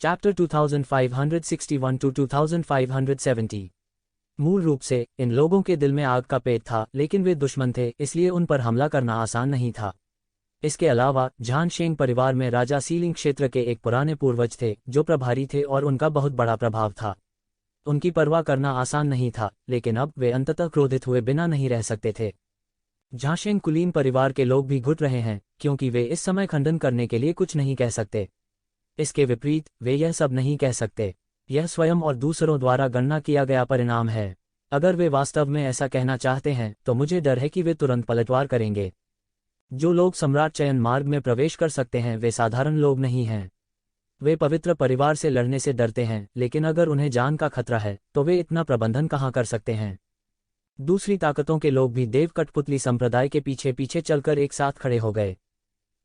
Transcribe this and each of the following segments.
Chapter 2561 to 2570। मूल रूप से इन लोगों के दिल में आग का पेट था, लेकिन वे दुश्मन थे, इसलिए उन पर हमला करना आसान नहीं था। इसके अलावा झानशेंग परिवार में राजा सीलिंग क्षेत्र के एक पुराने पूर्वज थे जो प्रभारी थे और उनका बहुत बड़ा प्रभाव था। उनकी परवाह करना आसान नहीं था, लेकिन अब वे अंततः क्रोधित हुए बिना नहीं रह सकते थे। झांशेंग कुलीन परिवार के लोग भी घुट रहे हैं, क्योंकि वे इस समय खंडन करने के लिए कुछ नहीं कह सकते। इसके विपरीत वे यह सब नहीं कह सकते। यह स्वयं और दूसरों द्वारा गणना किया गया परिणाम है। अगर वे वास्तव में ऐसा कहना चाहते हैं तो मुझे डर है कि वे तुरंत पलटवार करेंगे। जो लोग सम्राट चयन मार्ग में प्रवेश कर सकते हैं वे साधारण लोग नहीं हैं। वे पवित्र परिवार से लड़ने से डरते हैं, लेकिन अगर उन्हें जान का खतरा है तो वे इतना प्रबंधन कहाँ कर सकते हैं। दूसरी ताकतों के लोग भी देव कठपुतली संप्रदाय के पीछे पीछे चलकर एक साथ खड़े हो गए।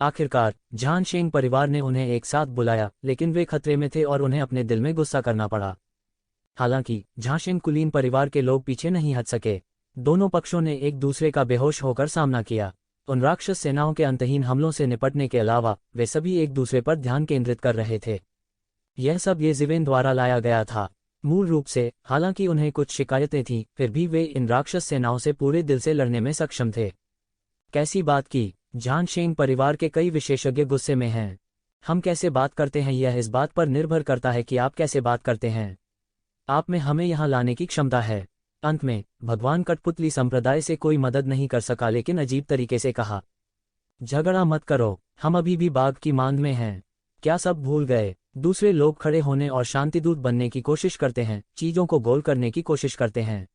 आखिरकार झानशेंग परिवार ने उन्हें एक साथ बुलाया, लेकिन वे खतरे में थे और उन्हें अपने दिल में गुस्सा करना पड़ा। हालांकि झांशेंग कुलीन परिवार के लोग पीछे नहीं हट सके। दोनों पक्षों ने एक दूसरे का बेहोश होकर सामना किया। उन राक्षस सेनाओं के अंतहीन हमलों से निपटने के अलावा वे सभी एक दूसरे पर ध्यान केंद्रित कर रहे थे। यह सब ये जिवेन द्वारा लाया गया था। मूल रूप से हालांकि उन्हें कुछ शिकायतें थीं, फिर भी वे इन राक्षस सेनाओं से पूरे दिल से लड़ने में सक्षम थे। कैसी बात की? झानशेंग परिवार के कई विशेषज्ञ गुस्से में हैं। हम कैसे बात करते हैं यह इस बात पर निर्भर करता है कि आप कैसे बात करते हैं। आप में हमें यहाँ लाने की क्षमता है। अंत में भगवान कठपुतली संप्रदाय से कोई मदद नहीं कर सका, लेकिन अजीब तरीके से कहा, झगड़ा मत करो, हम अभी भी बाघ की मांग में हैं। क्या सब भूल गए? दूसरे लोग खड़े होने और शांतिदूत बनने की कोशिश करते हैं, चीजों को गोल करने की कोशिश करते हैं।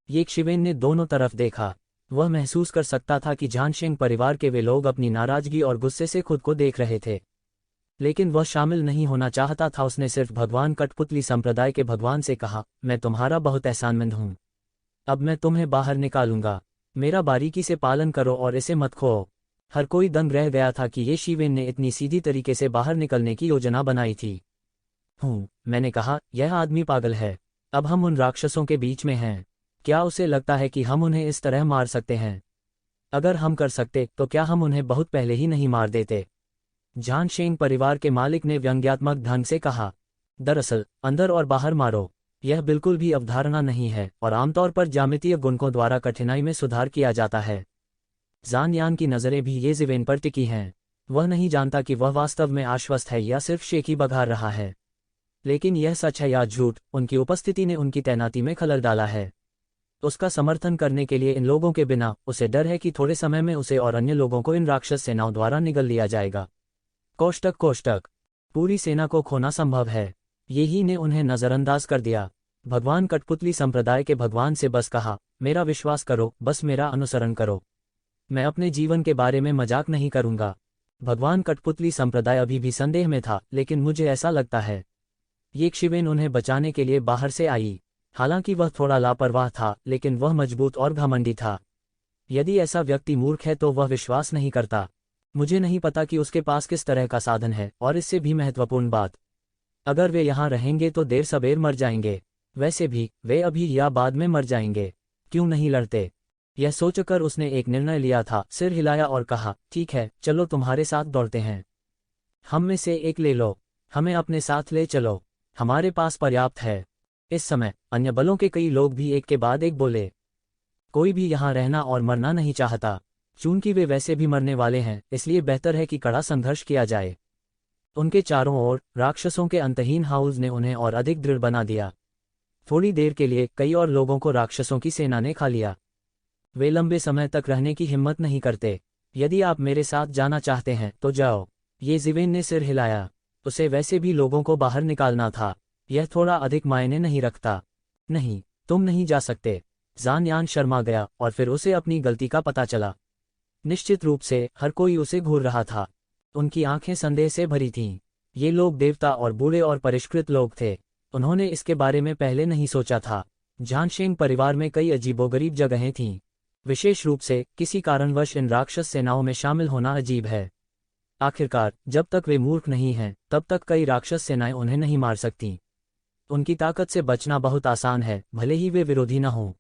ये शिवेन ने दोनों तरफ देखा। वह महसूस कर सकता था कि झानशेंग परिवार के वे लोग अपनी नाराजगी और गुस्से से खुद को देख रहे थे, लेकिन वह शामिल नहीं होना चाहता था। उसने सिर्फ भगवान कठपुतली संप्रदाय के भगवान से कहा, मैं तुम्हारा बहुत एहसानमंद हूँ। अब मैं तुम्हें बाहर निकालूंगा। मेरा बारीकी से पालन करो और इसे मत खोओ। हर कोई दंग रह गया था कि ये शिवेन ने इतनी सीधी तरीके से बाहर निकलने की योजना बनाई थी। मैंने कहा, यह आदमी पागल है। अब हम उन राक्षसों के बीच में हैं। क्या उसे लगता है कि हम उन्हें इस तरह मार सकते हैं? अगर हम कर सकते तो क्या हम उन्हें बहुत पहले ही नहीं मार देते? झानशेंग परिवार के मालिक ने व्यंग्यात्मक ढंग से कहा, दरअसल अंदर और बाहर मारो, यह बिल्कुल भी अवधारणा नहीं है और आमतौर पर ज्यामितीय गुणकों द्वारा कठिनाई में सुधार किया जाता है। जान यान की नज़रें भी ये जिवेन पर टिकी हैं। वह नहीं जानता कि वह वास्तव में आश्वस्त है या सिर्फ शेखी बघार रहा है। लेकिन यह सच है या झूठ, उनकी उपस्थिति ने उनकी तैनाती में खलल डाला है। उसका समर्थन करने के लिए इन लोगों के बिना उसे डर है कि थोड़े समय में उसे और अन्य लोगों को इन राक्षस सेनाओं द्वारा निगल लिया जाएगा। कोष्टक पूरी सेना को खोना संभव है। यही ने उन्हें नज़रअंदाज कर दिया। भगवान कठपुतली संप्रदाय के भगवान से बस कहा, मेरा विश्वास करो, बस मेरा अनुसरण करो। मैं अपने जीवन के बारे में मजाक नहीं करूंगा। भगवान कठपुतली संप्रदाय अभी भी संदेह में था, लेकिन मुझे ऐसा लगता है ये शिवेन उन्हें बचाने के लिए बाहर से आई। हालांकि वह थोड़ा लापरवाह था, लेकिन वह मजबूत और घमंडी था। यदि ऐसा व्यक्ति मूर्ख है तो वह विश्वास नहीं करता। मुझे नहीं पता कि उसके पास किस तरह का साधन है, और इससे भी महत्वपूर्ण बात, अगर वे यहाँ रहेंगे तो देर सबेर मर जाएंगे। वैसे भी वे अभी या बाद में मर जाएंगे। क्यों नहीं लड़ते? यह सोचकर उसने एक निर्णय लिया था, सिर हिलाया और कहा, ठीक है, चलो तुम्हारे साथ दौड़ते हैं। हम में से एक ले लो, हमें अपने साथ ले चलो, हमारे पास पर्याप्त है। इस समय अन्य बलों के कई लोग भी एक के बाद एक बोले, कोई भी यहाँ रहना और मरना नहीं चाहता। चूंकि वे वैसे भी मरने वाले हैं, इसलिए बेहतर है कि कड़ा संघर्ष किया जाए। उनके चारों ओर राक्षसों के अंतहीन हाउस ने उन्हें और अधिक दृढ़ बना दिया। थोड़ी देर के लिए कई और लोगों को राक्षसों की सेना ने खा लिया। वे लंबे समय तक रहने की हिम्मत नहीं करते। यदि आप मेरे साथ जाना चाहते हैं तो जाओ। ये जिवेन ने सिर हिलाया। उसे वैसे भी लोगों को बाहर निकालना था। यह थोड़ा अधिक मायने नहीं रखता। नहीं, तुम नहीं जा सकते। जान यान शर्मा गया और फिर उसे अपनी गलती का पता चला। निश्चित रूप से हर कोई उसे घूर रहा था। उनकी आंखें संदेह से भरी थीं। ये लोग देवता और बूढ़े और परिष्कृत लोग थे। उन्होंने इसके बारे में पहले नहीं सोचा था। झानशेंग परिवार में कई अजीबोगरीब जगहें थीं। विशेष रूप से किसी कारणवश इन राक्षस सेनाओं में शामिल होना अजीब है। आखिरकार जब तक वे मूर्ख नहीं हैं तब तक कई राक्षस सेनाएं उन्हें नहीं मार सकती। उनकी ताकत से बचना बहुत आसान है, भले ही वे विरोधी न हों।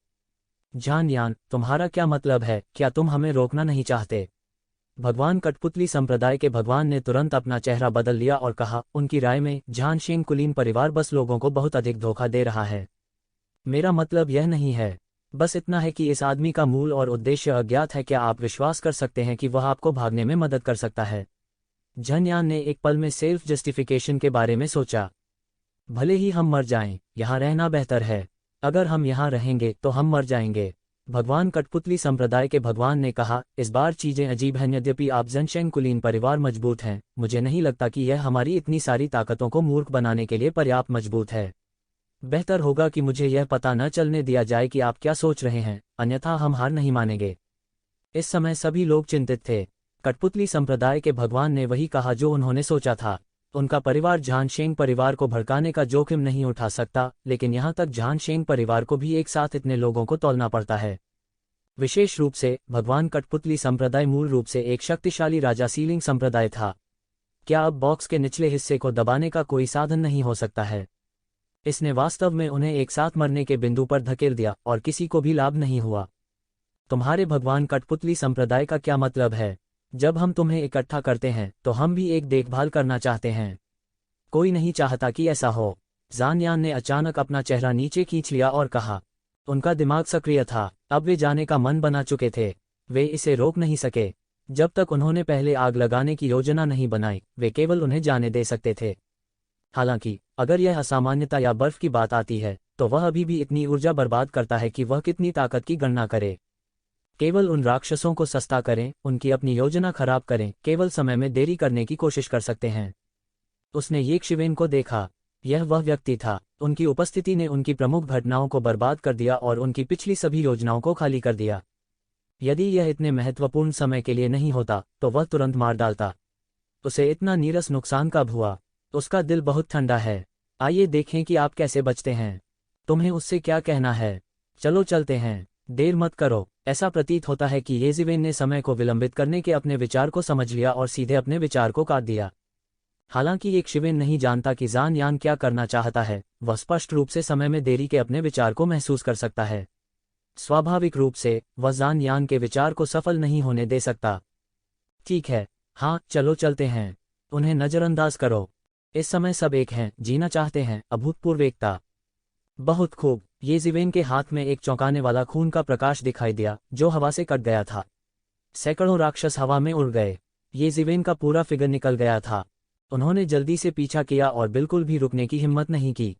झान यान, तुम्हारा क्या मतलब है? क्या तुम हमें रोकना नहीं चाहते? भगवान कठपुतली संप्रदाय के भगवान ने तुरंत अपना चेहरा बदल लिया और कहा, उनकी राय में झानशेंग कुलीन परिवार बस लोगों को बहुत अधिक धोखा दे रहा है। मेरा मतलब यह नहीं है, बस इतना है कि इस आदमी का मूल और उद्देश्य अज्ञात है। क्या आप विश्वास कर सकते हैं कि वह आपको भागने में मदद कर सकता है? झनयान ने एक पल में सेल्फ जस्टिफिकेशन के बारे में सोचा। भले ही हम मर जाएं, यहाँ रहना बेहतर है। अगर हम यहाँ रहेंगे तो हम मर जाएंगे। भगवान कठपुतली संप्रदाय के भगवान ने कहा, इस बार चीजें अजीब हैं। यद्यपि आप झानशेंग कुलीन परिवार मजबूत हैं, मुझे नहीं लगता कि यह हमारी इतनी सारी ताकतों को मूर्ख बनाने के लिए पर्याप्त मजबूत है। बेहतर होगा कि मुझे यह पता न चलने दिया जाए कि आप क्या सोच रहे हैं, अन्यथा हम हार नहीं मानेंगे। इस समय सभी लोग चिंतित थे। कठपुतली संप्रदाय के भगवान ने वही कहा जो उन्होंने सोचा था। उनका परिवार झानशेंग परिवार को भड़काने का जोखिम नहीं उठा सकता, लेकिन यहाँ तक झानशेंग परिवार को भी एक साथ इतने लोगों को तौलना पड़ता है। विशेष रूप से भगवान कठपुतली संप्रदाय मूल रूप से एक शक्तिशाली राजा सीलिंग संप्रदाय था। क्या अब बॉक्स के निचले हिस्से को दबाने का कोई साधन नहीं हो सकता है? इसने वास्तव में उन्हें एक साथ मरने के बिंदु पर धकेल दिया और किसी को भी लाभ नहीं हुआ। तुम्हारे भगवान कठपुतली संप्रदाय का क्या मतलब है? जब हम तुम्हें इकट्ठा करते हैं तो हम भी एक देखभाल करना चाहते हैं। कोई नहीं चाहता कि ऐसा हो। झानयान ने अचानक अपना चेहरा नीचे खींच लिया और कहा। उनका दिमाग सक्रिय था, अब वे जाने का मन बना चुके थे। वे इसे रोक नहीं सके। जब तक उन्होंने पहले आग लगाने की योजना नहीं बनाई, वे केवल उन्हें जाने दे सकते थे। हालांकि अगर यह असामान्यता या बर्फ की बात आती है, तो वह अभी भी इतनी ऊर्जा बर्बाद करता है कि वह कितनी ताकत की गणना करे। केवल उन राक्षसों को सस्ता करें, उनकी अपनी योजना खराब करें, केवल समय में देरी करने की कोशिश कर सकते हैं। उसने ये शिवेन को देखा। यह वह व्यक्ति था। उनकी उपस्थिति ने उनकी प्रमुख घटनाओं को बर्बाद कर दिया और उनकी पिछली सभी योजनाओं को खाली कर दिया। यदि यह इतने महत्वपूर्ण समय के लिए नहीं होता, तो वह तुरंत मार डालता। उसे इतना नीरस नुकसान कब हुआ? उसका दिल बहुत ठंडा है। आइए देखें कि आप कैसे बचते हैं। तुम्हें उससे क्या कहना है? चलो चलते हैं, देर मत करो। ऐसा प्रतीत होता है कि येज़िवेन ने समय को विलंबित करने के अपने विचार को समझ लिया और सीधे अपने विचार को काट दिया। हालांकि एक शिवेन नहीं जानता कि झानयान क्या करना चाहता है। वह स्पष्ट रूप से समय में देरी के अपने विचार को महसूस कर सकता है। स्वाभाविक रूप से वह झानयान के विचार को सफल नहीं होने दे सकता। ठीक है, हाँ चलो चलते हैं। उन्हें नजरअंदाज करो। इस समय सब एक हैं, जीना चाहते हैं, अभूतपूर्व एकता। बहुत खूब। येज़िवेन के हाथ में एक चौंकाने वाला खून का प्रकाश दिखाई दिया, जो हवा से कट गया था। सैकड़ों राक्षस हवा में उड़ गए। येज़िवेन का पूरा फिगर निकल गया था। उन्होंने जल्दी से पीछा किया और बिल्कुल भी रुकने की हिम्मत नहीं की।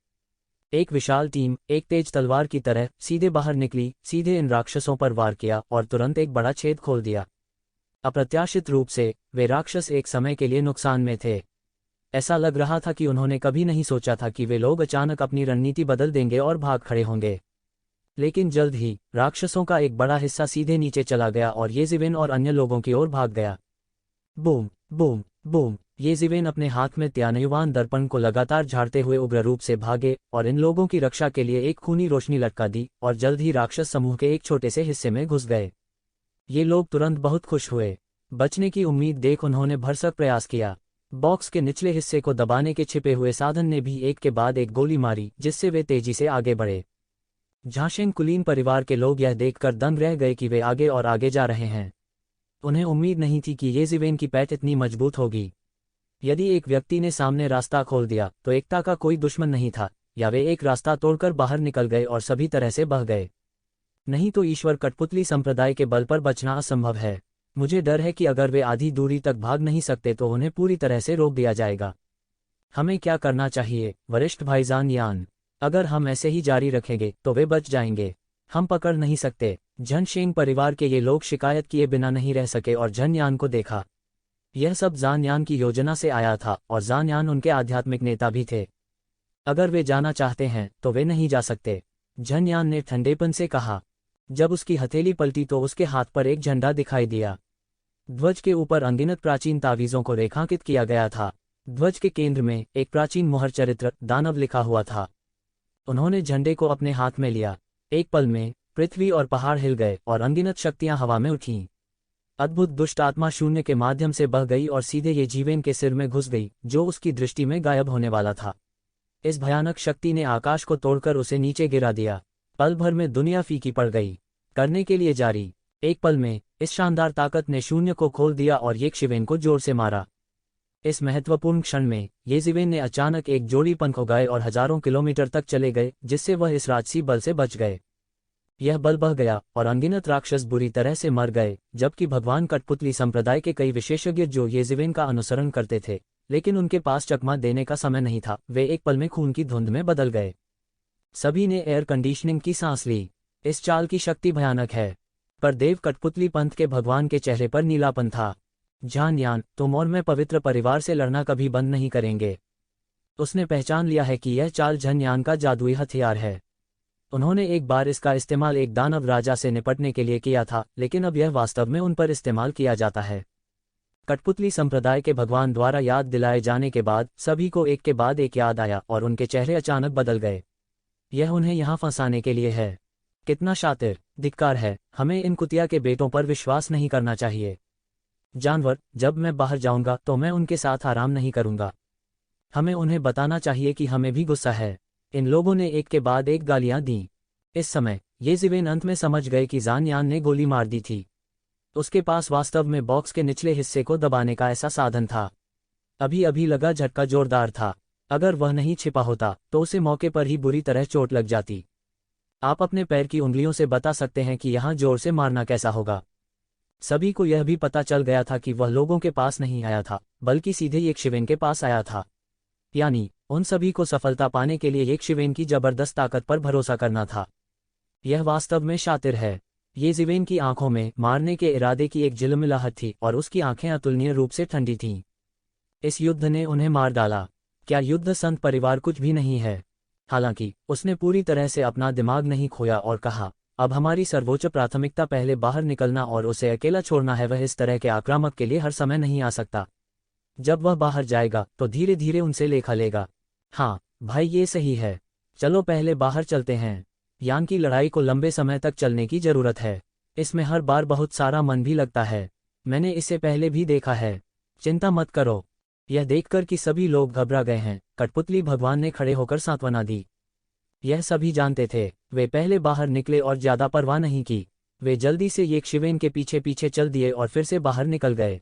एक विशाल टीम एक तेज तलवार की तरह सीधे बाहर निकली, सीधे इन राक्षसों पर वार किया और तुरंत एक बड़ा छेद खोल दिया। अप्रत्याशित रूप से वे राक्षस एक समय के लिए नुकसान में थे। ऐसा लग रहा था कि उन्होंने कभी नहीं सोचा था कि वे लोग अचानक अपनी रणनीति बदल देंगे और भाग खड़े होंगे। लेकिन जल्द ही राक्षसों का एक बड़ा हिस्सा सीधे नीचे चला गया और येज़िवेन और अन्य लोगों की ओर भाग गया। Boom boom boom. येज़िवेन अपने हाथ में त्यानयुवान दर्पण को लगातार झाड़ते हुए उग्र रूप से भागे और इन लोगों की रक्षा के लिए एक खूनी रोशनी लटका दी और जल्द ही राक्षस समूह के एक छोटे से हिस्से में घुस गए। ये लोग तुरंत बहुत खुश हुए। बचने की उम्मीद देख उन्होंने भरसक प्रयास किया। बॉक्स के निचले हिस्से को दबाने के छिपे हुए साधन ने भी एक के बाद एक गोली मारी, जिससे वे तेजी से आगे बढ़े। झानशेंग कुलीन परिवार के लोग यह देखकर दंग रह गए कि वे आगे और आगे जा रहे हैं। उन्हें उम्मीद नहीं थी कि येज़िवेन की पैठ इतनी मजबूत होगी। यदि एक व्यक्ति ने सामने रास्ता खोल दिया तो एकता का कोई दुश्मन नहीं था, या वे एक रास्ता तोड़कर बाहर निकल गए और सभी तरह से बह गए। नहीं तो ईश्वर कठपुतली संप्रदाय के बल पर बचना असंभव है। मुझे डर है कि अगर वे आधी दूरी तक भाग नहीं सकते तो उन्हें पूरी तरह से रोक दिया जाएगा। हमें क्या करना चाहिए, वरिष्ठ भाई झानयान? अगर हम ऐसे ही जारी रखेंगे तो वे बच जाएंगे। हम पकड़ नहीं सकते। झानशेंग परिवार के ये लोग शिकायत किए बिना नहीं रह सके और झानयान को देखा। यह सब झानयान की योजना से आया था और झानयान उनके आध्यात्मिक नेता भी थे। अगर वे जाना चाहते हैं तो वे नहीं जा सकते, झानयान ने ठंडेपन से कहा। जब उसकी हथेली पलटी तो उसके हाथ पर एक झंडा दिखाई दिया। ध्वज के ऊपर अनगिनत प्राचीन तावीज़ों को रेखांकित किया गया था। ध्वज के केंद्र में एक प्राचीन मोहर चरित्र दानव लिखा हुआ था। उन्होंने झंडे को अपने हाथ में लिया। एक पल में पृथ्वी और पहाड़ हिल गए और अनगिनत शक्तियां हवा में उठीं। अद्भुत दुष्ट आत्मा शून्य के माध्यम से बह गई और सीधे येज़िवेन के सिर में घुस गई, जो उसकी दृष्टि में गायब होने वाला था। इस भयानक शक्ति ने आकाश को तोड़कर उसे नीचे गिरा दिया। पल भर में दुनिया फीकी पड़ गई। करने के लिए जारी। एक पल में इस शानदार ताकत ने शून्य को खोल दिया और येशिवेन को जोर से मारा। इस महत्वपूर्ण क्षण में येशिवेन ने अचानक एक जोड़ी पंख उगाए और हजारों किलोमीटर तक चले गए, जिससे वह इस राजसी बल से बच गए। यह बल बह गया और अनगिनत राक्षस बुरी तरह से मर गए, जबकि भगवान कठपुतली संप्रदाय के कई विशेषज्ञ जो येशिवेन का अनुसरण करते थे, लेकिन उनके पास चकमा देने का समय नहीं था, वे एक पल में खून की धुंध में बदल गए। सभी ने एयर कंडीशनिंग की सांस ली। इस चाल की शक्ति भयानक है। पर देव कठपुतली पंथ के भगवान के चेहरे पर नीलापन था। जान यान, तुम और मैं पवित्र परिवार से लड़ना कभी बंद नहीं करेंगे। उसने पहचान लिया है कि यह चाल जन यान का जादुई हथियार है। उन्होंने एक बार इसका इस्तेमाल एक दानव राजा से निपटने के लिए किया था, लेकिन अब यह वास्तव में उन पर इस्तेमाल किया जाता है। कठपुतली संप्रदाय के भगवान द्वारा याद दिलाए जाने के बाद सभी को एक के बाद एक याद आया और उनके चेहरे अचानक बदल गए। यह उन्हें यहाँ फंसाने के लिए है। कितना शातिर, धिक्कार है। हमें इन कुतिया के बेटों पर विश्वास नहीं करना चाहिए। जानवर, जब मैं बाहर जाऊंगा तो मैं उनके साथ आराम नहीं करूंगा। हमें उन्हें बताना चाहिए कि हमें भी गुस्सा है। इन लोगों ने एक के बाद एक गालियां दी। इस समय येशिवेन अंत में समझ गए कि जान यान ने गोली मार दी थी। उसके पास वास्तव में बॉक्स के निचले हिस्से को दबाने का ऐसा साधन था। अभी अभी लगा झटका जोरदार था। अगर वह नहीं छिपा होता तो उसे मौके पर ही बुरी तरह चोट लग जाती। आप अपने पैर की उंगलियों से बता सकते हैं कि यहाँ जोर से मारना कैसा होगा। सभी को यह भी पता चल गया था कि वह लोगों के पास नहीं आया था, बल्कि सीधे येशिवेन के पास आया था। यानी उन सभी को सफलता पाने के लिए येशिवेन की जबरदस्त ताकत पर भरोसा करना था। यह वास्तव में शातिर है। येशिवेन की आंखों में मारने के इरादे की एक झिलमिलाहट थी और उसकी आंखें अतुलनीय रूप से ठंडी थीं। इस युद्ध ने उन्हें मार डाला। क्या युद्ध संत परिवार कुछ भी नहीं है? हालांकि उसने पूरी तरह से अपना दिमाग नहीं खोया और कहा, अब हमारी सर्वोच्च प्राथमिकता पहले बाहर निकलना और उसे अकेला छोड़ना है। वह इस तरह के आक्रामक के लिए हर समय नहीं आ सकता। जब वह बाहर जाएगा तो धीरे धीरे उनसे लेखा लेगा। हाँ भाई, ये सही है। चलो पहले बाहर चलते हैं। यान की लड़ाई को लंबे समय तक चलने की जरूरत है। इसमें हर बार बहुत सारा मन भी लगता है। मैंने इसे पहले भी देखा है। चिंता मत करो। यह देखकर कि सभी लोग घबरा गए हैं, कठपुतली भगवान ने खड़े होकर सांत्वना दी। यह सभी जानते थे। वे पहले बाहर निकले और ज्यादा परवाह नहीं की। वे जल्दी से येशिवेन के पीछे पीछे चल दिए और फिर से बाहर निकल गए।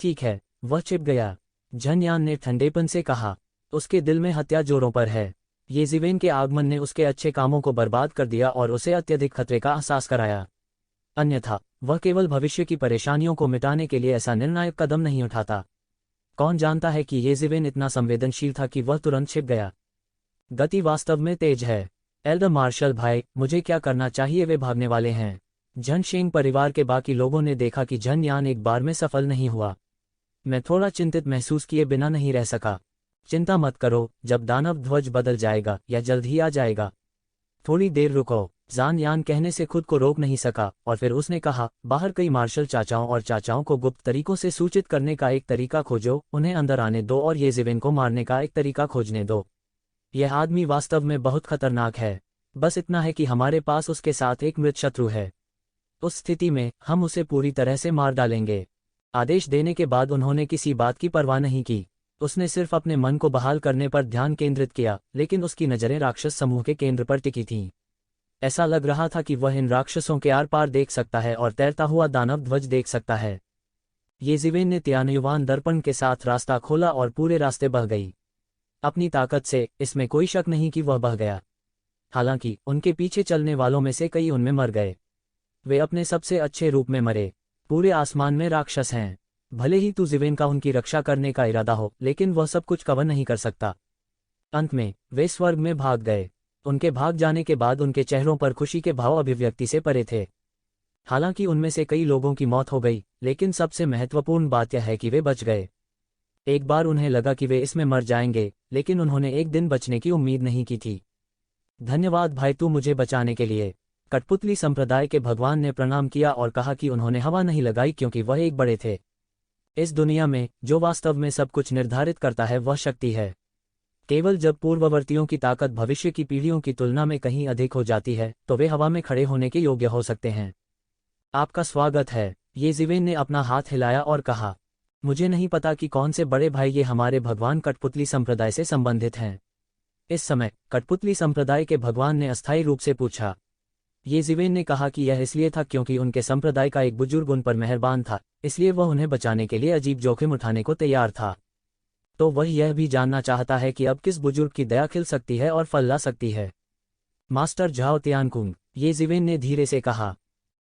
ठीक है, वह छिप गया, जन यान ने ठंडेपन से कहा। उसके दिल में हत्या जोरों पर है। येशिवेन के आगमन ने उसके अच्छे कामों को बर्बाद कर दिया और उसे अत्यधिक खतरे का एहसास कराया। अन्यथा वह केवल भविष्य की परेशानियों को मिटाने के लिए ऐसा निर्णायक कदम नहीं उठाता। कौन जानता है कि येशिवेन इतना संवेदनशील था कि वह तुरंत छिप गया। गति वास्तव में तेज है। एल्डर मार्शल भाई, मुझे क्या करना चाहिए? वे भागने वाले हैं। जन शेंग परिवार के बाकी लोगों ने देखा कि जन यान एक बार में सफल नहीं हुआ। मैं थोड़ा चिंतित महसूस किए बिना नहीं रह सका। चिंता मत करो, जब दानव ध्वज बदल जाएगा या जल्द ही आ जाएगा। थोड़ी देर रुको, जान यान कहने से खुद को रोक नहीं सका और फिर उसने कहा, बाहर कई मार्शल चाचाओं और चाचाओं को गुप्त तरीकों से सूचित करने का एक तरीका खोजो। उन्हें अंदर आने दो और येशिवेन को मारने का एक तरीका खोजने दो। यह आदमी वास्तव में बहुत खतरनाक है। बस इतना है कि हमारे पास उसके साथ एक मृत शत्रु है। उस स्थिति में हम उसे पूरी तरह से मार डालेंगे। आदेश देने के बाद उन्होंने किसी बात की परवाह नहीं की। उसने सिर्फ अपने मन को बहाल करने पर ध्यान केंद्रित किया, लेकिन उसकी नजरें राक्षस समूह के केंद्र पर टिकी थीं। ऐसा लग रहा था कि वह इन राक्षसों के आर पार देख सकता है और तैरता हुआ दानव ध्वज देख सकता है। येशिवेन ने त्यानयुवान दर्पण के साथ रास्ता खोला और पूरे रास्ते बह गई। अपनी ताकत से इसमें कोई शक नहीं कि वह बह गया। हालांकि उनके पीछे चलने वालों में से कई उनमें मर गए। वे अपने सबसे अच्छे रूप में मरे। पूरे आसमान में राक्षस हैं। भले ही येशिवेन का उनकी रक्षा करने का इरादा हो, लेकिन वह सब कुछ कवर नहीं कर सकता। अंत में वे स्वर्ग में भाग गए। उनके भाग जाने के बाद उनके चेहरों पर खुशी के भाव अभिव्यक्ति से परे थे। हालांकि उनमें से कई लोगों की मौत हो गई, लेकिन सबसे महत्वपूर्ण बात यह है कि वे बच गए। एक बार उन्हें लगा कि वे इसमें मर जाएंगे, लेकिन उन्होंने एक दिन बचने की उम्मीद नहीं की थी। धन्यवाद भाई, तू मुझे बचाने के लिए। कठपुतली संप्रदाय के भगवान ने प्रणाम किया और कहा कि उन्होंने हवा नहीं लगाई क्योंकि वह एक बड़े थे। इस दुनिया में जो वास्तव में सब कुछ निर्धारित करता है वह शक्ति है। केवल जब पूर्ववर्तियों की ताकत भविष्य की पीढ़ियों की तुलना में कहीं अधिक हो जाती है तो वे हवा में खड़े होने के योग्य हो सकते हैं। आपका स्वागत है। येशिवेन ने अपना हाथ हिलाया और कहा, मुझे नहीं पता कि कौन से बड़े भाई ये हमारे भगवान कठपुतली संप्रदाय से संबंधित हैं। इस समय कठपुतली संप्रदाय के भगवान ने अस्थायी रूप से पूछा। ये जिवेन ने कहा कि यह इसलिए था क्योंकि उनके संप्रदाय का एक बुजुर्ग उन पर मेहरबान था, इसलिए वह उन्हें बचाने के लिए अजीब जोखिम उठाने को तैयार था। तो वह यह भी जानना चाहता है कि अब किस बुजुर्ग की दया खिल सकती है और फल ला सकती है। मास्टर झाओ तियानकुंग, ये जिवेन ने धीरे से कहा।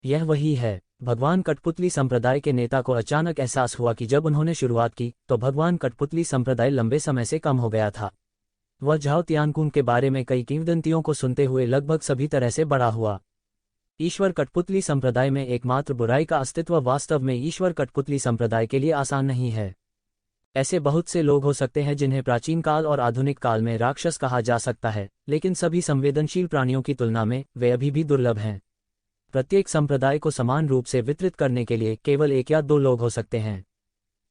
यह वही है। भगवान कठपुतली संप्रदाय के नेता को अचानक एहसास हुआ कि जब उन्होंने शुरुआत की तो भगवान कठपुतली संप्रदाय लंबे समय से कम हो गया था। वह झाओ तियानकुंग के बारे में कई किंवदंतियों को सुनते हुए लगभग सभी तरह से बड़ा हुआ। ईश्वर कठपुतली संप्रदाय में एकमात्र बुराई का अस्तित्व वास्तव में ईश्वर कठपुतली संप्रदाय के लिए आसान नहीं है। ऐसे बहुत से लोग हो सकते हैं जिन्हें प्राचीन काल और आधुनिक काल में राक्षस कहा जा सकता है, लेकिन सभी संवेदनशील प्राणियों की तुलना में वे अभी भी दुर्लभ हैं। प्रत्येक संप्रदाय को समान रूप से वितरित करने के लिए केवल एक या दो लोग हो सकते हैं।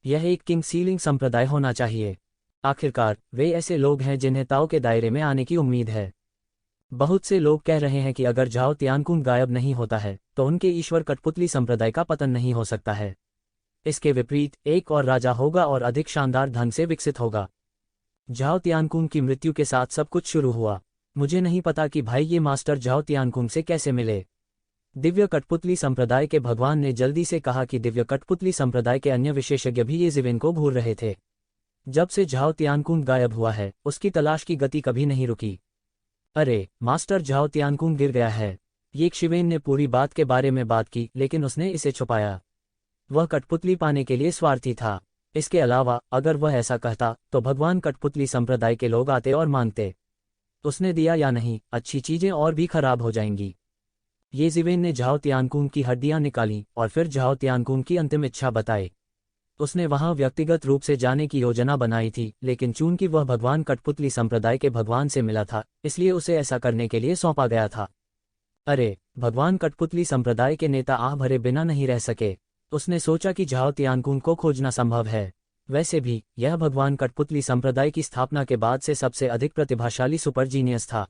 यह एक किंग सीलिंग संप्रदाय होना चाहिए। आखिरकार वे ऐसे लोग हैं जिन्हें ताओ के दायरे में आने की उम्मीद है। बहुत से लोग कह रहे हैं कि अगर झाओ तियानकुंग गायब नहीं होता है तो उनके ईश्वर कठपुतली संप्रदाय का पतन नहीं हो सकता है। इसके विपरीत एक और राजा होगा और अधिक शानदार ढंग से विकसित होगा। झाओ तियानकुंग की मृत्यु के साथ सब कुछ शुरू हुआ। मुझे नहीं पता कि भाई ये मास्टर झाओ तियानकुंग से कैसे मिले। दिव्य कठपुतली संप्रदाय के भगवान ने जल्दी से कहा कि दिव्य कठपुतली संप्रदाय के अन्य विशेषज्ञ भी ये जिवेन को घूर रहे थे। जब से झाओ तियानकुंग गायब हुआ है उसकी तलाश की गति कभी नहीं रुकी। अरे मास्टर झाओ तियानकुंग गिर गया है। ये शिवेन ने पूरी बात के बारे में बात की, लेकिन उसने इसे छुपाया। वह कठपुतली पाने के लिए स्वार्थी था। इसके अलावा अगर वह ऐसा कहता तो भगवान कठपुतली संप्रदाय के लोग आते और मांगते। उसने दिया या नहीं, अच्छी चीजें और भी खराब हो जाएंगी। ये जिवेन ने झाओ तियानकुंग की हड्डियां निकाली और फिर झाओ तियानकुंग की अंतिम इच्छा बताई। उसने वहां व्यक्तिगत रूप से जाने की योजना बनाई थी, लेकिन चूंकि वह भगवान कठपुतली संप्रदाय के भगवान से मिला था इसलिए उसे ऐसा करने के लिए सौंपा गया था। अरे भगवान कठपुतली संप्रदाय के नेता आह भरे बिना नहीं रह सके। उसने सोचा कि झाओ तियानकुंग को खोजना संभव है। वैसे भी यह भगवान कठपुतली संप्रदाय की स्थापना के बाद से सबसे अधिक प्रतिभाशाली सुपर जीनियस था।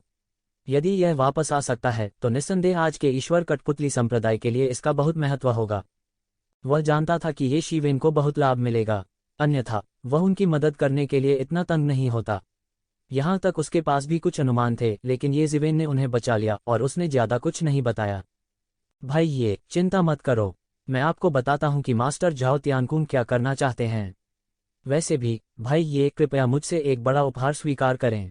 यदि यह वापस आ सकता है तो निस्संदेह आज के ईश्वर कठपुतली संप्रदाय के लिए इसका बहुत महत्व होगा। वह जानता था कि ये शिवेन को बहुत लाभ मिलेगा, अन्यथा वह उनकी मदद करने के लिए इतना तंग नहीं होता। यहाँ तक उसके पास भी कुछ अनुमान थे, लेकिन ये जिवेन ने उन्हें बचा लिया और उसने ज्यादा कुछ नहीं बताया। भाई ये चिंता मत करो, मैं आपको बताता हूँ कि मास्टर झाओ तियानकुंग क्या करना चाहते हैं। वैसे भी भाई ये कृपया मुझसे एक बड़ा उपहार स्वीकार करें।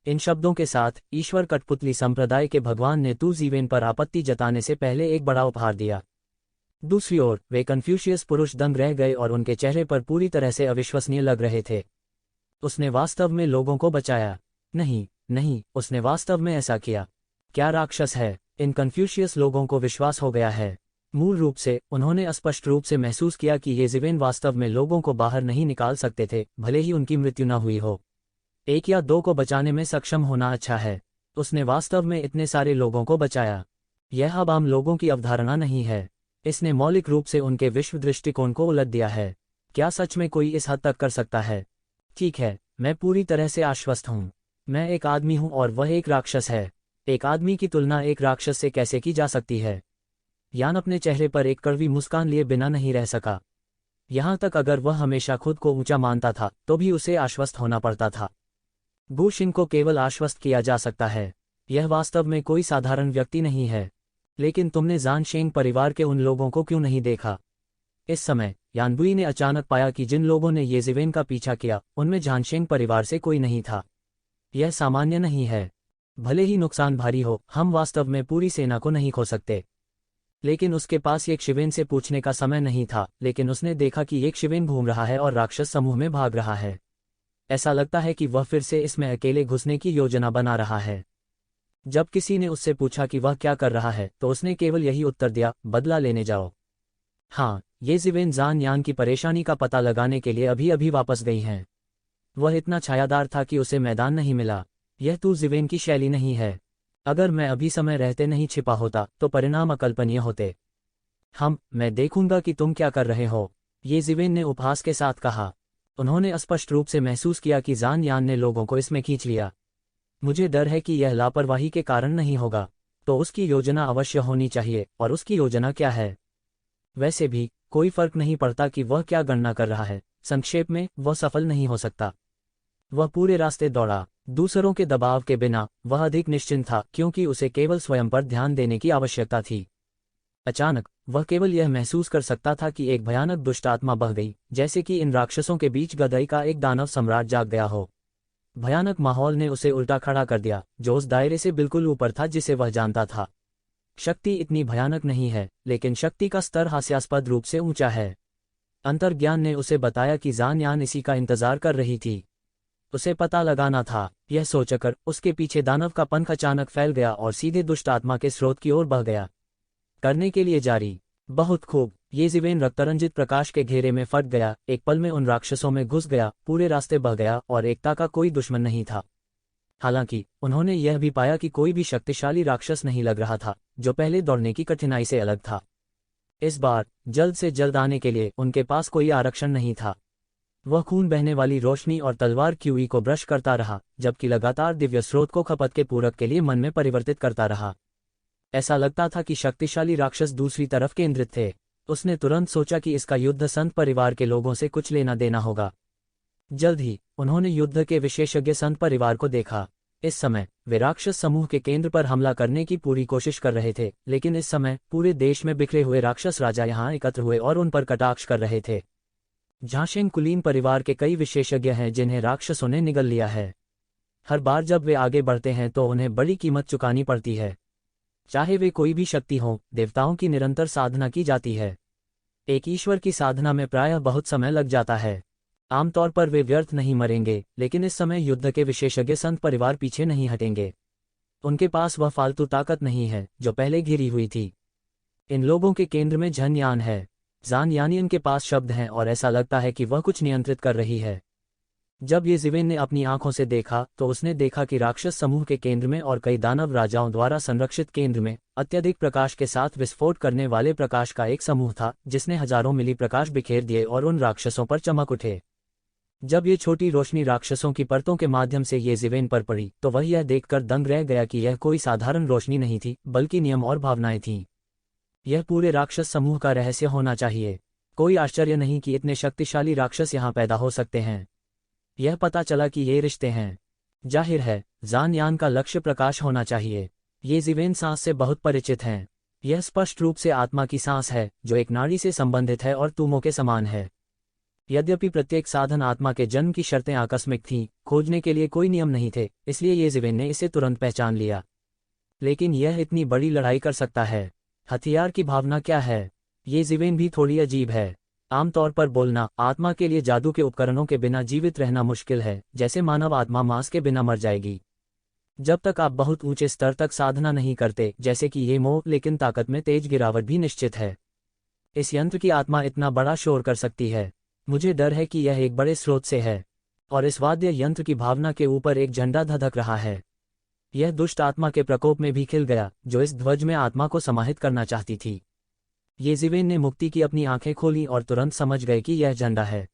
इन शब्दों के साथ ईश्वर कठपुतली संप्रदाय के भगवान ने तू जिवेन पर आपत्ति जताने से पहले एक बड़ा उपहार दिया। दूसरी ओर वे कन्फ्यूशियस पुरुष दंग रह गए और उनके चेहरे पर पूरी तरह से अविश्वसनीय लग रहे थे। उसने वास्तव में लोगों को बचाया? नहीं, उसने वास्तव में ऐसा किया। क्या राक्षस है? इन कन्फ्यूशियस लोगों को विश्वास हो गया है। मूल रूप से उन्होंने स्पष्ट रूप से महसूस किया कि ये जिवेन वास्तव में लोगों को बाहर नहीं निकाल सकते थे, भले ही उनकी मृत्यु न हुई हो। एक या दो को बचाने में सक्षम होना अच्छा है। उसने वास्तव में इतने सारे लोगों को बचाया। यह अब आम लोगों की अवधारणा नहीं है। इसने मौलिक रूप से उनके विश्व दृष्टिकोण को उलट दिया है। क्या सच में कोई इस हद तक कर सकता है? ठीक है, मैं पूरी तरह से आश्वस्त हूँ। मैं एक आदमी हूँ और वह एक राक्षस है। एक आदमी की तुलना एक राक्षस से कैसे की जा सकती है? यान अपने चेहरे पर एक कड़वी मुस्कान लिए बिना नहीं रह सका। यहाँ तक अगर वह हमेशा खुद को ऊंचा मानता था तो भी उसे आश्वस्त होना पड़ता था। गु शिन को केवल आश्वस्त किया जा सकता है। यह वास्तव में कोई साधारण व्यक्ति नहीं है। लेकिन तुमने जान शेंग परिवार के उन लोगों को क्यों नहीं देखा? इस समय यानबुई ने अचानक पाया कि जिन लोगों ने ये जिवेन का पीछा किया उनमें झानशेंग परिवार से कोई नहीं था। यह सामान्य नहीं है। भले ही नुकसान भारी हो, हम वास्तव में पूरी सेना को नहीं खो सकते। लेकिन उसके पास एक शिवेन से पूछने का समय नहीं था, लेकिन उसने देखा कि एक शिवेन घूम रहा है और राक्षस समूह में भाग रहा है। ऐसा लगता है कि वह फिर से इसमें अकेले घुसने की योजना बना रहा है। जब किसी ने उससे पूछा कि वह क्या कर रहा है तो उसने केवल यही उत्तर दिया, बदला लेने जाओ। हाँ, ये जिवेन जान यान की परेशानी का पता लगाने के लिए अभी अभी वापस गई हैं। वह इतना छायादार था कि उसे मैदान नहीं मिला। यह तू जिवेन की शैली नहीं है। अगर मैं अभी समय रहते नहीं छिपा होता तो परिणाम अकल्पनीय होते। मैं देखूंगा कि तुम क्या कर रहे हो, ये जिवेन ने उपहास के साथ कहा। उन्होंने स्पष्ट रूप से महसूस किया कि जान यान ने लोगों को इसमें खींच लिया। मुझे डर है कि यह लापरवाही के कारण नहीं होगा। तो उसकी योजना अवश्य होनी चाहिए, और उसकी योजना क्या है? वैसे भी कोई फर्क नहीं पड़ता कि वह क्या गणना कर रहा है। संक्षेप में, वह सफल नहीं हो सकता। वह पूरे रास्ते दौड़ा, दूसरों के दबाव के बिना। वह अधिक निश्चिंत था क्योंकि उसे केवल स्वयं पर ध्यान देने की आवश्यकता थी। अचानक वह केवल यह महसूस कर सकता था कि एक भयानक दुष्ट आत्मा बह गई, जैसे कि इन राक्षसों के बीच गदई का एक दानव सम्राट जाग गया हो। भयानक माहौल ने उसे उल्टा खड़ा कर दिया, जो उस दायरे से बिल्कुल ऊपर था जिसे वह जानता था। शक्ति इतनी भयानक नहीं है, लेकिन शक्ति का स्तर हास्यास्पद रूप से ऊंचा है। अंतर्ज्ञान ने उसे बताया कि जान यान इसी का इंतजार कर रही थी। उसे पता लगाना था। यह सोचकर उसके पीछे दानव का पंख अचानक फैल गया और सीधे दुष्ट आत्मा के स्रोत की ओर बह गया। करने के लिए जारी। बहुत खूब। ये जीवेन रक्तरंजित प्रकाश के घेरे में फट गया, एक पल में उन राक्षसों में घुस गया, पूरे रास्ते बह गया और एकता का कोई दुश्मन नहीं था। हालांकि उन्होंने यह भी पाया कि कोई भी शक्तिशाली राक्षस नहीं लग रहा था, जो पहले दौड़ने की कठिनाई से अलग था। इस बार जल्द से जल्द आने के लिए उनके पास कोई आरक्षण नहीं था। वह खून बहने वाली रोशनी और तलवार क्यूई को ब्रश करता रहा, जबकि लगातार दिव्य स्रोत को खपत के पूरक के लिए मन में परिवर्तित करता रहा। ऐसा लगता था कि शक्तिशाली राक्षस दूसरी तरफ केंद्रित थे। उसने तुरंत सोचा कि इसका युद्ध संत परिवार के लोगों से कुछ लेना देना होगा। जल्द ही उन्होंने युद्ध के विशेषज्ञ संत परिवार को देखा। इस समय वे राक्षस समूह के केंद्र पर हमला करने की पूरी कोशिश कर रहे थे, लेकिन इस समय पूरे देश में बिखरे हुए राक्षस राजा यहाँ एकत्र हुए और उन पर कटाक्ष कर रहे थे। झाशेंग कुलीन परिवार के कई विशेषज्ञ हैं जिन्हें राक्षसों ने निगल लिया है। हर बार जब वे आगे बढ़ते हैं तो उन्हें बड़ी कीमत चुकानी पड़ती है। चाहे वे कोई भी शक्ति हो, देवताओं की निरंतर साधना की जाती है। एक ईश्वर की साधना में प्रायः बहुत समय लग जाता है। आमतौर पर वे व्यर्थ नहीं मरेंगे, लेकिन इस समय युद्ध के विशेषज्ञ संत परिवार पीछे नहीं हटेंगे। उनके पास वह फालतू ताकत नहीं है जो पहले घिरी हुई थी। इन लोगों के केंद्र में झन यान है। जान यानी इनके पास शब्द हैं और ऐसा लगता है कि वह कुछ नियंत्रित कर रही है। जब ये जीवेन ने अपनी आंखों से देखा तो उसने देखा कि राक्षस समूह के केंद्र में और कई दानव राजाओं द्वारा संरक्षित केंद्र में अत्यधिक प्रकाश के साथ विस्फोट करने वाले प्रकाश का एक समूह था, जिसने हजारों मिली प्रकाश बिखेर दिए और उन राक्षसों पर चमक उठे। जब ये छोटी रोशनी राक्षसों की परतों के माध्यम से ये जीवेन पर पड़ी तो वह यह देखकर दंग रह गया कि यह कोई साधारण रोशनी नहीं थी, बल्कि नियम और भावनाएं थीं। यह पूरे राक्षस समूह का रहस्य होना चाहिए। कोई आश्चर्य नहीं कि इतने शक्तिशाली राक्षस यहाँ पैदा हो सकते हैं। यह पता चला कि ये रिश्ते हैं। जाहिर है जान यान का लक्ष्य प्रकाश होना चाहिए। ये जीवेन सांस से बहुत परिचित हैं। यह स्पष्ट रूप से आत्मा की सांस है, जो एक नाड़ी से संबंधित है और तुमों के समान है। यद्यपि प्रत्येक साधन आत्मा के जन्म की शर्तें आकस्मिक थीं, खोजने के लिए कोई नियम नहीं थे, इसलिए ये जीवेन ने इसे तुरंत पहचान लिया। लेकिन यह इतनी बड़ी लड़ाई कर सकता है। हथियार की भावना क्या है? ये जीवेन भी थोड़ी अजीब है। आमतौर पर बोलना आत्मा के लिए जादू के उपकरणों के बिना जीवित रहना मुश्किल है, जैसे मानव आत्मा मांस के बिना मर जाएगी। जब तक आप बहुत ऊंचे स्तर तक साधना नहीं करते, जैसे कि ये मोह, लेकिन ताकत में तेज गिरावट भी निश्चित है। इस यंत्र की आत्मा इतना बड़ा शोर कर सकती है। मुझे डर है कि यह एक बड़े स्रोत से है, और इस वाद्य यंत्र की भावना के ऊपर एक झंडा धधक रहा है। यह दुष्ट आत्मा के प्रकोप में भी खिल गया, जो इस ध्वज में आत्मा को समाहित करना चाहती थी। ये जीवेन ने मुक्ति की अपनी आंखें खोली और तुरंत समझ गए कि यह झंडा है।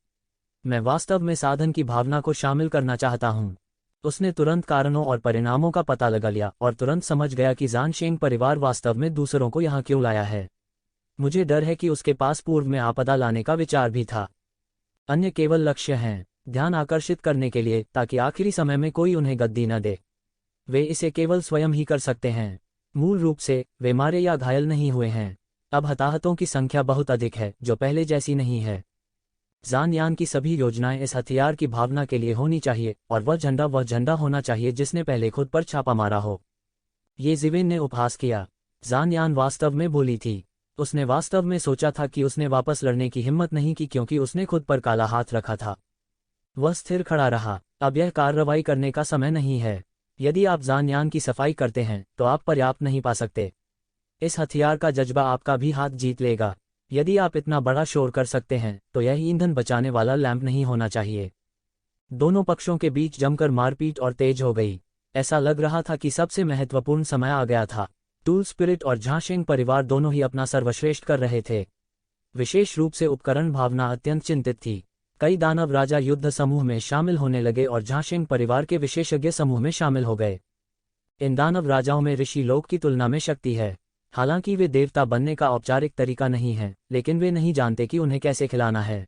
मैं वास्तव में साधन की भावना को शामिल करना चाहता हूँ। उसने तुरंत कारणों और परिणामों का पता लगा लिया और तुरंत समझ गया कि जान परिवार वास्तव में दूसरों को यहाँ क्यों लाया है। मुझे डर है कि उसके पास पूर्व में आपदा लाने का विचार भी था। अन्य केवल लक्ष्य हैं, ध्यान आकर्षित करने के लिए, ताकि आखिरी समय में कोई उन्हें गद्दी न दे। वे इसे केवल स्वयं ही कर सकते हैं। मूल रूप से वे मारे या घायल नहीं हुए हैं। अब हताहतों की संख्या बहुत अधिक है, जो पहले जैसी नहीं है। जान यान की सभी योजनाएं इस हथियार की भावना के लिए होनी चाहिए, और वह झंडा होना चाहिए जिसने पहले खुद पर छापा मारा हो। ये जीवेन ने उपहास किया। जान यान वास्तव में भूली थी। उसने वास्तव में सोचा था कि उसने वापस लड़ने की हिम्मत नहीं की क्योंकि उसने खुद पर काला हाथ रखा था। वह स्थिर खड़ा रहा। अब यह कार्रवाई करने का समय नहीं है। यदि आप जान यान की सफाई करते हैं तो आप पर्याप्त नहीं पा सकते। इस हथियार का जज्बा आपका भी हाथ जीत लेगा। यदि आप इतना बड़ा शोर कर सकते हैं तो यह ईंधन बचाने वाला लैंप नहीं होना चाहिए। दोनों पक्षों के बीच जमकर मारपीट और तेज हो गई। ऐसा लग रहा था कि सबसे महत्वपूर्ण समय आ गया था। टूल स्पिरिट और झाशेंग परिवार दोनों ही अपना सर्वश्रेष्ठ कर रहे थे। विशेष रूप से उपकरण भावना अत्यंत चिंतित थी। कई दानव राजा युद्ध समूह में शामिल होने लगे और झाशेंग परिवार के विशेषज्ञ समूह में शामिल हो गए। इन दानव राजाओं में ऋषि लोक की तुलना में शक्ति है। हालांकि वे देवता बनने का औपचारिक तरीका नहीं है, लेकिन वे नहीं जानते कि उन्हें कैसे खिलाना है।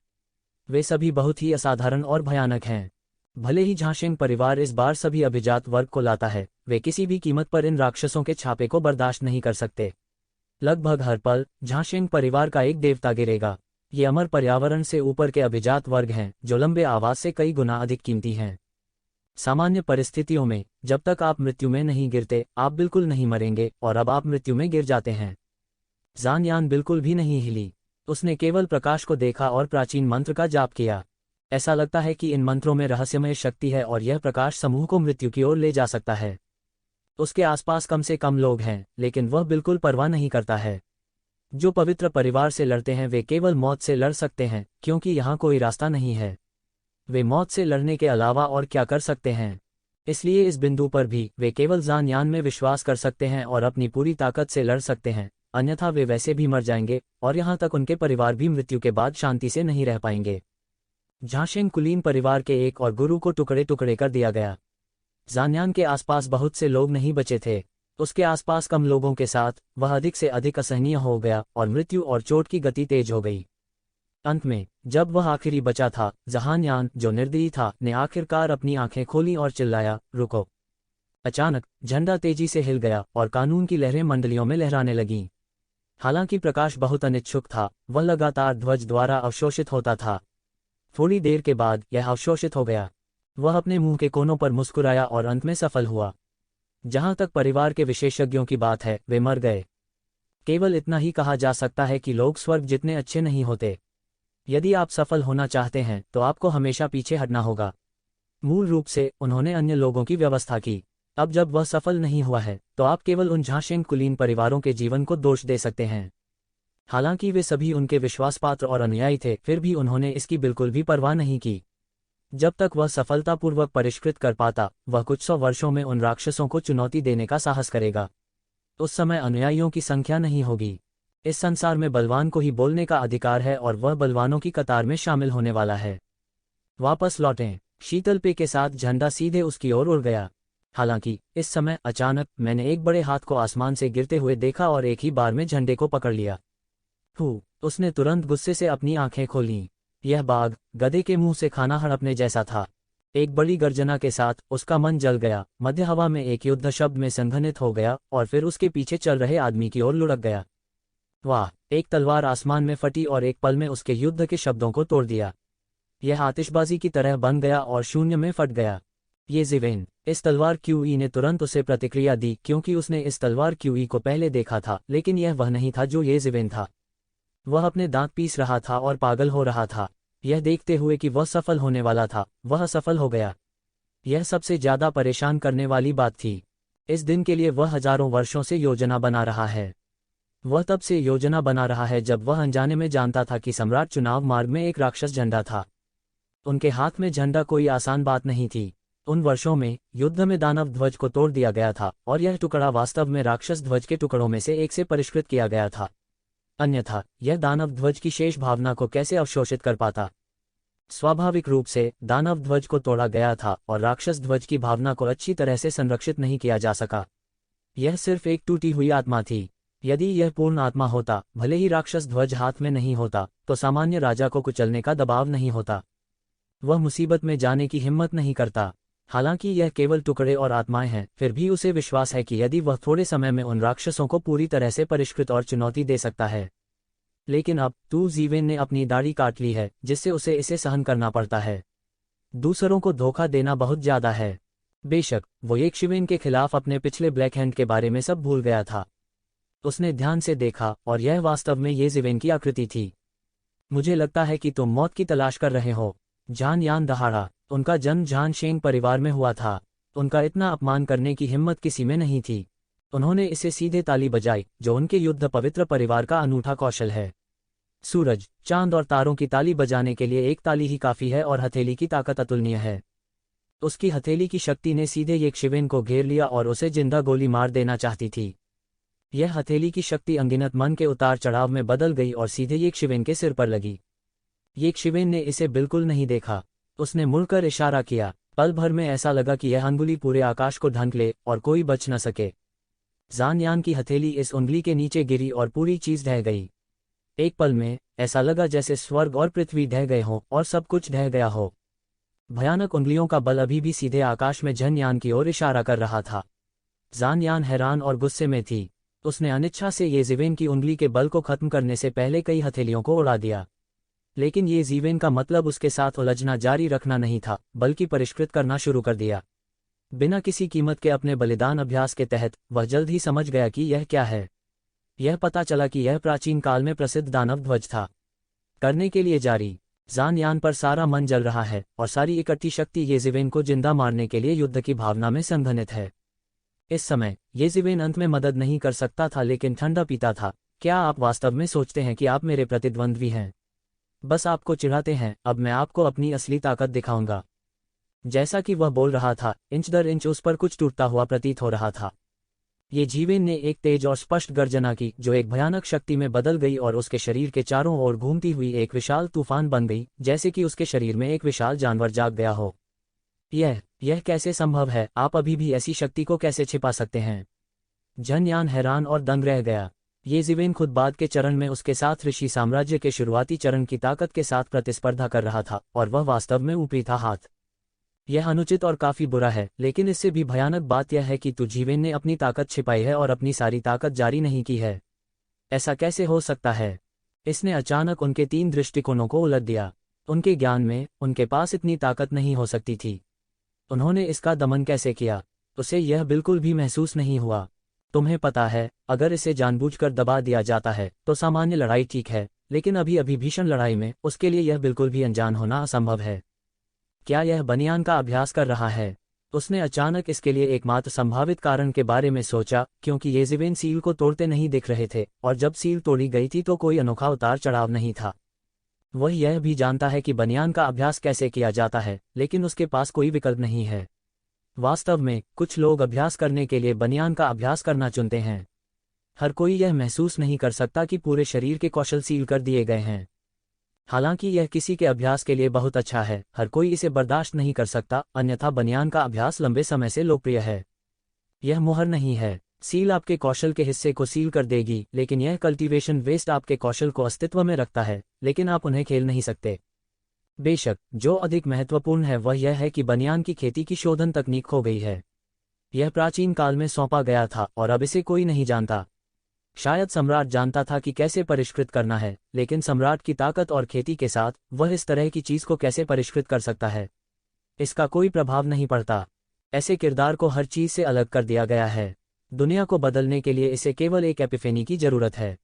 वे सभी बहुत ही असाधारण और भयानक हैं। भले ही झांशेंग परिवार इस बार सभी अभिजात वर्ग को लाता है, वे किसी भी कीमत पर इन राक्षसों के छापे को बर्दाश्त नहीं कर सकते। लगभग हर पल झांशेंग परिवार का एक देवता गिरेगा। ये अमर पर्यावरण से ऊपर के अभिजात वर्ग हैं, जो लंबे आवाज से कई गुना अधिक कीमती हैं। सामान्य परिस्थितियों में जब तक आप मृत्यु में नहीं गिरते, आप बिल्कुल नहीं मरेंगे, और अब आप मृत्यु में गिर जाते हैं। जान यान बिल्कुल भी नहीं हिली। उसने केवल प्रकाश को देखा और प्राचीन मंत्र का जाप किया। ऐसा लगता है कि इन मंत्रों में रहस्यमय शक्ति है और यह प्रकाश समूह को मृत्यु की ओर ले जा सकता है। उसके आसपास कम से कम लोग हैं, लेकिन वह बिल्कुल परवाह नहीं करता है। जो पवित्र परिवार से लड़ते हैं वे केवल मौत से लड़ सकते हैं, क्योंकि यहाँ कोई रास्ता नहीं है। वे मौत से लड़ने के अलावा और क्या कर सकते हैं? इसलिए इस बिंदु पर भी वे केवल जान यान में विश्वास कर सकते हैं और अपनी पूरी ताकत से लड़ सकते हैं, अन्यथा वे वैसे भी मर जाएंगे, और यहाँ तक उनके परिवार भी मृत्यु के बाद शांति से नहीं रह पाएंगे। झांशेंग कुलीन परिवार के एक और गुरु को टुकड़े टुकड़े कर दिया गया। जान्यान के आसपास बहुत से लोग नहीं बचे थे। उसके आसपास कम लोगों के साथ वह अधिक से अधिक असहनीय हो गया और मृत्यु और चोट की गति तेज हो गई। अंत में जब वह आखिरी बचा था, जहानयान जो निर्दयी था ने आखिरकार अपनी आंखें खोली और चिल्लाया, रुको। अचानक झंडा तेजी से हिल गया और कानून की लहरें मंडलियों में लहराने लगीं। हालांकि प्रकाश बहुत अनिच्छुक था, वह लगातार ध्वज द्वारा अवशोषित होता था। थोड़ी देर के बाद यह अवशोषित हो गया। वह अपने मुंह के कोनों पर मुस्कुराया और अंत में सफल हुआ। जहां तक परिवार के विशेषज्ञों की बात है, वे मर गए। केवल इतना ही कहा जा सकता है कि लोग स्वर्ग जितने अच्छे नहीं होते। यदि आप सफल होना चाहते हैं तो आपको हमेशा पीछे हटना होगा। मूल रूप से उन्होंने अन्य लोगों की व्यवस्था की। अब जब वह सफल नहीं हुआ है तो आप केवल उन झांशेंग कुलीन परिवारों के जीवन को दोष दे सकते हैं। हालांकि वे सभी उनके विश्वासपात्र और अनुयायी थे, फिर भी उन्होंने इसकी बिल्कुल भी परवाह नहीं की। जब तक वह सफलतापूर्वक परिष्कृत कर पाता, वह कुछ 100 वर्षों में उन राक्षसों को चुनौती देने का साहस करेगा। उस समय अनुयायियों की संख्या नहीं होगी। इस संसार में बलवान को ही बोलने का अधिकार है और वह बलवानों की कतार में शामिल होने वाला है। वापस लौटें। शीतल पे के साथ झंडा सीधे उसकी ओर उड़ गया। हालांकि इस समय अचानक मैंने एक बड़े हाथ को आसमान से गिरते हुए देखा और एक ही बार में झंडे को पकड़ लिया। उसने तुरंत गुस्से से अपनी आंखें खोलीं। यह बाघ गधे के मुंह से खाना हड़पने जैसा था। एक बड़ी गर्जना के साथ उसका मन जल गया। मध्य हवा में एक युद्ध शब्द में संघनित हो गया और फिर उसके पीछे चल रहे आदमी की ओर लुढ़क गया। वाह! एक तलवार आसमान में फटी और एक पल में उसके युद्ध के शब्दों को तोड़ दिया। यह आतिशबाजी की तरह बन गया और शून्य में फट गया। ये ज़िवेन! इस तलवार क्यूई ने तुरंत उसे प्रतिक्रिया दी, क्योंकि उसने इस तलवार क्यूई को पहले देखा था, लेकिन यह वह नहीं था जो ये ज़िवेन था। वह अपने दांत पीस रहा था और पागल हो रहा था, यह देखते हुए कि वह सफल होने वाला था। वह सफल हो गया। यह सबसे ज्यादा परेशान करने वाली बात थी। इस दिन के लिए वह हजारों वर्षों से योजना बना रहा है। वह तब से योजना बना रहा है जब वह अनजाने में जानता था कि सम्राट चुनाव मार्ग में एक राक्षस झंडा था। उनके हाथ में झंडा कोई आसान बात नहीं थी। उन वर्षों में युद्ध में दानव ध्वज को तोड़ दिया गया था और यह टुकड़ा वास्तव में राक्षस ध्वज के टुकड़ों में से एक से परिष्कृत किया गया था। अन्यथा यह दानव ध्वज की शेष भावना को कैसे अवशोषित कर पाता? स्वाभाविक रूप से दानव ध्वज को तोड़ा गया था और राक्षस ध्वज की भावना को अच्छी तरह से संरक्षित नहीं किया जा सका। यह सिर्फ एक टूटी हुई आत्मा थी। यदि यह पूर्ण आत्मा होता, भले ही राक्षस ध्वज हाथ में नहीं होता, तो सामान्य राजा को कुचलने का दबाव नहीं होता। वह मुसीबत में जाने की हिम्मत नहीं करता। हालांकि यह केवल टुकड़े और आत्माएं हैं, फिर भी उसे विश्वास है कि यदि वह थोड़े समय में उन राक्षसों को पूरी तरह से परिष्कृत और चुनौती दे सकता है। लेकिन अब ज़िवेन ने अपनी दाढ़ी काट ली है, जिससे उसे इसे सहन करना पड़ता है। दूसरों को धोखा देना बहुत ज्यादा है। बेशक वो एक ज़िवेन के खिलाफ अपने पिछले ब्लैक हैंड के बारे में सब भूल गया था। उसने ध्यान से देखा और यह वास्तव में ये ज़िवेन की आकृति थी। मुझे लगता है कि तुम मौत की तलाश कर रहे हो। जान यान दहाड़ा। उनका जन्म झांशेंग परिवार में हुआ था। उनका इतना अपमान करने की हिम्मत किसी में नहीं थी। उन्होंने इसे सीधे ताली बजाई, जो उनके युद्ध पवित्र परिवार का अनूठा कौशल है। सूरज, चांद और तारों की ताली बजाने के लिए एक ताली ही काफी है और हथेली की ताकत अतुलनीय है। उसकी हथेली की शक्ति ने सीधे ये ज़िवेन को घेर लिया और उसे जिंदा गोली मार देना चाहती थी। यह हथेली की शक्ति अनगिनत मन के उतार चढ़ाव में बदल गई और सीधे ये ज़िवेन के सिर पर लगी। ये ज़िवेन ने इसे बिल्कुल नहीं देखा। उसने मुड़कर इशारा किया। पल भर में ऐसा लगा कि यह अंगुली पूरे आकाश को ढक ले और कोई बच न सके। जान यान की हथेली इस उंगली के नीचे गिरी और पूरी चीज ढह गई। एक पल में ऐसा लगा जैसे स्वर्ग और पृथ्वी ढह गए हों और सब कुछ ढह गया हो। भयानक उंगलियों का बल अभी भी सीधे आकाश में झन यान की ओर इशारा कर रहा था। जान यान हैरान और गुस्से में थी। उसने अनिच्छा से ये जीवेन की उंगली के बल को खत्म करने से पहले कई हथेलियों को उड़ा दिया। लेकिन ये जीवेन का मतलब उसके साथ उलझना जारी रखना नहीं था, बल्कि परिष्कृत करना शुरू कर दिया। बिना किसी कीमत के अपने बलिदान अभ्यास के तहत वह जल्द ही समझ गया कि यह क्या है। यह पता चला कि यह प्राचीन काल में प्रसिद्ध दानव ध्वज था। करने के लिए जारी। जान यान पर सारा मन जल रहा है और सारी इकट्ठी शक्ति येज़िवेन को जिंदा मारने के लिए युद्ध की भावना में संघनित है। इस समय येज़िवेन अंत में मदद नहीं कर सकता था, लेकिन ठंडा पीता था। क्या आप वास्तव में सोचते हैं कि आप मेरे प्रतिद्वंद्वी हैं? बस आपको चिढ़ाते हैं। अब मैं आपको अपनी असली ताकत दिखाऊंगा। जैसा कि वह बोल रहा था, इंच दर इंच उस पर कुछ टूटता हुआ प्रतीत हो रहा था। ये जीवेन ने एक तेज और स्पष्ट गर्जना की, जो एक भयानक शक्ति में बदल गई और उसके शरीर के चारों ओर घूमती हुई एक विशाल तूफान बन गई, जैसे कि उसके शरीर में एक विशाल जानवर जाग गया हो। यह कैसे संभव है? आप अभी भी ऐसी शक्ति को कैसे छिपा सकते हैं? झन यान हैरान और दंग रह गया। ये जीवेन खुद बाद के चरण में उसके साथ ऋषि साम्राज्य के शुरुआती चरण की ताकत के साथ प्रतिस्पर्धा कर रहा था, और वह वास्तव में ऊपरी था हाथ। यह अनुचित और काफी बुरा है, लेकिन इससे भी भयानक बात यह है कि तू जीवेन ने अपनी ताकत छिपाई है और अपनी सारी ताकत जारी नहीं की है। ऐसा कैसे हो सकता है? इसने अचानक उनके 3 दृष्टिकोणों को उलट दिया। उनके ज्ञान में उनके पास इतनी ताकत नहीं हो सकती थी। उन्होंने इसका दमन कैसे किया? उसे यह बिल्कुल भी महसूस नहीं हुआ। तुम्हें पता है, अगर इसे जानबूझकर दबा दिया जाता है तो सामान्य लड़ाई ठीक है, लेकिन अभी भीषण लड़ाई में उसके लिए यह बिल्कुल भी अनजान होना असंभव है। क्या यह बनियान का अभ्यास कर रहा है? उसने अचानक इसके लिए एकमात्र संभावित कारण के बारे में सोचा, क्योंकि येज़िवेन सील को तोड़ते नहीं दिख रहे थे, और जब सील तोड़ी गई थी तो कोई अनोखा उतार चढ़ाव नहीं था। वह यह भी जानता है कि बनियान का अभ्यास कैसे किया जाता है, लेकिन उसके पास कोई विकल्प नहीं है। वास्तव में कुछ लोग अभ्यास करने के लिए बनियान का अभ्यास करना चुनते हैं। हर कोई यह महसूस नहीं कर सकता कि पूरे शरीर के कौशल सील कर दिए गए हैं। हालांकि यह किसी के अभ्यास के लिए बहुत अच्छा है, हर कोई इसे बर्दाश्त नहीं कर सकता, अन्यथा बनियान का अभ्यास लंबे समय से लोकप्रिय है। यह मुहर नहीं है। सील आपके कौशल के हिस्से को सील कर देगी, लेकिन यह कल्टीवेशन वेस्ट आपके कौशल को अस्तित्व में रखता है, लेकिन आप उन्हें खेल नहीं सकते। बेशक, जो अधिक महत्वपूर्ण है वह यह है कि बनियान की खेती की शोधन तकनीक खो गई है। यह प्राचीन काल में सौंपा गया था और अब इसे कोई नहीं जानता। शायद सम्राट जानता था कि कैसे परिष्कृत करना है, लेकिन सम्राट की ताकत और खेती के साथ वह इस तरह की चीज को कैसे परिष्कृत कर सकता है, इसका कोई प्रभाव नहीं पड़ता। ऐसे किरदार को हर चीज से अलग कर दिया गया है। दुनिया को बदलने के लिए इसे केवल एक एपिफेनी की जरूरत है।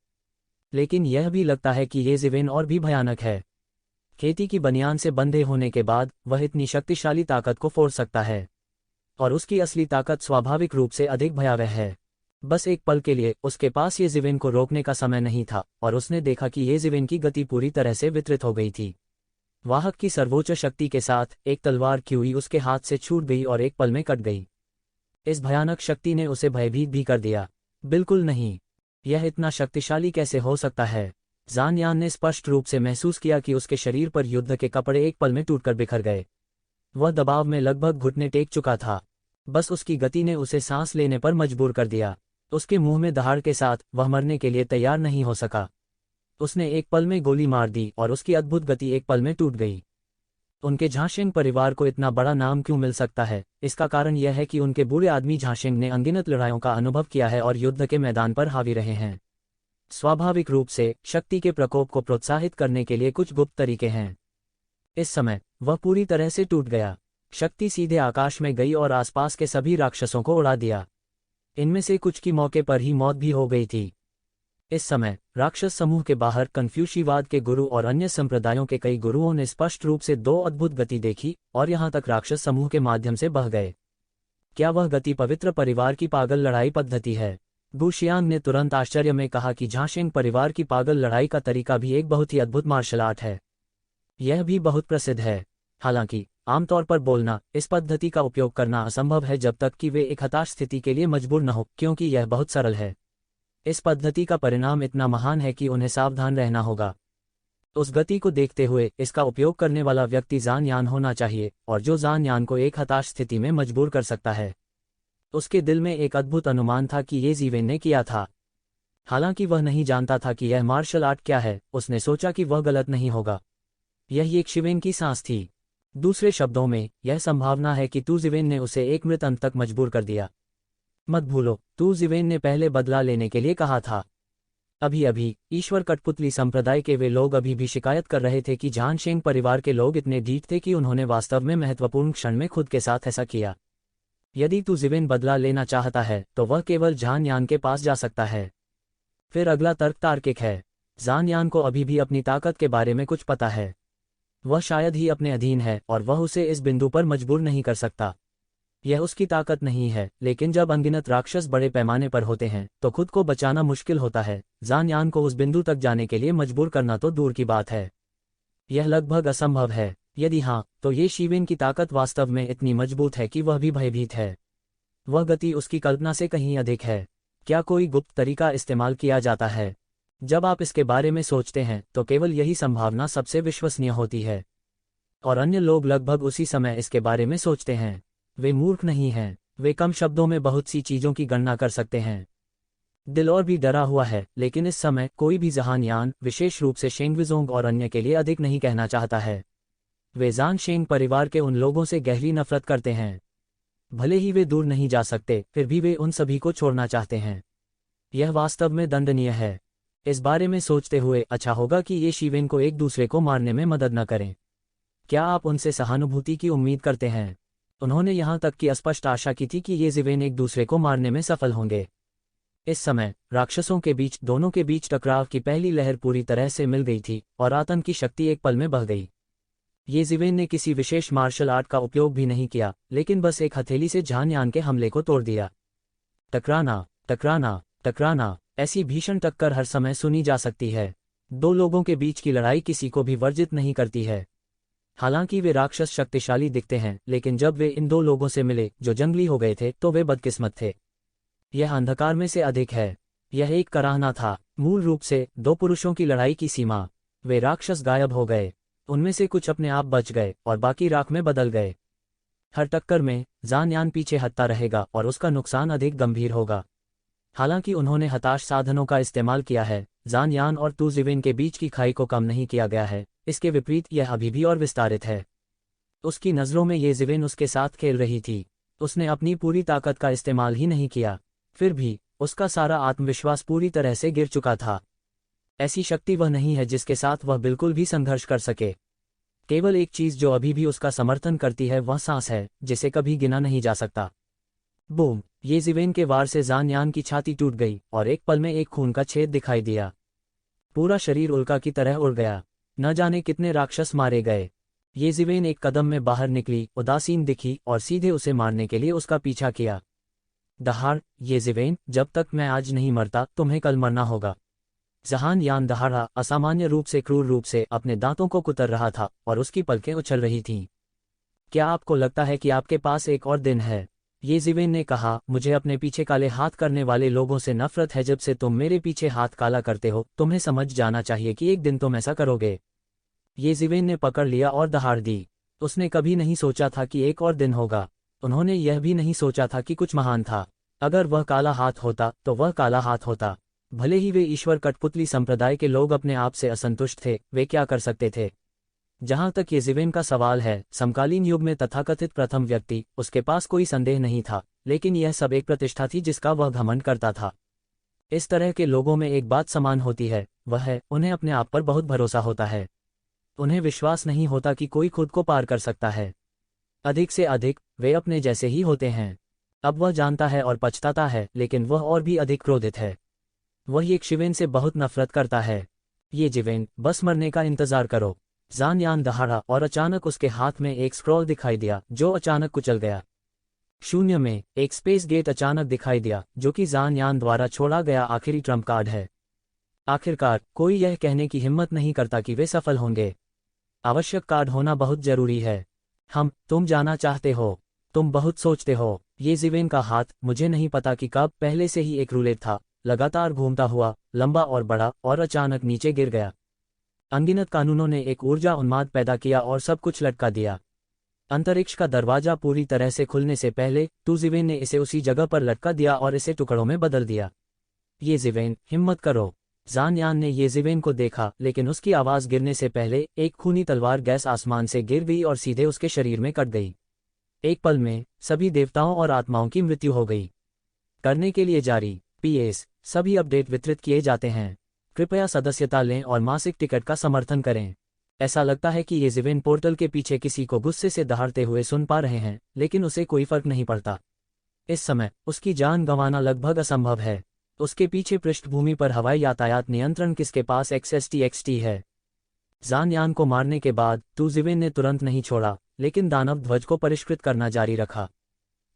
लेकिन यह भी लगता है कि येज़िवेन और भी भयानक है। खेती की बनियान से बंधे होने के बाद वह इतनी शक्तिशाली ताकत को फोड़ सकता है, और उसकी असली ताकत स्वाभाविक रूप से अधिक भयावह है। बस एक पल के लिए उसके पास येज़िवेन को रोकने का समय नहीं था, और उसने देखा कि येज़िवेन की गति पूरी तरह से वितरित हो गई थी। वाहक की सर्वोच्च शक्ति के साथ एक तलवार क्यूई उसके हाथ से छूट गई और एक पल में कट गई। इस भयानक शक्ति ने उसे भयभीत भी कर दिया। बिल्कुल नहीं। यह इतना शक्तिशाली कैसे हो सकता है? जान यान ने स्पष्ट रूप से महसूस किया कि उसके शरीर पर युद्ध के कपड़े एक पल में टूटकर बिखर गए। वह दबाव में लगभग घुटने टेक चुका था। बस उसकी गति ने उसे सांस लेने पर मजबूर कर दिया। उसके मुंह में दहाड़ के साथ वह मरने के लिए तैयार नहीं हो सका। उसने एक पल में गोली मार दी और उसकी अद्भुत गति एक पल में टूट गई। उनके झाशेंग परिवार को इतना बड़ा नाम क्यों मिल सकता है? इसका कारण यह है कि उनके बूढ़े आदमी झाशेंग ने अनगिनत लड़ाइयों का अनुभव किया है और युद्ध के मैदान पर हावी रहे हैं। स्वाभाविक रूप से शक्ति के प्रकोप को प्रोत्साहित करने के लिए कुछ गुप्त तरीके हैं। इस समय वह पूरी तरह से टूट गया। शक्ति सीधे आकाश में गई और आसपास के सभी राक्षसों को उड़ा दिया। इनमें से कुछ की मौके पर ही मौत भी हो गई थी। इस समय राक्षस समूह के बाहर कन्फ्यूशीवाद के गुरु और अन्य संप्रदायों के कई गुरुओं ने स्पष्ट रूप से 2 अद्भुत गति देखी और यहां तक राक्षस समूह के माध्यम से बह गए। क्या वह गति पवित्र परिवार की पागल लड़ाई पद्धति है? गुशियांग ने तुरंत आश्चर्य में कहा कि झाशेंग परिवार की पागल लड़ाई का तरीका भी एक बहुत ही अद्भुत मार्शल आर्ट है। यह भी बहुत प्रसिद्ध है। हालांकि आमतौर पर बोलना, इस पद्धति का उपयोग करना असंभव है जब तक कि वे एक हताश स्थिति के लिए मजबूर न हो, क्योंकि यह बहुत सरल है। इस पद्धति का परिणाम इतना महान है कि उन्हें सावधान रहना होगा। उस गति को देखते हुए इसका उपयोग करने वाला व्यक्ति जान यान होना चाहिए, और जो जान यान को एक हताश स्थिति में मजबूर कर सकता है। उसके दिल में एक अद्भुत अनुमान था कि येज़िवेन ने किया था। हालांकि वह नहीं जानता था कि यह मार्शल आर्ट क्या है, उसने सोचा कि वह गलत नहीं होगा। यही एक शिवेन की सांस थी। दूसरे शब्दों में, यह संभावना है कि तू जिवेन ने उसे एक मृत अंत तक मजबूर कर दिया। मत भूलो, तू जिवेन ने पहले बदला लेने के लिए कहा था। अभी अभी ईश्वर कठपुतली संप्रदाय के वे लोग अभी भी शिकायत कर रहे थे कि झानशेंग परिवार के लोग इतने ढीठ थे कि उन्होंने वास्तव में महत्वपूर्ण क्षण में खुद के साथ ऐसा किया। यदि तू जिवेन बदला लेना चाहता है तो वह केवल झान यान के पास जा सकता है। फिर अगला तर्क तार्किक है। झान यान को अभी भी अपनी ताकत के बारे में कुछ पता है। वह शायद ही अपने अधीन है और वह उसे इस बिंदु पर मजबूर नहीं कर सकता। यह उसकी ताकत नहीं है, लेकिन जब अनगिनत राक्षस बड़े पैमाने पर होते हैं तो खुद को बचाना मुश्किल होता है। झान यान को उस बिंदु तक जाने के लिए मजबूर करना तो दूर की बात है, यह लगभग असंभव है। यदि हाँ, तो ये शिवेन की ताकत वास्तव में इतनी मजबूत है कि वह भी भयभीत है। वह गति उसकी कल्पना से कहीं अधिक है। क्या कोई गुप्त तरीका इस्तेमाल किया जाता है? जब आप इसके बारे में सोचते हैं तो केवल यही संभावना सबसे विश्वसनीय होती है, और अन्य लोग लगभग उसी समय इसके बारे में सोचते हैं। वे मूर्ख नहीं हैं, वे कम शब्दों में बहुत सी चीजों की गणना कर सकते हैं। दिल और भी डरा हुआ है, लेकिन इस समय कोई भी जहान यान, विशेष रूप से शेंगविजोंग और अन्य के लिए अधिक नहीं कहना चाहता है। वे झानशेंग परिवार के उन लोगों से गहरी नफरत करते हैं। भले ही वे दूर नहीं जा सकते, फिर भी वे उन सभी को छोड़ना चाहते हैं। यह वास्तव में दंडनीय है। इस बारे में सोचते हुए अच्छा होगा कि ये शिवेन को एक दूसरे को मारने में मदद न करें। क्या आप उनसे सहानुभूति की उम्मीद करते हैं? उन्होंने यहाँ तक की स्पष्ट आशा की थी कि ये जिवेन एक दूसरे को मारने में सफल होंगे। इस समय राक्षसों के बीच, दोनों के बीच टकराव की पहली लहर पूरी तरह से मिल गई थी और आतंक की शक्ति एक पल में बह गई। ये जिवेन ने किसी विशेष मार्शल आर्ट का उपयोग भी नहीं किया, लेकिन बस एक हथेली से झान यान के हमले को तोड़ दिया। टकराना, टकराना, टकराना, ऐसी भीषण टक्कर हर समय सुनी जा सकती है। दो लोगों के बीच की लड़ाई किसी को भी वर्जित नहीं करती है। हालांकि वे राक्षस शक्तिशाली दिखते हैं, लेकिन जब वे इन दो लोगों से मिले जो जंगली हो गए थे तो वे बदकिस्मत थे। यह अंधकार में से अधिक है। यह एक कराहना था, मूल रूप से दो पुरुषों की लड़ाई की सीमा। वे राक्षस गायब हो गए, उनमें से कुछ अपने आप बच गए और बाकी राख में बदल गए। हर टक्कर में झान यान पीछे हटता रहेगा और उसका नुकसान अधिक गंभीर होगा। हालांकि उन्होंने हताश साधनों का इस्तेमाल किया है, झान यान और तू जिवेन के बीच की खाई को कम नहीं किया गया है। इसके विपरीत यह अभी भी और विस्तारित है। उसकी नज़रों में ये जिवेन उसके साथ खेल रही थी। उसने अपनी पूरी ताकत का इस्तेमाल ही नहीं किया, फिर भी उसका सारा आत्मविश्वास पूरी तरह से गिर चुका था। ऐसी शक्ति वह नहीं है जिसके साथ वह बिल्कुल भी संघर्ष कर सके। केवल एक चीज जो अभी भी उसका समर्थन करती है वह सांस है, जिसे कभी गिना नहीं जा सकता। बूम! ये जिवेन के वार से झान यान की छाती टूट गई और एक पल में एक खून का छेद दिखाई दिया। पूरा शरीर उल्का की तरह उड़ गया। न जाने कितने राक्षस मारे गए। ये जिवेन एक कदम में बाहर निकली, उदासीन दिखी और सीधे उसे मारने के लिए उसका पीछा किया। दहाड़! ये जिवेन, जब तक मैं आज नहीं मरता तुम्हें कल मरना होगा। झान यान दहाड़ा, असामान्य रूप से क्रूर रूप से अपने दांतों को कुतर रहा था और उसकी पलकें उछल रही थीं। क्या आपको लगता है कि आपके पास एक और दिन है? ये जिवेन ने कहा, मुझे अपने पीछे काले हाथ करने वाले लोगों से नफरत है। जब से तुम मेरे पीछे हाथ काला करते हो, तुम्हें समझ जाना चाहिए कि एक दिन तुम ऐसा करोगे। ये जिवेन ने पकड़ लिया और दहाड़ दी। उसने कभी नहीं सोचा था कि एक और दिन होगा। उन्होंने यह भी नहीं सोचा था कि कुछ महान था। अगर वह काला हाथ होता तो वह काला हाथ होता। भले ही वे ईश्वर कठपुतली संप्रदाय के लोग अपने आप से असंतुष्ट थे, वे क्या कर सकते थे? जहां तक ये जिवेन का सवाल है, समकालीन युग में तथाकथित प्रथम व्यक्ति, उसके पास कोई संदेह नहीं था, लेकिन यह सब एक प्रतिष्ठा थी जिसका वह घमंड करता था। इस तरह के लोगों में एक बात समान होती है, वह है उन्हें अपने आप पर बहुत भरोसा होता है। उन्हें विश्वास नहीं होता कि कोई खुद को पार कर सकता है। अधिक से अधिक वे अपने जैसे ही होते हैं। अब वह जानता है और पछताता है, लेकिन वह और भी अधिक क्रोधित है। वह एक शिवेन से बहुत नफरत करता है। ये जिवेन, बस मरने का इंतजार करो। झान यान दहाड़ा और अचानक उसके हाथ में एक स्क्रॉल दिखाई दिया जो अचानक कुचल गया। शून्य में एक स्पेस गेट अचानक दिखाई दिया जो कि झान यान द्वारा छोड़ा गया आखिरी ट्रम्प कार्ड है। आखिरकार कोई यह कहने की हिम्मत नहीं करता कि वे सफल होंगे। आवश्यक कार्ड होना बहुत जरूरी है। तुम जाना चाहते हो, तुम बहुत सोचते हो। ये जिवेन का हाथ, मुझे नहीं पता कि कब, पहले से ही एक रूलेट था, लगातार घूमता हुआ, लंबा और बड़ा, और अचानक नीचे गिर गया। अनगिनत कानूनों ने एक ऊर्जा उन्माद पैदा किया और सब कुछ लटका दिया। अंतरिक्ष का दरवाजा पूरी तरह से खुलने से पहले तू जिवेन ने इसे उसी जगह पर लटका दिया और इसे टुकड़ों में बदल दिया। ये जिवेन, हिम्मत करो। जान यान ने येज़िवेन को देखा, लेकिन उसकी आवाज़ गिरने से पहले एक खूनी तलवार गैस आसमान से गिर गई और सीधे उसके शरीर में कट गई। एक पल में सभी देवताओं और आत्माओं की मृत्यु हो गई। करने के लिए जारी PS सभी अपडेट वितरित किए जाते हैं। कृपया सदस्यता लें और मासिक टिकट का समर्थन करें। ऐसा लगता है कि येज़िवेन पोर्टल के पीछे किसी को गुस्से से दहाड़ते हुए सुन पा रहे हैं, लेकिन उसे कोई फर्क नहीं पड़ता। इस समय उसकी जान गंवाना लगभग असंभव है। उसके पीछे पृष्ठभूमि पर हवाई यातायात नियंत्रण किसके पास XSTXT है। जान यान को मारने के बाद तुज़िवेन ने तुरंत नहीं छोड़ा, लेकिन दानव ध्वज को परिष्कृत करना जारी रखा।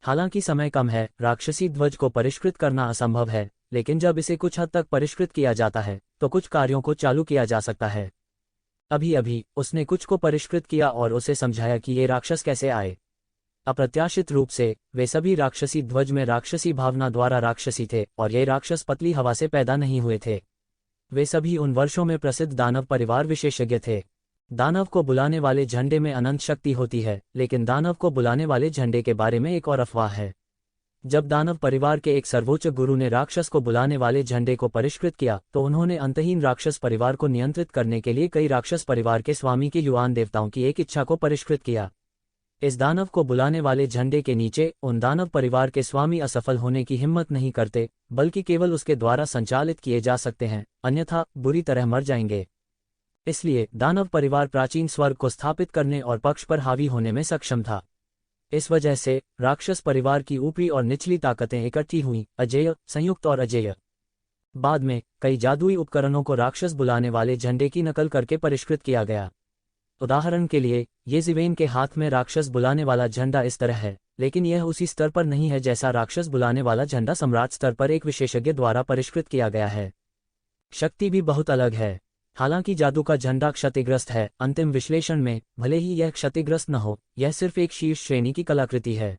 हालांकि समय कम है, राक्षसी ध्वज को परिष्कृत करना असंभव है, लेकिन जब इसे कुछ हद तक परिष्कृत किया जाता है तो कुछ कार्यों को चालू किया जा सकता है। अभी अभी उसने कुछ को परिष्कृत किया और उसे समझाया कि ये राक्षस कैसे आए। अप्रत्याशित रूप से वे सभी राक्षसी ध्वज में राक्षसी भावना द्वारा राक्षसी थे, और ये राक्षस पतली हवा से पैदा नहीं हुए थे। वे सभी उन वर्षों में प्रसिद्ध दानव परिवार विशेषज्ञ थे। दानव को बुलाने वाले झंडे में अनंत शक्ति होती है, लेकिन दानव को बुलाने वाले झंडे के बारे में एक और अफवाह है। जब दानव परिवार के एक सर्वोच्च गुरु ने राक्षस को बुलाने वाले झंडे को परिष्कृत किया, तो उन्होंने अंतहीन राक्षस परिवार को नियंत्रित करने के लिए कई राक्षस परिवार के स्वामी के युवान देवताओं की एक इच्छा को परिष्कृत किया। इस दानव को बुलाने वाले झंडे के नीचे उन दानव परिवार के स्वामी असफल होने की हिम्मत नहीं करते, बल्कि केवल उसके द्वारा संचालित किए जा सकते हैं, अन्यथा बुरी तरह मर जाएंगे। इसलिए दानव परिवार प्राचीन स्वर्ग को स्थापित करने और पक्ष पर हावी होने में सक्षम था। इस वजह से राक्षस परिवार की ऊपरी और निचली ताकतें इकट्ठी हुईं, अजेय, संयुक्त और अजेय। बाद में कई जादुई उपकरणों को राक्षस बुलाने वाले झंडे की नकल करके परिष्कृत किया गया। उदाहरण के लिए येज़िवेन के हाथ में राक्षस बुलाने वाला झंडा इस तरह है, लेकिन यह उसी स्तर पर नहीं है जैसा राक्षस बुलाने वाला झंडा सम्राट स्तर पर एक विशेषज्ञ द्वारा परिष्कृत किया गया है। शक्ति भी बहुत अलग है। हालांकि जादू का झंडा क्षतिग्रस्त है, अंतिम विश्लेषण में भले ही यह क्षतिग्रस्त न हो, यह सिर्फ एक शीर्ष श्रेणी की कलाकृति है।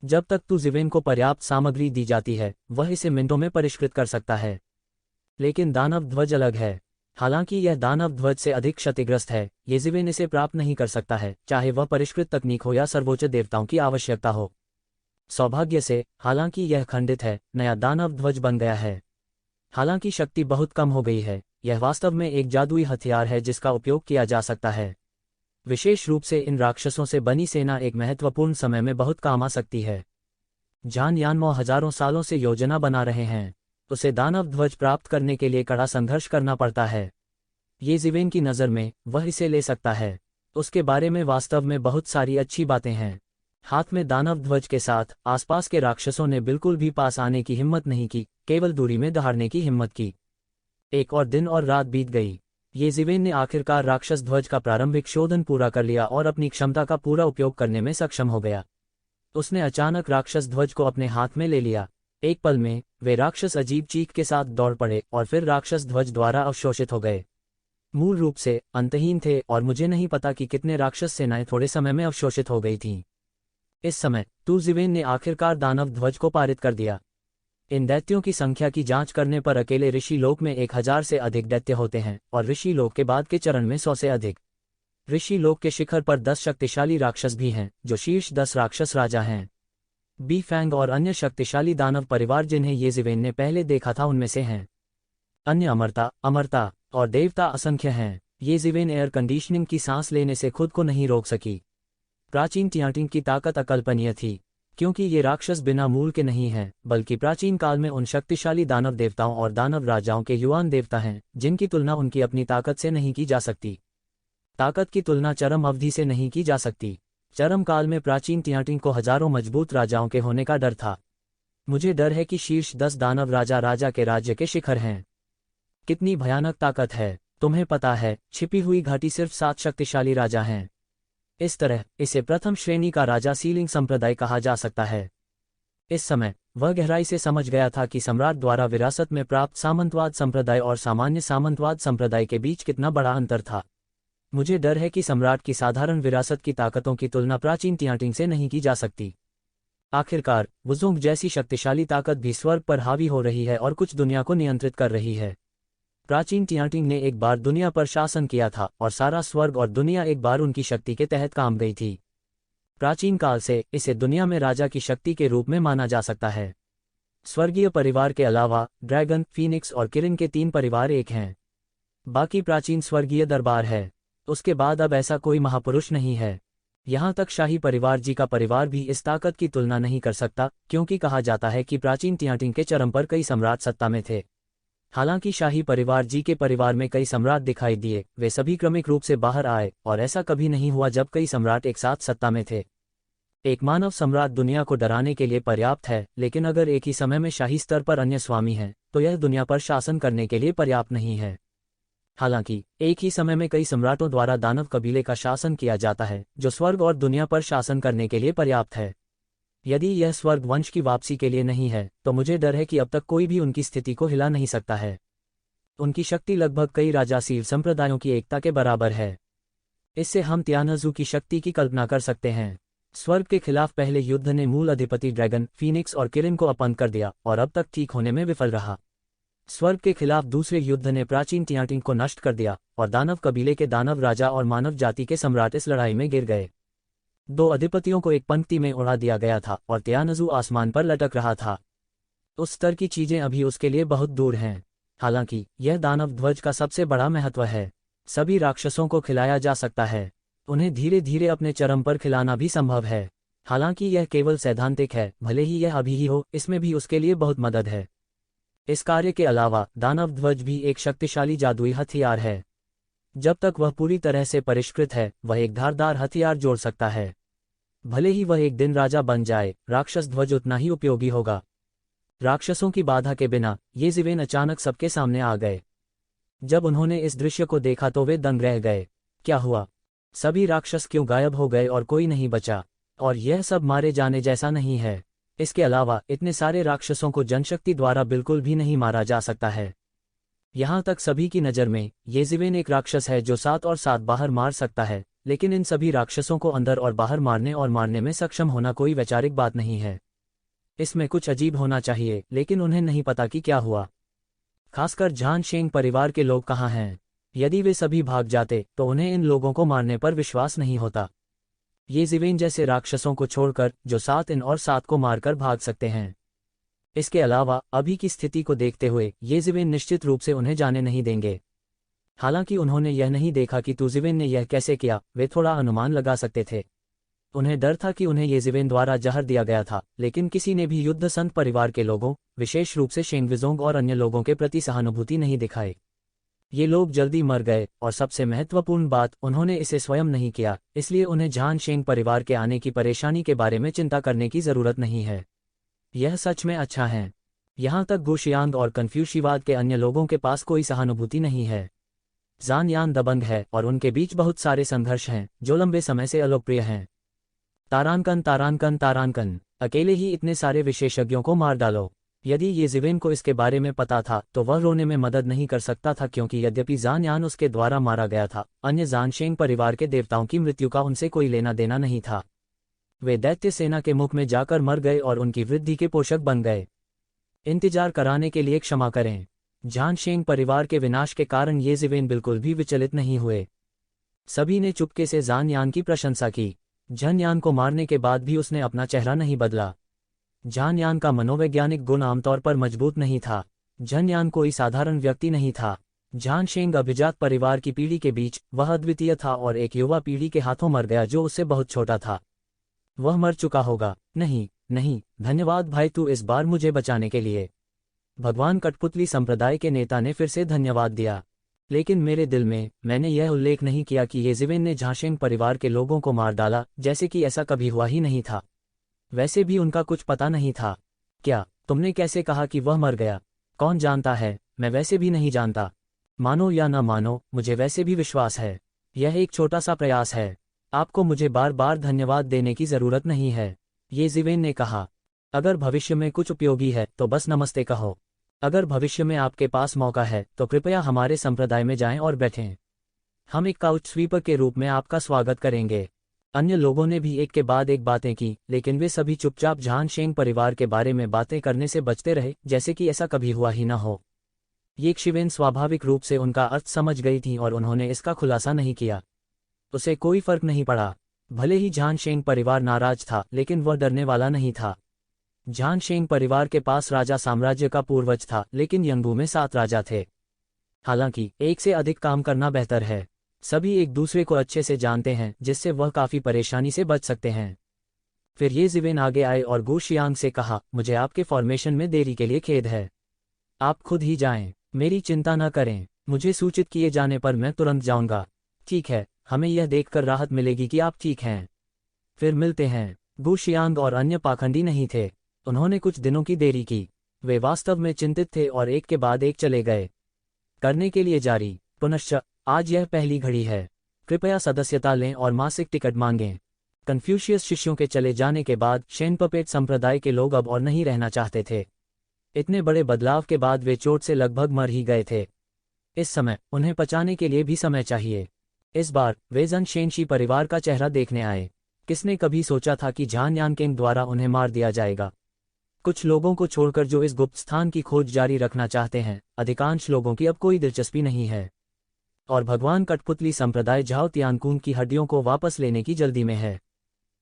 जब तक तुज़िवेन को पर्याप्त सामग्री दी जाती है, वह इसे मिनटों में परिष्कृत कर सकता है। लेकिन दानव ध्वज अलग है। हालांकि यह दानव ध्वज से अधिक क्षतिग्रस्त है, येज़िवेन इसे प्राप्त नहीं कर सकता है, चाहे वह परिष्कृत तकनीक हो या सर्वोच्च देवताओं की आवश्यकता हो। सौभाग्य से, हालांकि यह खंडित है, नया दानव ध्वज बन गया है। हालांकि शक्ति बहुत कम हो गई है, यह वास्तव में एक जादुई हथियार है जिसका उपयोग किया जा सकता है। विशेष रूप से इन राक्षसों से बनी सेना एक महत्वपूर्ण समय में बहुत काम आ सकती है। जान यानमो हजारों सालों से योजना बना रहे हैं। उसे दानव ध्वज प्राप्त करने के लिए कड़ा संघर्ष करना पड़ता है। येज़िवेन की नज़र में वह इसे ले सकता है। उसके बारे में वास्तव में बहुत सारी अच्छी बातें हैं। हाथ में दानव ध्वज के साथ आसपास के राक्षसों ने बिल्कुल भी पास आने की हिम्मत नहीं की, केवल दूरी में दहाड़ने की हिम्मत की। एक और दिन और रात बीत गई। येज़िवेन ने आखिरकार राक्षस ध्वज का प्रारंभिक शोधन पूरा कर लिया और अपनी क्षमता का पूरा उपयोग करने में सक्षम हो गया। उसने अचानक राक्षस ध्वज को अपने हाथ में ले लिया। एक पल में वे राक्षस अजीब चीख के साथ दौड़ पड़े और फिर राक्षस ध्वज द्वारा अवशोषित हो गए। मूल रूप से अंतहीन थे, और मुझे नहीं पता कि कितने राक्षस सेनाएं थोड़े समय में अवशोषित हो गई थीं। इस समय तुज़िवेन ने आखिरकार दानव ध्वज को पारित कर दिया। इन दैत्यों की संख्या की जांच करने पर अकेले ऋषि लोक में 1000 से अधिक दैत्य होते हैं, और ऋषि लोक के बाद के चरण में 100 से अधिक। ऋषि लोक के शिखर पर 10 शक्तिशाली राक्षस भी हैं, जो शीर्ष 10 राक्षस राजा हैं। बी फैंग और अन्य शक्तिशाली दानव परिवार जिन्हें येज़िवेन ने पहले देखा था उनमें से हैं। अन्य अमरता और देवता असंख्य हैं। येज़िवेन एयर कंडीशनिंग की सांस लेने से खुद को नहीं रोक सकी। प्राचीन टियाटिंग की ताकत अकल्पनीय थी, क्योंकि ये राक्षस बिना मूल के नहीं हैं, बल्कि प्राचीन काल में उन शक्तिशाली दानव देवताओं और दानव राजाओं के युवान देवता हैं, जिनकी तुलना उनकी अपनी ताकत से नहीं की जा सकती। ताकत की तुलना चरम अवधि से नहीं की जा सकती। चरम काल में प्राचीन टियाटिंग को हजारों मजबूत राजाओं के होने का डर था। मुझे डर है कि शीर्ष 10 दानव राजा के राज्य के शिखर हैं। कितनी भयानक ताकत है, तुम्हें पता है, छिपी हुई घाटी सिर्फ 7 शक्तिशाली राजा हैं। इस तरह इसे प्रथम श्रेणी का राजा सीलिंग संप्रदाय कहा जा सकता है। इस समय वह गहराई से समझ गया था कि सम्राट द्वारा विरासत में प्राप्त सामंतवाद संप्रदाय और सामान्य सामंतवाद संप्रदाय के बीच कितना बड़ा अंतर था। मुझे डर है कि सम्राट की साधारण विरासत की ताकतों की तुलना प्राचीन टियाटिंग से नहीं की जा सकती। आखिरकार वुज़ोंग जैसी शक्तिशाली ताकत भी स्वर्ग पर हावी हो रही है और कुछ दुनिया को नियंत्रित कर रही है। प्राचीन टियाटिंग ने एक बार दुनिया पर शासन किया था, और सारा स्वर्ग और दुनिया एक बार उनकी शक्ति के तहत काम गई थी। प्राचीन काल से इसे दुनिया में राजा की शक्ति के रूप में माना जा सकता है। स्वर्गीय परिवार के अलावा ड्रैगन, फीनिक्स और किरण के 3 परिवार एक हैं। बाकी प्राचीन स्वर्गीय दरबार है। उसके बाद अब ऐसा कोई महापुरुष नहीं है। यहाँ तक शाही परिवार जी का परिवार भी इस ताकत की तुलना नहीं कर सकता, क्योंकि कहा जाता है कि प्राचीन तियाटिंग के चरम पर कई सम्राट सत्ता में थे। हालांकि शाही परिवार जी के परिवार में कई सम्राट दिखाई दिए, वे सभी क्रमिक रूप से बाहर आए, और ऐसा कभी नहीं हुआ जब कई सम्राट एक साथ सत्ता में थे। एक मानव सम्राट दुनिया को डराने के लिए पर्याप्त है, लेकिन अगर एक ही समय में शाही स्तर पर अन्य स्वामी हैं, तो यह दुनिया पर शासन करने के लिए पर्याप्त नहीं है। हालांकि एक ही समय में कई सम्राटों द्वारा दानव कबीले का शासन किया जाता है, जो स्वर्ग और दुनिया पर शासन करने के लिए पर्याप्त है। यदि यह स्वर्ग वंश की वापसी के लिए नहीं है, तो मुझे डर है कि अब तक कोई भी उनकी स्थिति को हिला नहीं सकता है। उनकी शक्ति लगभग कई राजासील संप्रदायों की एकता के बराबर है। इससे हम तियानजू की शक्ति की कल्पना कर सकते हैं। स्वर्ग के खिलाफ पहले युद्ध ने मूल अधिपति ड्रैगन, फीनिक्स और किरण को अपंग कर दिया, और अब तक ठीक होने में विफल रहा। स्वर्ग के खिलाफ दूसरे युद्ध ने प्राचीन तियाटिंग को नष्ट कर दिया, और दानव कबीले के दानव राजा और मानव जाति के सम्राट इस लड़ाई में गिर गए। 2 अधिपतियों को एक पंक्ति में उड़ा दिया गया था, और तियानजू आसमान पर लटक रहा था। उस स्तर की चीजें अभी उसके लिए बहुत दूर हैं। हालांकि यह दानव ध्वज का सबसे बड़ा महत्व है। सभी राक्षसों को खिलाया जा सकता है। उन्हें धीरे धीरे अपने चरम पर खिलाना भी संभव है। हालांकि यह केवल सैद्धांतिक है, भले ही यह अभी ही हो, इसमें भी उसके लिए बहुत मदद है। इस कार्य के अलावा दानव ध्वज भी एक शक्तिशाली जादुई हथियार है। जब तक वह पूरी तरह से परिष्कृत है, वह एक धारदार हथियार जोड़ सकता है। भले ही वह एक दिन राजा बन जाए, राक्षस ध्वज उतना ही उपयोगी होगा। राक्षसों की बाधा के बिना ये जिवेन अचानक सबके सामने आ गए। जब उन्होंने इस दृश्य को देखा तो वे दंग रह गए। क्या हुआ? सभी राक्षस क्यों गायब हो गए और कोई नहीं बचा? और यह सब मारे जाने जैसा नहीं है। इसके अलावा इतने सारे राक्षसों को जनशक्ति द्वारा बिल्कुल भी नहीं मारा जा सकता है। यहाँ तक सभी की नज़र में ये जिवेन एक राक्षस है जो 7 और 7 बाहर मार सकता है, लेकिन इन सभी राक्षसों को अंदर और बाहर मारने में सक्षम होना कोई वैचारिक बात नहीं है। इसमें कुछ अजीब होना चाहिए, लेकिन उन्हें नहीं पता कि क्या हुआ। खासकर झान शेंग परिवार के लोग कहाँ हैं? यदि वे सभी भाग जाते तो उन्हें इन लोगों को मारने पर विश्वास नहीं होता। ये जिवेन जैसे राक्षसों को छोड़कर जो 7 इन और 7 को मारकर भाग सकते हैं। इसके अलावा अभी की स्थिति को देखते हुए ये जिवेन निश्चित रूप से उन्हें जाने नहीं देंगे। हालांकि उन्होंने यह नहीं देखा कि तुजिवेन ने यह कैसे किया, वे थोड़ा अनुमान लगा सकते थे। उन्हें डर था कि उन्हें ये जिवेन द्वारा जहर दिया गया था, लेकिन किसी ने भी युद्ध संत परिवार के लोगों, विशेष रूप से शेंगविजोंग और अन्य लोगों के प्रति सहानुभूति नहीं दिखाई। ये लोग जल्दी मर गए, और सबसे महत्वपूर्ण बात, उन्होंने इसे स्वयं नहीं किया, इसलिए उन्हें झान शेंग परिवार के आने की परेशानी के बारे में चिंता करने की जरूरत नहीं है। यह सच में अच्छा है। यहाँ तक गुशियांग और कन्फ्यूशिवाद के अन्य लोगों के पास कोई सहानुभूति नहीं है। जान यान दबंग है, और उनके बीच बहुत सारे संघर्ष हैं जो लंबे समय से अलोकप्रिय हैं। तारानकन तारानकन तारानकन, अकेले ही इतने सारे विशेषज्ञों को मार डालो। यदि ये जिवेन को इसके बारे में पता था तो वह रोने में मदद नहीं कर सकता था, क्योंकि यद्यपि जान यान उसके द्वारा मारा गया था, अन्य जानशेंग परिवार के देवताओं की मृत्यु का उनसे कोई लेना देना नहीं था। वे दैत्य सेना के मुख में जाकर मर गए और उनकी वृद्धि के पोषक बन गए। इंतजार कराने के लिए क्षमा करें। जानशेंग परिवार के विनाश के कारण ये जिवेन बिल्कुल भी विचलित नहीं हुए। सभी ने चुपके से जान यान की प्रशंसा की। झन यान को मारने के बाद भी उसने अपना चेहरा नहीं बदला। झान यान का मनोवैज्ञानिक गुण आमतौर पर मजबूत नहीं था। झन यान कोई साधारण व्यक्ति नहीं था। झान शेंग अभिजात परिवार की पीढ़ी के बीच वह अद्वितीय था और एक युवा पीढ़ी के हाथों मर गया जो उससे बहुत छोटा था। वह मर चुका होगा। नहीं नहीं, धन्यवाद भाई, तू इस बार मुझे बचाने के लिए। भगवान कठपुतली संप्रदाय के नेता ने फिर से धन्यवाद दिया। लेकिन मेरे दिल में मैंने यह उल्लेख नहीं किया कि ये जिवेन ने झाशेंग परिवार के लोगों को मार डाला, जैसे कि ऐसा कभी हुआ ही नहीं था। वैसे भी उनका कुछ पता नहीं था। क्या तुमने कैसे कहा कि वह मर गया? कौन जानता है, मैं वैसे भी नहीं जानता। मानो या न मानो, मुझे वैसे भी विश्वास है। यह एक छोटा सा प्रयास है। आपको मुझे बार बार धन्यवाद देने की जरूरत नहीं है, ये जिवेन ने कहा। अगर भविष्य में कुछ उपयोगी है तो बस नमस्ते कहो। अगर भविष्य में आपके पास मौका है तो कृपया हमारे संप्रदाय में जाएं और बैठें। हम एक काउच स्वीपर के रूप में आपका स्वागत करेंगे। अन्य लोगों ने भी एक के बाद एक बातें की, लेकिन वे सभी चुपचाप झान शेंग परिवार के बारे में बातें करने से बचते रहे, जैसे कि ऐसा कभी हुआ ही न हो। ये शिवेन स्वाभाविक रूप से उनका अर्थ समझ गई थी और उन्होंने इसका खुलासा नहीं किया। उसे कोई फर्क नहीं पड़ा। भले ही झान शेंग परिवार नाराज था, लेकिन वह डरने वाला नहीं था। झानशेंग परिवार के पास राजा साम्राज्य का पूर्वज था, लेकिन यंगबू में 7 राजा थे। हालांकि एक से अधिक काम करना बेहतर है। सभी एक दूसरे को अच्छे से जानते हैं, जिससे वह काफी परेशानी से बच सकते हैं। फिर ये जिवेन आगे आए और गु शियांग से कहा, मुझे आपके फॉर्मेशन में देरी के लिए खेद है। आप खुद ही जाएं, मेरी चिंता न करें। मुझे सूचित किए जाने पर मैं तुरंत जाऊंगा। ठीक है, हमें यह देखकर राहत मिलेगी कि आप ठीक हैं। फिर मिलते हैं। गु शियांग और अन्य पाखंडी नहीं थे। उन्होंने कुछ दिनों की देरी की। वे वास्तव में चिंतित थे और एक के बाद एक चले गए। करने के लिए जारी। पुनश्च आज यह पहली घड़ी है। कृपया सदस्यता लें और मासिक टिकट मांगें। कन्फ्यूशियस शिष्यों के चले जाने के बाद शेनपपेट संप्रदाय के लोग अब और नहीं रहना चाहते थे। इतने बड़े बदलाव के बाद वे चोट से लगभग मर ही गए थे। इस समय उन्हें पचाने के लिए भी समय चाहिए। इस बार वे जन शेनशी परिवार का चेहरा देखने आए। किसने कभी सोचा था कि झान यानकेंग द्वारा उन्हें मार दिया जाएगा। कुछ लोगों को छोड़कर जो इस गुप्त स्थान की खोज जारी रखना चाहते हैं, अधिकांश लोगों की अब कोई दिलचस्पी नहीं है। और भगवान कठपुतली संप्रदाय झाओ तियानकुन की हड्डियों को वापस लेने की जल्दी में है।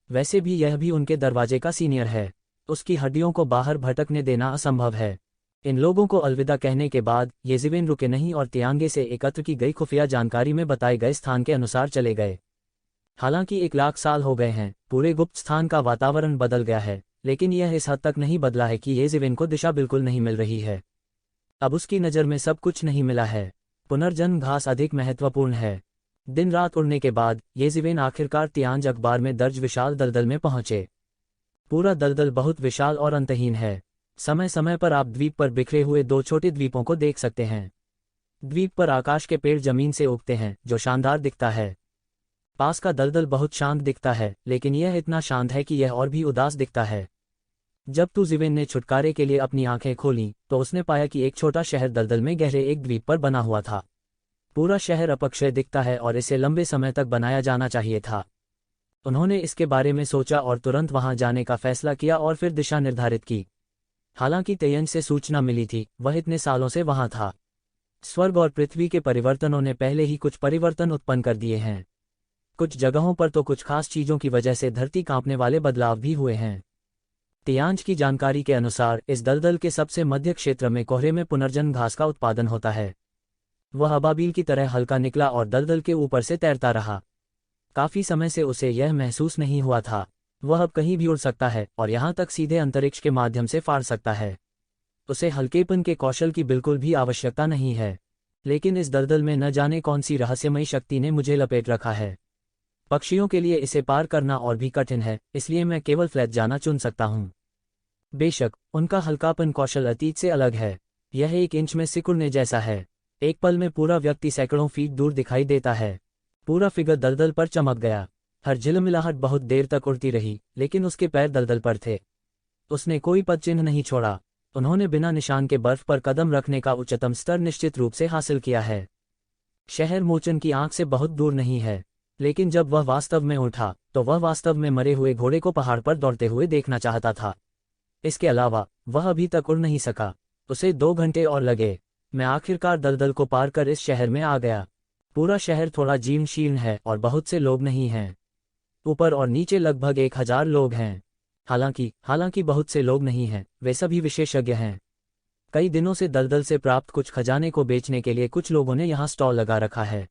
वैसे भी यह भी उनके दरवाजे का सीनियर है। उसकी हड्डियों को बाहर भटकने देना असंभव है। इन लोगों को अलविदा कहने के बाद ये जिवेन रुके नहीं और तियांगे से एकत्र की गई खुफिया जानकारी में बताए गए स्थान के अनुसार चले गए। हालांकि 1 लाख साल हो गए हैं, पूरे गुप्त स्थान का वातावरण बदल गया है, लेकिन यह इस हद तक नहीं बदला है कि ये जिवेन को दिशा बिल्कुल नहीं मिल रही है। अब उसकी नज़र में सब कुछ नहीं मिला है। पुनर्जन्म घास अधिक महत्वपूर्ण है। दिन रात उड़ने के बाद ये जिवेन आखिरकार तियांज अखबार में दर्ज विशाल दलदल में पहुंचे। पूरा दलदल बहुत विशाल और अंतहीन है। समय समय पर आप द्वीप पर बिखरे हुए 2 छोटे द्वीपों को देख सकते हैं। द्वीप पर आकाश के पेड़ जमीन से उगते हैं, जो शानदार दिखता है। पास का दलदल बहुत शांत दिखता है, लेकिन यह इतना शांत है कि यह और भी उदास दिखता है। जब तू जिवेन ने छुटकारे के लिए अपनी आंखें खोलीं, तो उसने पाया कि एक छोटा शहर दलदल में गहरे एक द्वीप पर बना हुआ था। पूरा शहर अपक्षय दिखता है और इसे लंबे समय तक बनाया जाना चाहिए था। उन्होंने इसके बारे में सोचा और तुरंत वहां जाने का फैसला किया और फिर दिशा निर्धारित की। हालांकि तेयन से सूचना मिली थी, वह इतने सालों से वहां था। स्वर्ग और पृथ्वी के परिवर्तनों ने पहले ही कुछ परिवर्तन उत्पन्न कर दिए हैं। कुछ जगहों पर तो कुछ खास चीजों की वजह से धरती कांपने वाले बदलाव भी हुए हैं। तियांज की जानकारी के अनुसार इस दलदल के सबसे मध्य क्षेत्र में कोहरे में पुनर्जन्म घास का उत्पादन होता है। वह अबाबील की तरह हल्का निकला और दलदल के ऊपर से तैरता रहा। काफी समय से उसे यह महसूस नहीं हुआ था। वह अब कहीं भी उड़ सकता है और यहाँ तक सीधे अंतरिक्ष के माध्यम से फाड़ सकता है। उसे हल्केपन के कौशल की बिल्कुल भी आवश्यकता नहीं है। लेकिन इस दलदल में न जाने कौन सी रहस्यमयी शक्ति ने मुझे लपेट रखा है। पक्षियों के लिए इसे पार करना और भी कठिन है, इसलिए मैं केवल फ्लैट जाना चुन सकता हूँ। बेशक उनका हल्कापन कौशल अतीत से अलग है। यह 1 इंच में सिकुड़ने जैसा है। एक पल में पूरा व्यक्ति सैकड़ों फीट दूर दिखाई देता है। पूरा फिगर दलदल पर चमक गया। हर झिलमिलाहट बहुत देर तक उड़ती रही, लेकिन उसके पैर दलदल पर थे। उसने कोई पद चिन्ह नहीं छोड़ा। उन्होंने बिना निशान के बर्फ पर कदम रखने का उच्चतम स्तर निश्चित रूप से हासिल किया है। शहर मोचन की आंख से बहुत दूर नहीं है, लेकिन जब वह वास्तव में उठा, तो वह वास्तव में मरे हुए घोड़े को पहाड़ पर दौड़ते हुए देखना चाहता था। इसके अलावा वह अभी तक उड़ नहीं सका। उसे 2 घंटे और लगे। मैं आखिरकार दलदल को पार कर इस शहर में आ गया। पूरा शहर थोड़ा जीर्ण शीर्ण है और बहुत से लोग नहीं हैं। ऊपर और नीचे लगभग 1000 लोग हैं। हालांकि बहुत से लोग नहीं हैं, वे सभी विशेषज्ञ हैं। कई दिनों से दलदल से प्राप्त कुछ खजाने को बेचने के लिए कुछ लोगों ने यहाँ स्टॉल लगा रखा है।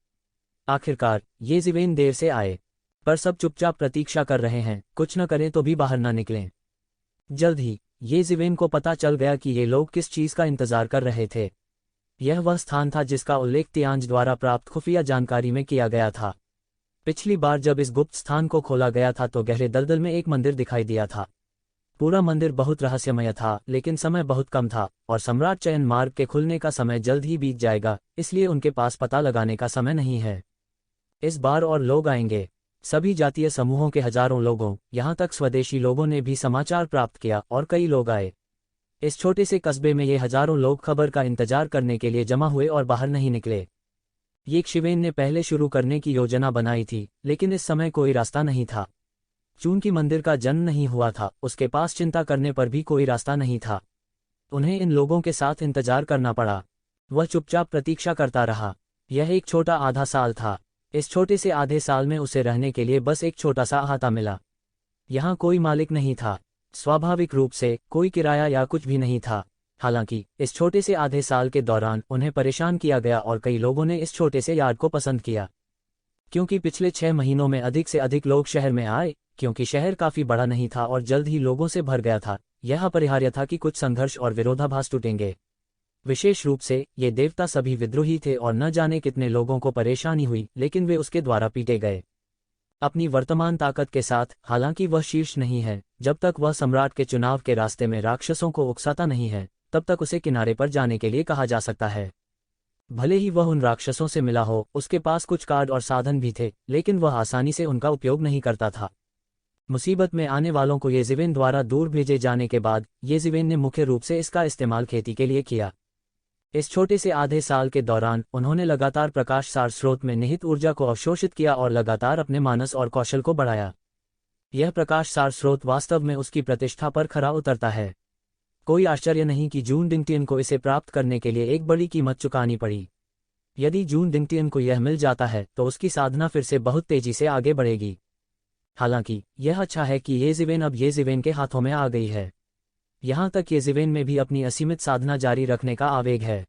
आखिरकार ये जिवेन देर से आए, पर सब चुपचाप प्रतीक्षा कर रहे हैं, कुछ न करें तो भी बाहर न निकलें। जल्द ही ये जिवेन को पता चल गया कि ये लोग किस चीज का इंतजार कर रहे थे। यह वह स्थान था जिसका उल्लेख तियांज द्वारा प्राप्त खुफिया जानकारी में किया गया था। पिछली बार जब इस गुप्त स्थान को खोला गया था तो गहरे दलदल में एक मंदिर दिखाई दिया था। पूरा मंदिर बहुत रहस्यमय था, लेकिन समय बहुत कम था और सम्राट चयन मार्ग के खुलने का समय जल्द ही बीत जाएगा, इसलिए उनके पास पता लगाने का समय नहीं है। इस बार और लोग आएंगे। सभी जातीय समूहों के हजारों लोगों, यहाँ तक स्वदेशी लोगों ने भी समाचार प्राप्त किया और कई लोग आए। इस छोटे से कस्बे में ये हजारों लोग खबर का इंतजार करने के लिए जमा हुए और बाहर नहीं निकले। ये शिवेन ने पहले शुरू करने की योजना बनाई थी, लेकिन इस समय कोई रास्ता नहीं था। चूंकि मंदिर का जन्म नहीं हुआ था, उसके पास चिंता करने पर भी कोई रास्ता नहीं था। उन्हें इन लोगों के साथ इंतजार करना पड़ा। वह चुपचाप प्रतीक्षा करता रहा। यह एक छोटा आधा साल था। इस छोटे से आधे साल में उसे रहने के लिए बस एक छोटा सा अहाता मिला। यहाँ कोई मालिक नहीं था। स्वाभाविक रूप से कोई किराया या कुछ भी नहीं था। हालांकि इस छोटे से आधे साल के दौरान उन्हें परेशान किया गया और कई लोगों ने इस छोटे से यार्ड को पसंद किया। क्योंकि पिछले 6 महीनों में अधिक से अधिक लोग शहर में आए, क्योंकि शहर काफी बड़ा नहीं था और जल्द ही लोगों से भर गया था, यह अपरिहार्य था कि कुछ संघर्ष और विरोधाभास टूटेंगे। विशेष रूप से ये देवता सभी विद्रोही थे और न जाने कितने लोगों को परेशानी हुई, लेकिन वे उसके द्वारा पीटे गए। अपनी वर्तमान ताकत के साथ, हालांकि वह शीर्ष नहीं है, जब तक वह सम्राट के चुनाव के रास्ते में राक्षसों को उकसाता नहीं है, तब तक उसे किनारे पर जाने के लिए कहा जा सकता है। भले ही वह उन राक्षसों से मिला हो, उसके पास कुछ कार्ड और साधन भी थे, लेकिन वह आसानी से उनका उपयोग नहीं करता था। मुसीबत में आने वालों को येज़िवेन द्वारा दूर भेजे जाने के बाद येज़िवेन ने मुख्य रूप से इसका इस्तेमाल खेती के लिए किया। इस छोटे से आधे साल के दौरान उन्होंने लगातार प्रकाश सार स्रोत में निहित ऊर्जा को अवशोषित किया और लगातार अपने मानस और कौशल को बढ़ाया। यह प्रकाश सार स्रोत वास्तव में उसकी प्रतिष्ठा पर खरा उतरता है। कोई आश्चर्य नहीं कि जून डिंगटियन को इसे प्राप्त करने के लिए एक बड़ी कीमत चुकानी पड़ी। यदि जून डिंगटियन को यह मिल जाता है तो उसकी साधना फिर से बहुत तेजी से आगे बढ़ेगी। हालांकि यह अच्छा है कि येज़िवेन अब येज़िवेन के हाथों में आ गई है। यहाँ तक येज़िवेन में भी अपनी असीमित साधना जारी रखने का आवेग है।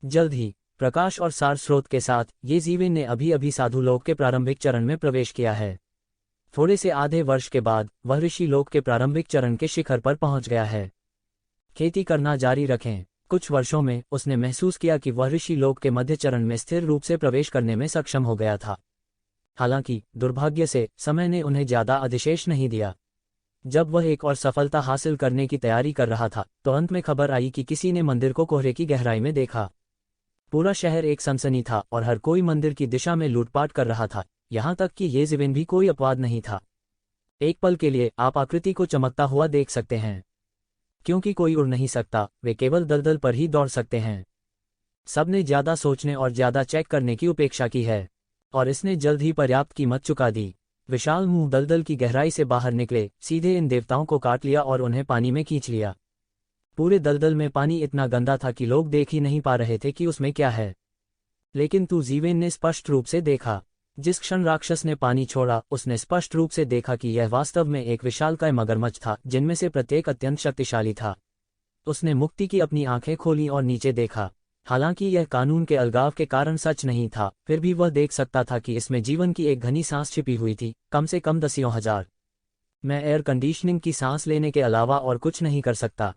जल्द ही प्रकाश और सार स्रोत के साथ येज़िवेन ने अभी अभी साधु लोक के प्रारंभिक चरण में प्रवेश किया है। थोड़े से आधे वर्ष के बाद वह ऋषि लोक के प्रारंभिक चरण के शिखर पर पहुंच गया है। खेती करना जारी रखें। कुछ वर्षों में उसने महसूस किया कि वह ऋषि लोक के मध्य चरण में स्थिर रूप से प्रवेश करने में सक्षम हो गया था। हालांकि दुर्भाग्य से समय ने उन्हें ज्यादा अधिशेष नहीं दिया। जब वह एक और सफलता हासिल करने की तैयारी कर रहा था तो अंत में खबर आई कि किसी ने मंदिर को कोहरे की गहराई में देखा। पूरा शहर एक सनसनी था और हर कोई मंदिर की दिशा में लूटपाट कर रहा था, यहाँ तक कि येज़िवेन भी कोई अपवाद नहीं था। एक पल के लिए आप आकृति को चमकता हुआ देख सकते हैं। क्योंकि कोई उड़ नहीं सकता, वे केवल दलदल पर ही दौड़ सकते हैं। सबने ज्यादा सोचने और ज्यादा चेक करने की उपेक्षा की है और इसने जल्द ही पर्याप्त कीमत चुका दी। विशाल मुंह दलदल की गहराई से बाहर निकले, सीधे इन देवताओं को काट लिया और उन्हें पानी में खींच लिया। पूरे दलदल में पानी इतना गंदा था कि लोग देख ही नहीं पा रहे थे कि उसमें क्या है। लेकिन येज़िवेन ने स्पष्ट रूप से देखा। जिस क्षण राक्षस ने पानी छोड़ा, उसने स्पष्ट रूप से देखा कि यह वास्तव में एक विशालकाय मगरमच्छ था, जिनमें से प्रत्येक अत्यंत शक्तिशाली था। उसने मुक्ति की अपनी आंखें खोलीं और नीचे देखा। हालांकि यह कानून के अलगाव के कारण सच नहीं था, फिर भी वह देख सकता था कि इसमें जीवन की एक घनी सांस छिपी हुई थी, कम से कम दसियों हजार। मैं एयर कंडीशनिंग की सांस लेने के अलावा और कुछ नहीं कर सकता।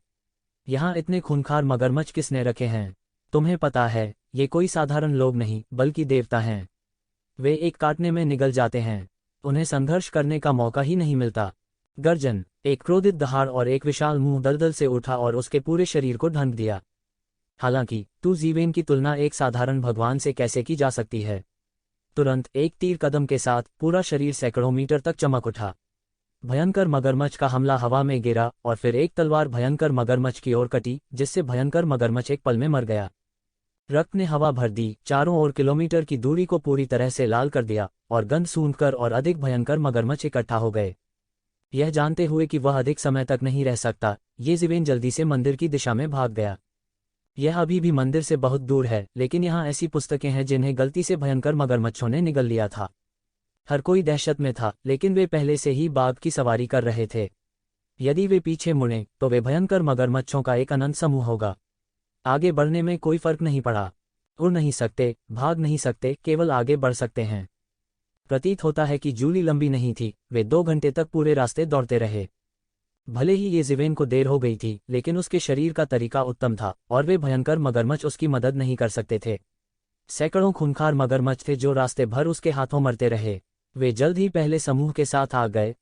यहाँ इतने खूंखार मगरमच्छ किसने रखे हैं? तुम्हें पता है, ये कोई साधारण लोग नहीं बल्कि देवता हैं। वे एक काटने में निगल जाते हैं, उन्हें संघर्ष करने का मौका ही नहीं मिलता। गर्जन, एक क्रोधित दहाड़ और एक विशाल मुंह दलदल से उठा और उसके पूरे शरीर को ढंक दिया। हालांकि येज़िवेन की तुलना एक साधारण भगवान से कैसे की जा सकती है? तुरंत एक तीर कदम के साथ पूरा शरीर सैकड़ों मीटर तक चमक उठा। भयंकर मगरमच्छ का हमला हवा में गिरा और फिर एक तलवार भयंकर मगरमच्छ की ओर कटी, जिससे भयंकर मगरमच्छ एक पल में मर गया। रक्त ने हवा भर दी, चारों ओर किलोमीटर की दूरी को पूरी तरह से लाल कर दिया और गंध सूंघकर और अधिक भयंकर मगरमच्छ इकट्ठा हो गए। यह जानते हुए कि वह अधिक समय तक नहीं रह सकता, येज़िवेन जल्दी से मंदिर की दिशा में भाग गया। यह अभी भी मंदिर से बहुत दूर है, लेकिन यहाँ ऐसी पुस्तकें हैं जिन्हें गलती से भयंकर मगरमच्छों ने निगल लिया था। हर कोई दहशत में था, लेकिन वे पहले से ही बाघ की सवारी कर रहे थे। यदि वे पीछे मुड़ें तो वे भयंकर मगरमच्छों का एक अनंत समूह होगा। आगे बढ़ने में कोई फर्क नहीं पड़ा। उड़ नहीं सकते, भाग नहीं सकते, केवल आगे बढ़ सकते हैं। प्रतीत होता है कि जूली लंबी नहीं थी, वे 2 घंटे तक पूरे रास्ते दौड़ते रहे। भले ही येज़िवेन को देर हो गई थी, लेकिन उसके शरीर का तरीका उत्तम था और वे भयंकर मगरमच्छ उसकी मदद नहीं कर सकते थे। सैकड़ों खूंखार मगरमच्छ थे जो रास्ते भर उसके हाथों मरते रहे। वे जल्द ही पहले समूह के साथ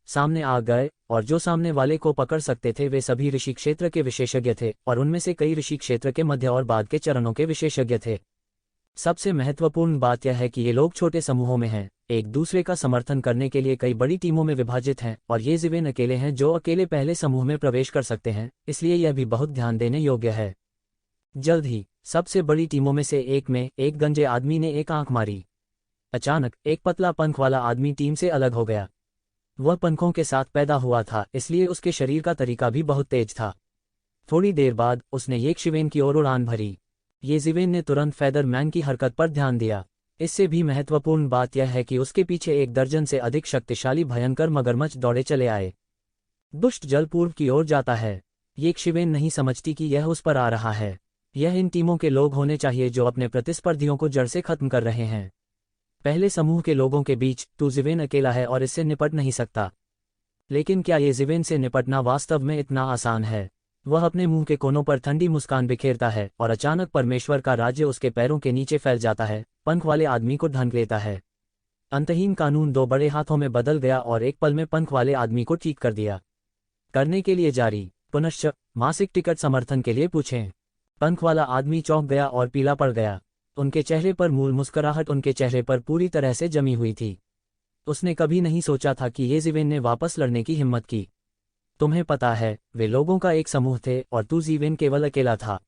सामने आ गए और जो सामने वाले को पकड़ सकते थे वे सभी ऋषि क्षेत्र के विशेषज्ञ थे और उनमें से कई ऋषि क्षेत्र के मध्य और बाद के चरणों के विशेषज्ञ थे। सबसे महत्वपूर्ण बात यह है कि ये लोग छोटे समूहों में हैं, एक दूसरे का समर्थन करने के लिए कई बड़ी टीमों में विभाजित हैं और येज़िवेन अकेले हैं जो अकेले पहले समूह में प्रवेश कर सकते हैं, इसलिए यह भी बहुत ध्यान देने योग्य है। जल्द ही सबसे बड़ी टीमों में से एक में एक गंजे आदमी ने एक आंख मारी। अचानक एक पतला पंख वाला आदमी टीम से अलग हो गया। वह पंखों के साथ पैदा हुआ था, इसलिए उसके शरीर का तरीका भी बहुत तेज था। थोड़ी देर बाद उसने येज़िवेन की ओर उड़ान भरी। येज़िवेन ने तुरंत फेदर मैन की हरकत पर ध्यान दिया। इससे भी महत्वपूर्ण बात यह है कि उसके पीछे 1 दर्जन से अधिक शक्तिशाली भयंकर मगरमच्छ दौड़े चले आए। दुष्ट जल पूर्व की ओर जाता है। ये शिवेन नहीं समझती कि यह उस पर आ रहा है। यह इन टीमों के लोग होने चाहिए जो अपने प्रतिस्पर्धियों को जड़ से खत्म कर रहे हैं। पहले समूह के लोगों के बीच तू जिवेन अकेला है और इससे निपट नहीं सकता। लेकिन क्या ये जिवेन से निपटना वास्तव में इतना आसान है? वह अपने मुंह के कोनों पर ठंडी मुस्कान बिखेरता है और अचानक परमेश्वर का राज्य उसके पैरों के नीचे फैल जाता है, पंख वाले आदमी को ढंक लेता है। अंतहीन कानून 2 बड़े हाथों में बदल गया और एक पल में पंख वाले आदमी को ठीक कर दिया। करने के लिए जारी। पुनश्च मासिक टिकट समर्थन के लिए पूछें। पंख वाला आदमी चौंक गया और पीला पड़ गया। उनके चेहरे पर मूल मुस्कुराहट उनके चेहरे पर पूरी तरह से जमी हुई थी। उसने कभी नहीं सोचा था कि ये जीवेन ने वापस लड़ने की हिम्मत की। तुम्हें पता है, वे लोगों का एक समूह थे और तू जीवेन केवल अकेला था।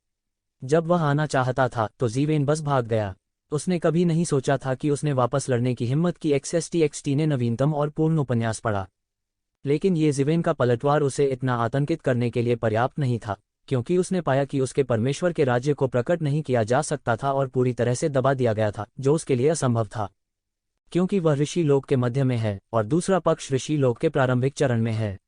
जब वह आना चाहता था तो जीवेन बस भाग गया। उसने कभी नहीं सोचा था कि उसने वापस लड़ने की हिम्मत की। XSTXT ने नवीनतम और पूर्ण उपन्यास पढ़ा। लेकिन ये जीवेन का पलटवार उसे इतना आतंकित करने के लिए पर्याप्त नहीं था, क्योंकि उसने पाया कि उसके परमेश्वर के राज्य को प्रकट नहीं किया जा सकता था और पूरी तरह से दबा दिया गया था, जो उसके लिए असंभव था, क्योंकि वह ऋषि लोक के मध्य में है और दूसरा पक्ष ऋषि लोक के प्रारंभिक चरण में है।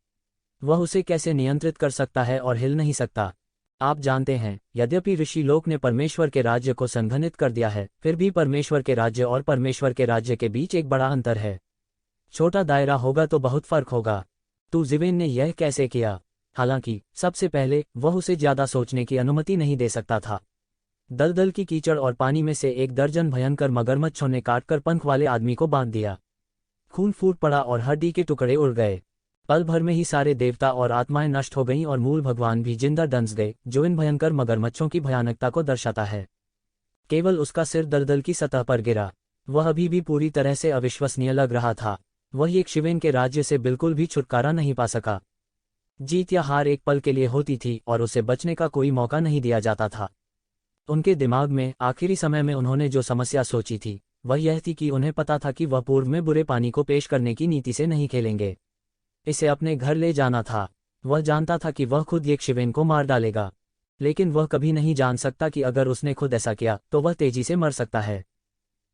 वह उसे कैसे नियंत्रित कर सकता है और हिल नहीं सकता। आप जानते हैं, यद्यपि ऋषि लोक ने परमेश्वर के राज्य को संघनित कर दिया है, फिर भी परमेश्वर के राज्य और परमेश्वर के राज्य के बीच एक बड़ा अंतर है। छोटा दायरा होगा तो बहुत फर्क होगा। तू जिवेन ने यह कैसे किया? हालांकि सबसे पहले वह उसे ज्यादा सोचने की अनुमति नहीं दे सकता था। दलदल की कीचड़ और पानी में से 1 दर्जन भयंकर मगरमच्छों ने काटकर पंख वाले आदमी को बांध दिया। खून फूट पड़ा और हड्डी के टुकड़े उड़ गए। पल भर में ही सारे देवता और आत्माएं नष्ट हो गईं और मूल भगवान भी जिंदा दंस गए, जो इन भयंकर मगरमच्छों की भयानकता को दर्शाता है। केवल उसका सिर दलदल की सतह पर गिरा। वह अभी भी पूरी तरह से अविश्वसनीय लग रहा था। वह एक शिवेन के राज्य से बिल्कुल भी छुटकारा नहीं पा सका। जीत या हार एक पल के लिए होती थी और उसे बचने का कोई मौका नहीं दिया जाता था। उनके दिमाग में आखिरी समय में उन्होंने जो समस्या सोची थी वह यह थी कि उन्हें पता था कि वह पूर्व में बुरे पानी को पेश करने की नीति से नहीं खेलेंगे। इसे अपने घर ले जाना था। वह जानता था कि वह खुद एक शिवेन को मार डालेगा, लेकिन वह कभी नहीं जान सकता कि अगर उसने खुद ऐसा किया तो वह तेजी से मर सकता है।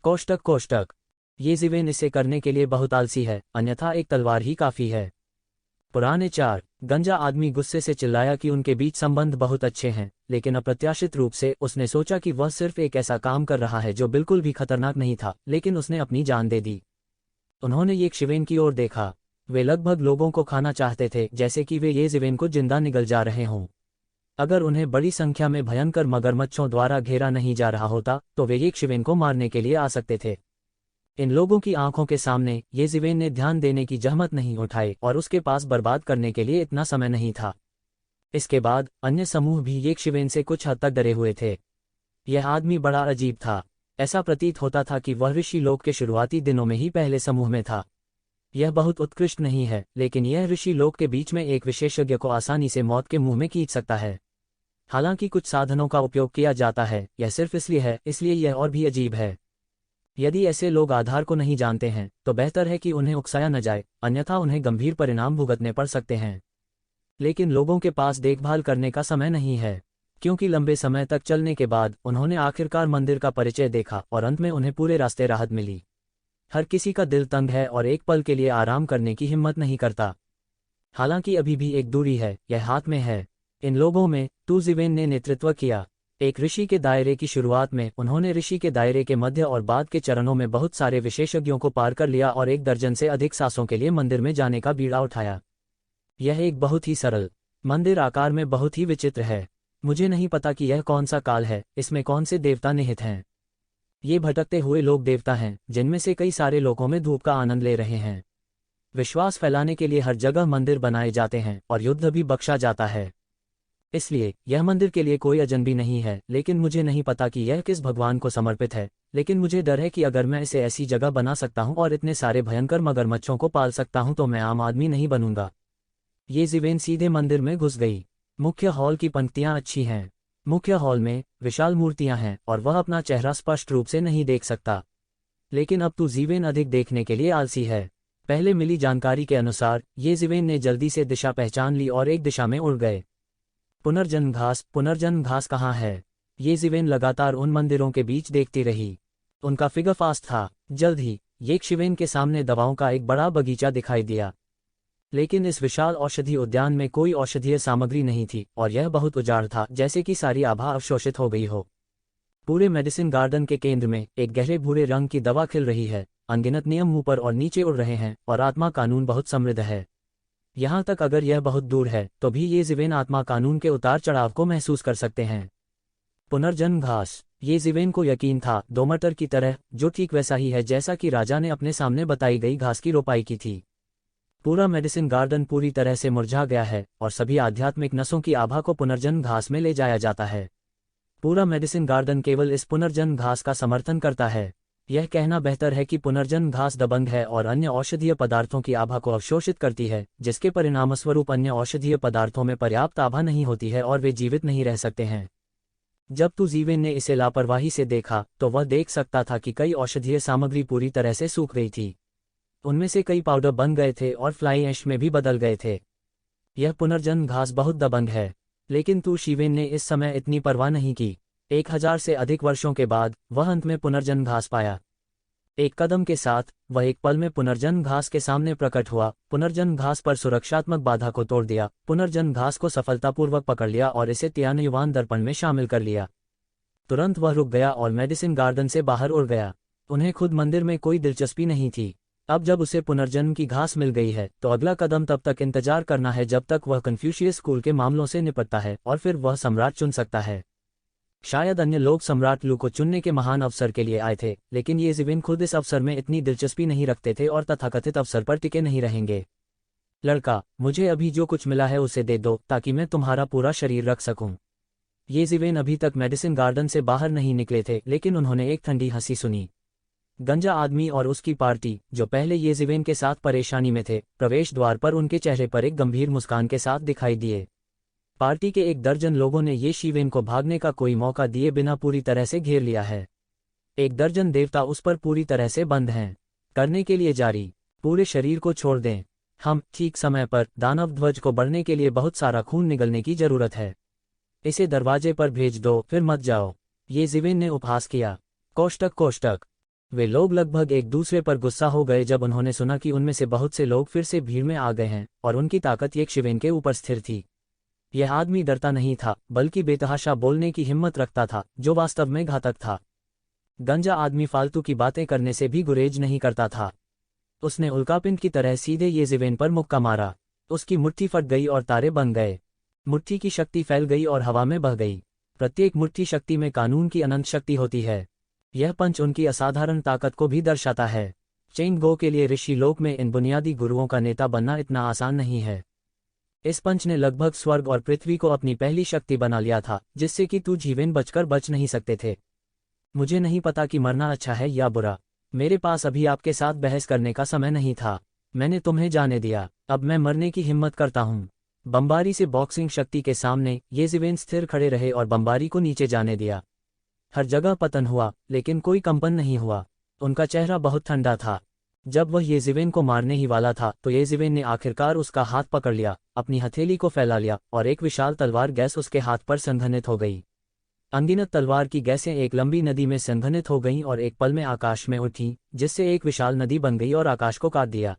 कोष्टक कोष्टक। ये जीवेन इसे करने के लिए बहुत आलसी है, अन्यथा एक तलवार ही काफी है। पुराने 4। गंजा आदमी गुस्से से चिल्लाया कि उनके बीच संबंध बहुत अच्छे हैं, लेकिन अप्रत्याशित रूप से उसने सोचा कि वह सिर्फ एक ऐसा काम कर रहा है जो बिल्कुल भी खतरनाक नहीं था, लेकिन उसने अपनी जान दे दी। उन्होंने एक शिवेन की ओर देखा। वे लगभग लोगों को खाना चाहते थे, जैसे कि वे ये जीवेन को जिंदा निगल जा रहे हों। अगर उन्हें बड़ी संख्या में भयंकर मगरमच्छों द्वारा घेरा नहीं जा रहा होता तो वे एक शिवेन को मारने के लिए आ सकते थे। इन लोगों की आंखों के सामने ये जीवेन ने ध्यान देने की जहमत नहीं उठाई और उसके पास बर्बाद करने के लिए इतना समय नहीं था। इसके बाद अन्य समूह भी एक शिवेन से कुछ हद तक डरे हुए थे। यह आदमी बड़ा अजीब था। ऐसा प्रतीत होता था कि वह ऋषि लोक के शुरुआती दिनों में ही पहले समूह में था। यह बहुत उत्कृष्ट नहीं है, लेकिन यह ऋषि लोक के बीच में एक विशेषज्ञ को आसानी से मौत के मुंह में खींच सकता है। हालांकि कुछ साधनों का उपयोग किया जाता है, यह सिर्फ इसलिए है, इसलिए यह और भी अजीब है। यदि ऐसे लोग आधार को नहीं जानते हैं तो बेहतर है कि उन्हें उकसाया न जाए, अन्यथा उन्हें गंभीर परिणाम भुगतने पड़ सकते हैं। लेकिन लोगों के पास देखभाल करने का समय नहीं है, क्योंकि लंबे समय तक चलने के बाद उन्होंने आखिरकार मंदिर का परिचय देखा और अंत में उन्हें पूरे रास्ते राहत मिली। हर किसी का दिल तंग है और एक पल के लिए आराम करने की हिम्मत नहीं करता। हालांकि अभी भी एक दूरी है, यह हाथ में है। इन लोगों में तू जिवेन ने नेतृत्व किया। एक ऋषि के दायरे की शुरुआत में उन्होंने ऋषि के दायरे के मध्य और बाद के चरणों में बहुत सारे विशेषज्ञों को पार कर लिया और 1 दर्जन से अधिक सांसों के लिए मंदिर में जाने का बीड़ा उठाया। यह एक बहुत ही सरल मंदिर आकार में बहुत ही विचित्र है। मुझे नहीं पता कि यह कौन सा काल है, इसमें कौन से देवता निहित हैं। ये भटकते हुए लोग देवता हैं, जिनमें से कई सारे लोगों में धूप का आनंद ले रहे हैं। विश्वास फैलाने के लिए हर जगह मंदिर बनाए जाते हैं और युद्ध भी बख्शा जाता है। इसलिए यह मंदिर के लिए कोई अजनबी नहीं है, लेकिन मुझे नहीं पता कि यह किस भगवान को समर्पित है। लेकिन मुझे डर है कि अगर मैं इसे ऐसी जगह बना सकता हूं और इतने सारे भयंकर मगरमच्छों को पाल सकता हूं तो मैं आम आदमी नहीं बनूंगा। ये जीवेन सीधे मंदिर में घुस गई। मुख्य हॉल की पंक्तियां अच्छी हैं। मुख्य हॉल में विशाल मूर्तियां हैं और वह अपना चेहरा स्पष्ट रूप से नहीं देख सकता। लेकिन अब तू जीवेन अधिक देखने के लिए आलसी है। पहले मिली जानकारी के अनुसार ये जीवेन ने जल्दी से दिशा पहचान ली और एक दिशा में उड़ गए। पुनर्जन्म घास कहाँ है? ये जीवेन लगातार उन मंदिरों के बीच देखती रही। उनका फिगर फास्ट था। जल्द ही येक शिवेन के सामने दवाओं का एक बड़ा बगीचा दिखाई दिया। लेकिन इस विशाल औषधि उद्यान में कोई औषधीय सामग्री नहीं थी और यह बहुत उजाड़ था, जैसे कि सारी आभा अवशोषित हो गई हो। पूरे मेडिसिन गार्डन के केंद्र में एक गहरे भूरे रंग की दवा खिल रही है, अनगिनत नियम ऊपर और नीचे उड़ रहे हैं और आत्मा कानून बहुत समृद्ध है। यहाँ तक अगर यह बहुत दूर है तो भी ये जीवेन आत्मा कानून के उतार चढ़ाव को महसूस कर सकते हैं। पुनर्जन्म घास। ये जीवेन को यकीन था, दोमटर की तरह, जो ठीक वैसा ही है जैसा कि राजा ने अपने सामने बताई गई घास की रोपाई की थी। पूरा मेडिसिन गार्डन पूरी तरह से मुरझा गया है और सभी आध्यात्मिक नसों की आभा को पुनर्जन्म घास में ले जाया जाता है। पूरा मेडिसिन गार्डन केवल इस पुनर्जन्म घास का समर्थन करता है। यह कहना बेहतर है कि पुनर्जन्म घास दबंग है और अन्य औषधीय पदार्थों की आभा को अवशोषित करती है, जिसके परिणामस्वरूप अन्य औषधीय पदार्थों में पर्याप्त आभा नहीं होती है और वे जीवित नहीं रह सकते हैं। जब तू जीवेन ने इसे लापरवाही से देखा तो वह देख सकता था कि कई औषधीय सामग्री पूरी तरह से सूख गई थी। उनमें से कई पाउडर बन गए थे और फ्लाई ऐश में भी बदल गए थे। यह पुनर्जन्म घास बहुत दबंग है, लेकिन तू शिवेन ने इस समय इतनी परवाह नहीं की। 1000 से अधिक वर्षों के बाद वह अंत में पुनर्जन्म घास पाया। एक कदम के साथ वह एक पल में पुनर्जन्म घास के सामने प्रकट हुआ। पुनर्जन्म घास पर सुरक्षात्मक बाधा को तोड़ दिया, पुनर्जन्म घास को सफलतापूर्वक पकड़ लिया और इसे त्यानयुवान दर्पण में शामिल कर लिया। तुरंत वह रुक गया और मेडिसिन गार्डन से बाहर उड़ गया। उन्हें खुद मंदिर में कोई दिलचस्पी नहीं थी। अब जब उसे पुनर्जन्म की घास मिल गई है तो अगला कदम तब तक इंतजार करना है जब तक वह कन्फ्यूशियस स्कूल के मामलों से निपटता है और फिर वह सम्राट चुन सकता है। शायद अन्य लोग सम्राट लू को चुनने के महान अवसर के लिए आए थे, लेकिन ये जीवेन खुद इस अवसर में इतनी दिलचस्पी नहीं रखते थे और तथाकथित अवसर पर टिके नहीं रहेंगे। लड़का, मुझे अभी जो कुछ मिला है उसे दे दो ताकि मैं तुम्हारा पूरा शरीर रख सकूं। ये जीवेन अभी तक मेडिसिन गार्डन से बाहर नहीं निकले थे, लेकिन उन्होंने एक ठंडी हंसी सुनी। गंजा आदमी और उसकी पार्टी, जो पहले ये जीवेन के साथ परेशानी में थे, प्रवेश द्वार पर उनके चेहरे पर एक गंभीर मुस्कान के साथ दिखाई दिए। पार्टी के 1 दर्जन लोगों ने ये शिवेन को भागने का कोई मौका दिए बिना पूरी तरह से घेर लिया है। 1 दर्जन देवता उस पर पूरी तरह से बंद हैं। करने के लिए जारी, पूरे शरीर को छोड़ दें। हम ठीक समय पर दानव ध्वज को बढ़ने के लिए बहुत सारा खून निगलने की जरूरत है। इसे दरवाजे पर भेज दो, फिर मत जाओ। ये जीवेन ने उपहास किया। कोष्टक। वे लोग लगभग एक दूसरे पर गुस्सा हो गए जब उन्होंने सुना कि उनमें से बहुत से लोग फिर से भीड़ में आ गए हैं और उनकी ताकत एक शिवेन के ऊपर स्थिर थी। यह आदमी डरता नहीं था, बल्कि बेतहाशा बोलने की हिम्मत रखता था, जो वास्तव में घातक था। गंजा आदमी फालतू की बातें करने से भी गुरेज नहीं करता था। उसने उल्कापिंड की तरह सीधे ये जीवेन पर मुक्का मारा। उसकी मुट्ठी फट गई और तारे बन गए। मुट्ठी की शक्ति फैल गई और हवा में बह गई। प्रत्येक मुट्ठी शक्ति में कानून की अनंत शक्ति होती है। यह पंच उनकी असाधारण ताकत को भी दर्शाता है। चेंग गो के लिए ऋषि लोक में इन बुनियादी गुरुओं का नेता बनना इतना आसान नहीं है। इस पंच ने लगभग स्वर्ग और पृथ्वी को अपनी पहली शक्ति बना लिया था, जिससे कि तू जीवेन बचकर बच नहीं सकते थे। मुझे नहीं पता कि मरना अच्छा है या बुरा। मेरे पास अभी आपके साथ बहस करने का समय नहीं था। मैंने तुम्हें जाने दिया। अब मैं मरने की हिम्मत करता हूँ। बमबारी से बॉक्सिंग शक्ति के सामने ये जीवेन स्थिर खड़े रहे और बमबारी को नीचे जाने दिया। हर जगह पतन हुआ, लेकिन कोई कंपन नहीं हुआ। उनका चेहरा बहुत ठंडा था। जब वह ये जीवेन को मारने ही वाला था तो ये जीवेन ने आखिरकार उसका हाथ पकड़ लिया, अपनी हथेली को फैला लिया और एक विशाल तलवार गैस उसके हाथ पर संघनित हो गई। अनगिनत तलवार की गैसें एक लंबी नदी में संघनित हो गईं और एक पल में आकाश में उठीं, जिससे एक विशाल नदी बन गई और आकाश को काट दिया।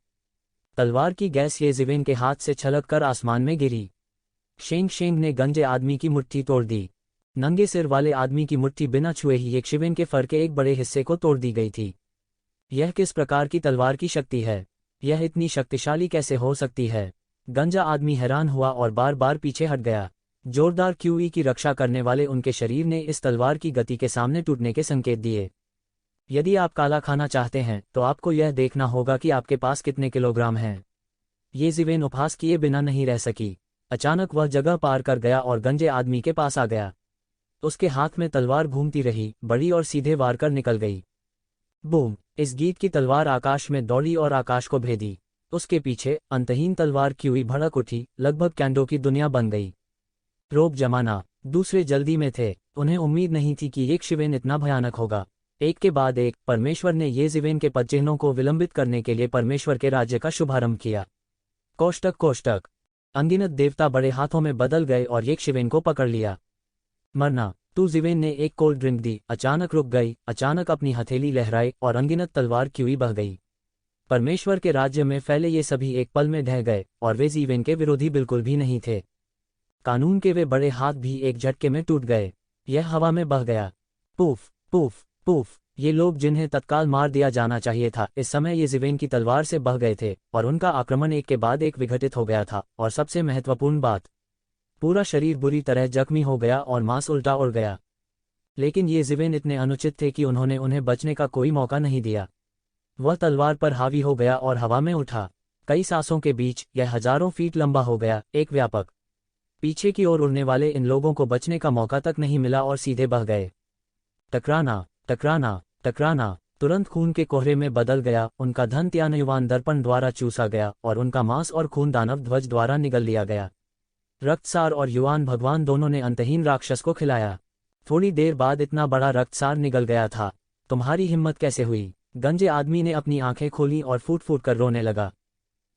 तलवार की गैस ये जीवेन के हाथ से छलक कर आसमान में गिरी। शेंग ने गंजे आदमी की मुट्ठी तोड़ दी। नंगे सिर वाले आदमी की मुट्ठी बिना छुए ही एक शिवेन के फर के एक बड़े हिस्से को तोड़ दी गई थी। यह किस प्रकार की तलवार की शक्ति है? यह इतनी शक्तिशाली कैसे हो सकती है? गंजा आदमी हैरान हुआ और बार बार पीछे हट गया। जोरदार क्यूई की रक्षा करने वाले उनके शरीर ने इस तलवार की गति के सामने टूटने के संकेत दिए। यदि आप काला खाना चाहते हैं तो आपको यह देखना होगा कि आपके पास कितने किलोग्राम हैं। ये जीवेन उपहास किए बिना नहीं रह सकी। अचानक वह जगह पार कर गया और गंजे आदमी के पास आ गया। उसके हाथ में तलवार घूमती रही, बड़ी और सीधे वार कर निकल गई। बूम! इस गीत की तलवार आकाश में दौड़ी और आकाश को भेदी। उसके पीछे अंतहीन तलवार क्यूई भड़क उठी, लगभग कैंडो की दुनिया बन गई। रोब जमाना। दूसरे जल्दी में थे। उन्हें उम्मीद नहीं थी कि एक शिवेन इतना भयानक होगा। एक के बाद एक परमेश्वर ने ये जीवेन के पदचिह्नों को विलंबित करने के लिए परमेश्वर के राज्य का शुभारंभ किया। कोष्टक। अनगिनत देवता बड़े हाथों में बदल गए और एक शिवेन को पकड़ लिया। मरना। तू जीवेन ने एक कोल्ड ड्रिंक दी, अचानक रुक गई, अचानक अपनी हथेली लहराई और अनगिनत तलवार क्यूई बह गई। परमेश्वर के राज्य में फैले ये सभी एक पल में ढह गए, और वे जीवन के विरोधी बिल्कुल भी नहीं थे। कानून के वे बड़े हाथ भी एक झटके में टूट गए। यह हवा में बह गया। Poof poof poof. ये लोग जिन्हें तत्काल मार दिया जाना चाहिए था, इस समय ये जीवन की तलवार से बह गए थे, और उनका आक्रमण एक के बाद एक विघटित हो गया था। और सबसे महत्वपूर्ण बात, पूरा शरीर बुरी तरह जख्मी हो गया और मांस उल्टा उड़ गया। लेकिन ये जीवन इतने अनुचित थे कि उन्होंने उन्हें बचने का कोई मौका नहीं दिया। वह तलवार पर हावी हो गया और हवा में उठा। कई सांसों के बीच यह हजारों फीट लंबा हो गया, एक व्यापक। पीछे की ओर उड़ने वाले इन लोगों को बचने का मौका तक नहीं मिला और सीधे बह गए। टकराना टकराना टकराना। तुरंत खून के कोहरे में बदल गया। उनका धन त्यानयुवान दर्पण द्वारा चूसा गया और उनका मांस और खून दानव ध्वज द्वारा निगल लिया गया। रक्तसार और युवान भगवान दोनों ने अंतहीन राक्षस को खिलाया। थोड़ी देर बाद इतना बड़ा रक्तसार निगल गया था। तुम्हारी हिम्मत कैसे हुई? गंजे आदमी ने अपनी आंखें खोली और फूट फूट कर रोने लगा।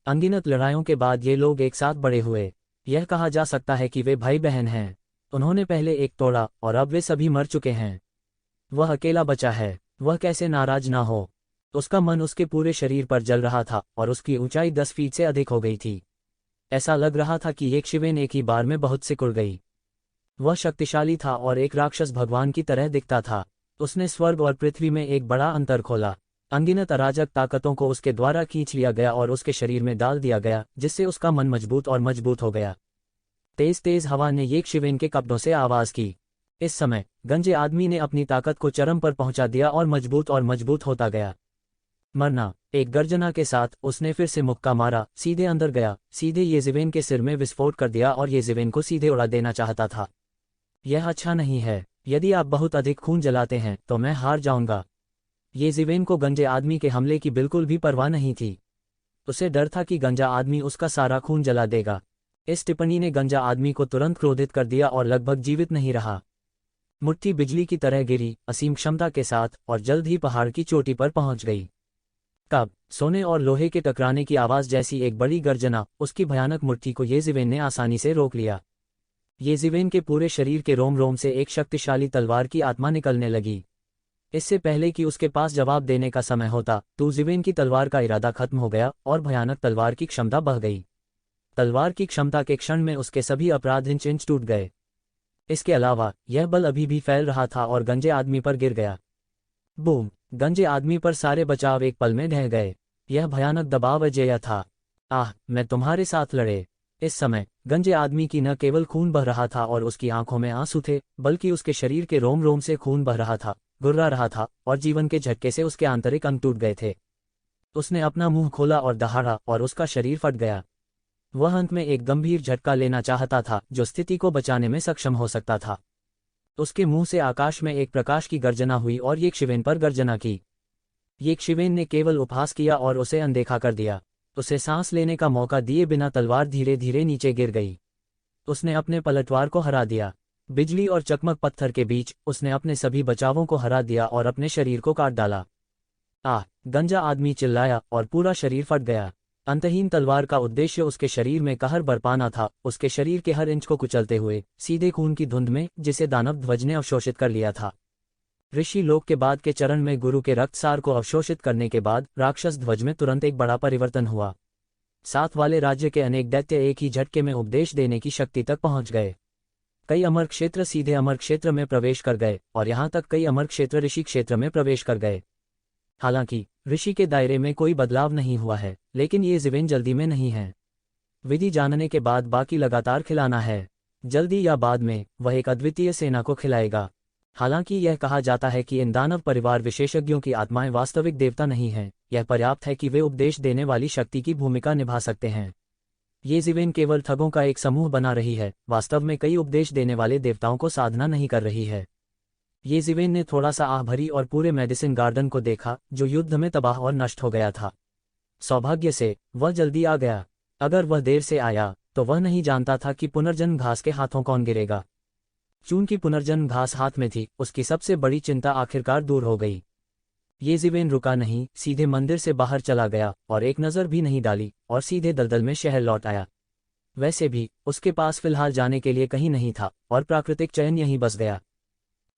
अनगिनत लड़ाइयों के बाद ये लोग एक साथ बड़े हुए। यह कहा जा सकता है कि वे भाई बहन हैं। उन्होंने पहले एक तोड़ा और अब वे सभी मर चुके हैं। वह अकेला बचा है। वह कैसे नाराज ना हो। उसका मन उसके पूरे शरीर पर जल रहा था और उसकी ऊंचाई 10 फीट से अधिक हो गई थी। ऐसा लग रहा था कि एक शिवेन एक ही बार में बहुत सिकुड़ गई। वह शक्तिशाली था और एक राक्षस भगवान की तरह दिखता था। उसने स्वर्ग और पृथ्वी में एक बड़ा अंतर खोला। अनगिनत अराजक ताकतों को उसके द्वारा खींच लिया गया और उसके शरीर में डाल दिया गया, जिससे उसका मन मजबूत और मजबूत हो गया। तेज तेज हवा ने एक शिवेन के कपड़ों से आवाज की। इस समय गंजे आदमी ने अपनी ताकत को चरम पर पहुंचा दिया और मजबूत होता गया। मरना। एक गर्जना के साथ उसने फिर से मुक्का मारा, सीधे अंदर गया, सीधे येज़ेवेन के सिर में विस्फोट कर दिया और येज़ेवेन को सीधे उड़ा देना चाहता था। यह अच्छा नहीं है। यदि आप बहुत अधिक खून जलाते हैं तो मैं हार जाऊंगा। येज़ेवेन को गंजे आदमी के हमले की बिल्कुल भी परवाह नहीं थी। उसे डर था कि गंजा आदमी उसका सारा खून जला देगा। इस टिप्पणी ने गंजा आदमी को तुरंत क्रोधित कर दिया और लगभग जीवित नहीं रहा। मुट्ठी बिजली की तरह गिरी, असीम क्षमता के साथ, और जल्द ही पहाड़ की चोटी पर पहुंच गई। कब सोने और लोहे के टकराने की आवाज जैसी एक बड़ी गर्जना, उसकी भयानक मुट्ठी को येज़ेवेन ने आसानी से रोक लिया। येज़ेवेन के पूरे शरीर के रोम रोम से एक शक्तिशाली तलवार की आत्मा निकलने लगी। इससे पहले कि उसके पास जवाब देने का समय होता, येज़ेवेन की तलवार का इरादा खत्म हो गया और भयानक तलवार की क्षमता बह गई। तलवार की क्षमता के क्षण में उसके सभी अपराध इंच इंच टूट गए। इसके अलावा यह बल अभी भी फैल रहा था और गंजे आदमी पर गिर गया। बूम। गंजे आदमी पर सारे बचाव एक पल में ढह गए। यह भयानक दबाव अजेय था। आह, मैं तुम्हारे साथ लड़े। इस समय गंजे आदमी की न केवल खून बह रहा था और उसकी आंखों में आंसू थे, बल्कि उसके शरीर के रोम रोम से खून बह रहा था, गुर्रा रहा था, और जीवन के झटके से उसके आंतरिक अंग टूट गए थे। उसने अपना मुंह खोला और दहाड़ा और उसका शरीर फट गया। वह अंत में एक गंभीर झटका लेना चाहता था जो स्थिति को बचाने में सक्षम हो सकता था। उसके मुंह से आकाश में एक प्रकाश की गर्जना हुई और येज़ेवेन पर गर्जना की। येज़ेवेन ने केवल उपहास किया और उसे अनदेखा कर दिया। उसे सांस लेने का मौका दिए बिना तलवार धीरे धीरे नीचे गिर गई। उसने अपने पलटवार को हरा दिया। बिजली और चकमक पत्थर के बीच उसने अपने सभी बचावों को हरा दिया और अपने शरीर को काट डाला। आह! गंजा आदमी चिल्लाया और पूरा शरीर फट गया। अंतहीन तलवार का उद्देश्य उसके शरीर में कहर बरपाना था, उसके शरीर के हर इंच को कुचलते हुए, सीधे खून की धुंध में, जिसे दानव ध्वज ने अवशोषित कर लिया था। ऋषि लोक के बाद के चरण में गुरु के रक्तसार को अवशोषित करने के बाद राक्षस ध्वज में तुरंत एक बड़ा परिवर्तन हुआ। साथ वाले राज्य के अनेक दैत्य एक ही झटके में उपदेश देने की शक्ति तक पहुंच गए। कई अमर क्षेत्र सीधे अमर क्षेत्र में प्रवेश कर गए, और यहाँ तक कई अमर क्षेत्र ऋषि क्षेत्र में प्रवेश कर गए। हालांकि ऋषि के दायरे में कोई बदलाव नहीं हुआ है, लेकिन येज़ेवेन जल्दी में नहीं है। विधि जानने के बाद बाकी लगातार खिलाना है। जल्दी या बाद में वह एक अद्वितीय सेना को खिलाएगा। हालांकि यह कहा जाता है कि इन दानव परिवार विशेषज्ञों की आत्माएं वास्तविक देवता नहीं हैं, यह पर्याप्त है कि वे उपदेश देने वाली शक्ति की भूमिका निभा सकते हैं। येज़ेवेन केवल ठगों का एक समूह बना रही है, वास्तव में कई उपदेश देने वाले देवताओं को साधना नहीं कर रही है। येज़ेवेन ने थोड़ा सा आह भरी और पूरे मेडिसिन गार्डन को देखा, जो युद्ध में तबाह और नष्ट हो गया था। सौभाग्य से वह जल्दी आ गया। अगर वह देर से आया तो वह नहीं जानता था कि पुनर्जन्म घास के हाथों कौन गिरेगा। चूंकि पुनर्जन्म घास हाथ में थी, उसकी सबसे बड़ी चिंता आखिरकार दूर हो गई। येज़ेवेन रुका नहीं, सीधे मंदिर से बाहर चला गया और एक नज़र भी नहीं डाली, और सीधे दलदल में शहर लौट आया। वैसे भी उसके पास फिलहाल जाने के लिए कहीं नहीं था, और प्राकृतिक चयन यहीं बस गया।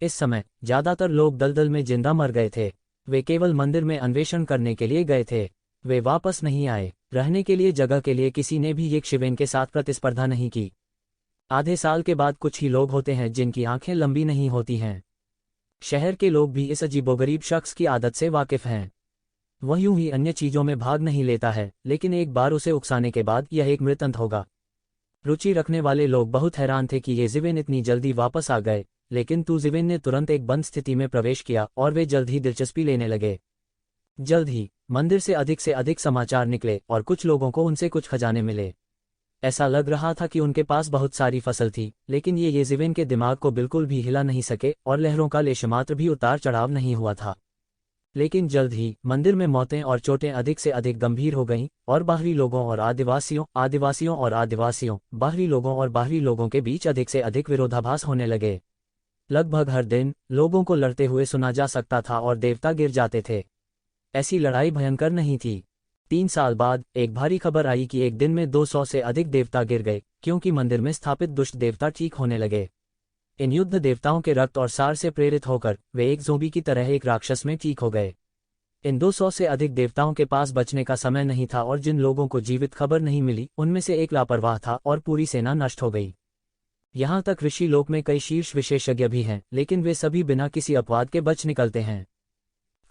इस समय ज्यादातर लोग दलदल में जिंदा मर गए थे। वे केवल मंदिर में अन्वेषण करने के लिए गए थे। वे वापस नहीं आए। रहने के लिए जगह के लिए किसी ने भी यक्षिवेन के साथ प्रतिस्पर्धा नहीं की। आधे साल के बाद कुछ ही लोग होते हैं जिनकी आंखें लंबी नहीं होती हैं। शहर के लोग भी इस अजीबोगरीब शख्स की आदत से वाकिफ हैं। वह यूं ही अन्य चीजों में भाग नहीं लेता है, लेकिन एक बार उसे उकसाने के बाद यह एक मृतंत होगा। रुचि रखने वाले लोग बहुत हैरान थे कि ये जिवेन इतनी जल्दी वापस आ गए, लेकिन जिवेन ने तुरंत एक बंद स्थिति में प्रवेश किया और वे जल्द ही दिलचस्पी लेने लगे। जल्द ही मंदिर से अधिक समाचार निकले और कुछ लोगों को उनसे कुछ खजाने मिले। ऐसा लग रहा था कि उनके पास बहुत सारी फसल थी, लेकिन ये जिवेन के दिमाग को बिल्कुल भी हिला नहीं सके और लहरों का लेशमात्र भी उतार चढ़ाव नहीं हुआ था। लेकिन जल्द ही मंदिर में मौतें और चोटें अधिक से अधिक गंभीर हो गईं और बाहरी लोगों और आदिवासियों बाहरी लोगों और बाहरी लोगों के बीच अधिक से अधिक विरोधाभास होने लगे। लगभग हर दिन लोगों को लड़ते हुए सुना जा सकता था और देवता गिर जाते थे। ऐसी लड़ाई भयंकर नहीं थी। 3 साल बाद एक भारी खबर आई कि एक दिन में 200 से अधिक देवता गिर गए, क्योंकि मंदिर में स्थापित दुष्ट देवता ठीक होने लगे। इन युद्ध देवताओं के रक्त और सार से प्रेरित होकर वे एक ज़ोंबी की तरह एक राक्षस में ठीक हो गए। इन 200 से अधिक देवताओं के पास बचने का समय नहीं था और जिन लोगों को जीवित खबर नहीं मिली उनमें से एक लापरवाह था और पूरी सेना नष्ट हो गई। यहाँ तक ऋषि लोक में कई शीर्ष विशेषज्ञ भी हैं, लेकिन वे सभी बिना किसी अपवाद के बच निकलते हैं।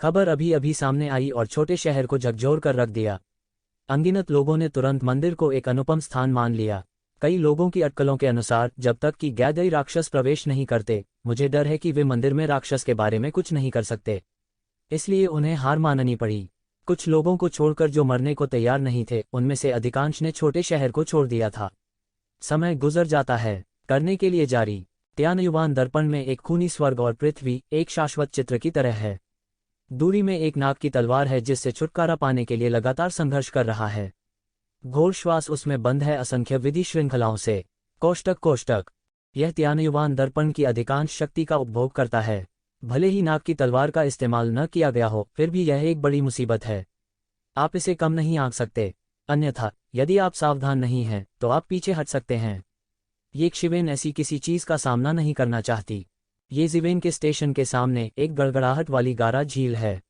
खबर अभी अभी सामने आई और छोटे शहर को झकझोर कर रख दिया। अनगिनत लोगों ने तुरंत मंदिर को एक अनुपम स्थान मान लिया। कई लोगों की अटकलों के अनुसार जब तक कि गैदई राक्षस प्रवेश नहीं करते, मुझे डर है कि वे मंदिर में राक्षस के बारे में कुछ नहीं कर सकते। इसलिए उन्हें हार माननी पड़ी। कुछ लोगों को छोड़कर जो मरने को तैयार नहीं थे, उनमें से अधिकांश ने छोटे शहर को छोड़ दिया था। समय गुजर जाता है, करने के लिए जारी। त्यानयुवान दर्पण में एक खूनी स्वर्ग और पृथ्वी एक शाश्वत चित्र की तरह है। दूरी में एक नाग की तलवार है जिससे छुटकारा पाने के लिए लगातार संघर्ष कर रहा है। घोर श्वास उसमें बंद है असंख्य विधि श्रृंखलाओं से। कोष्टक यह त्यानयुवान दर्पण की अधिकांश शक्ति का उपभोग करता है। भले ही नाग की तलवार का इस्तेमाल न किया गया हो, फिर भी यह एक बड़ी मुसीबत है। आप इसे कम नहीं आंक सकते, अन्यथा यदि आप सावधान नहीं हैं तो आप पीछे हट सकते हैं। यक्षिवेन ऐसी किसी चीज का सामना नहीं करना चाहती। ये जिवेन के स्टेशन के सामने एक गड़गड़ाहट वाली गारा झील है।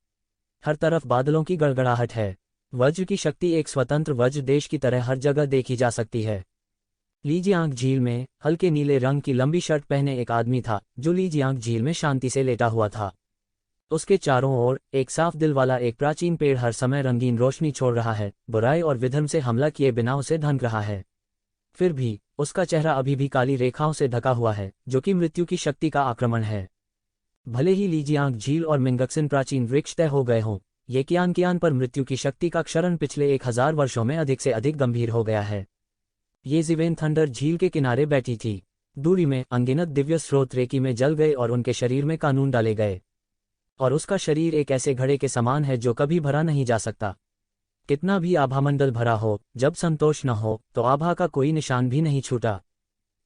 हर तरफ बादलों की गड़गड़ाहट है। वज्र की शक्ति एक स्वतंत्र वज्र देश की तरह हर जगह देखी जा सकती है। लीजियांग झील में हल्के नीले रंग की लंबी शर्ट पहने एक आदमी था जो लीजियांग झील में शांति से लेटा हुआ था। उसके चारों ओर एक साफ दिल वाला एक प्राचीन पेड़ हर समय रंगीन रोशनी छोड़ रहा है, बुराई और विधर्म से हमला किए बिना उसे ढंक रहा है। फिर भी उसका चेहरा अभी भी काली रेखाओं से ढका हुआ है, जो कि मृत्यु की शक्ति का आक्रमण है। भले ही लीजियांग झील और मिंगक्सिन प्राचीन वृक्ष तय हो गए हों, ये कियान पर मृत्यु की शक्ति का क्षरण पिछले 1000 वर्षों में अधिक से अधिक गंभीर हो गया है। ये जिवेन थंडर झील के किनारे बैठी थी। दूरी में अनगिनत दिव्य स्रोत रेकी में जल गए और उनके शरीर में कानून डाले गए। और उसका शरीर एक ऐसे घड़े के समान है जो कभी भरा नहीं जा सकता। कितना भी आभामंडल भरा हो, जब संतोष न हो तो आभा का कोई निशान भी नहीं छूटा।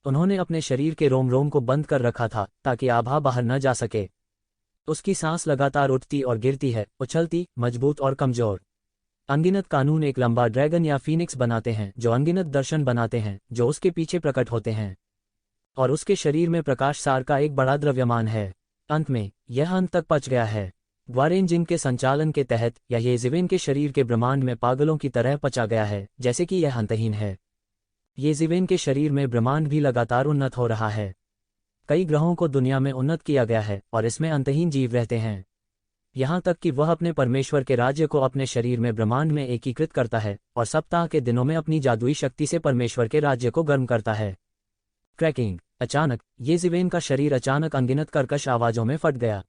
उन्होंने अपने शरीर के रोम रोम को बंद कर रखा था ताकि आभा बाहर न जा सके। उसकी सांस लगातार उठती और गिरती है, उछलती, मजबूत और कमजोर। अनगिनत कानून एक लंबा ड्रैगन या फीनिक्स बनाते हैं जो अनगिनत दर्शन बनाते हैं जो उसके पीछे प्रकट होते हैं। और उसके शरीर में प्रकाश सार का एक बड़ा द्रव्यमान है। अंत में यह अंत तक पच गया है। ग्वारेंजिंग के संचालन के तहत यह जिवेन के शरीर के ब्रह्मांड में पागलों की तरह पचा गया है, जैसे कि यह अंतहीन है। ये जिवेन के शरीर में ब्रह्मांड भी लगातार उन्नत हो रहा है। कई ग्रहों को दुनिया में उन्नत किया गया है और इसमें अंतहीन जीव रहते हैं। यहाँ तक कि वह अपने परमेश्वर के राज्य को अपने शरीर में ब्रह्मांड में एकीकृत करता है और सप्ताह के दिनों में अपनी जादुई शक्ति से परमेश्वर के राज्य को गर्म करता है। क्रैकिंग। अचानक ये जिवेन का शरीर अचानक अनगिनत कर्कश आवाजों में फट गया।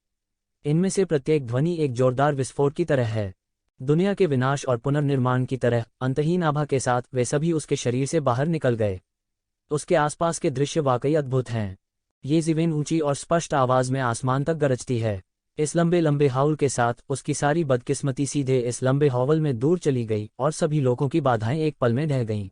इनमें से प्रत्येक ध्वनि एक जोरदार विस्फोट की तरह है। दुनिया के विनाश और पुनर्निर्माण की तरह अंतहीन आभा के साथ वे सभी उसके शरीर से बाहर निकल गए। उसके आसपास के दृश्य वाकई अद्भुत हैं। ये जिवेन ऊंची और स्पष्ट आवाज में आसमान तक गरजती है। इस लंबे लंबे हाउल के साथ उसकी सारी बदकिस्मती सीधे इस लंबे हॉवल में दूर चली गई और सभी लोगों की बाधाएं एक पल में ढह गईं।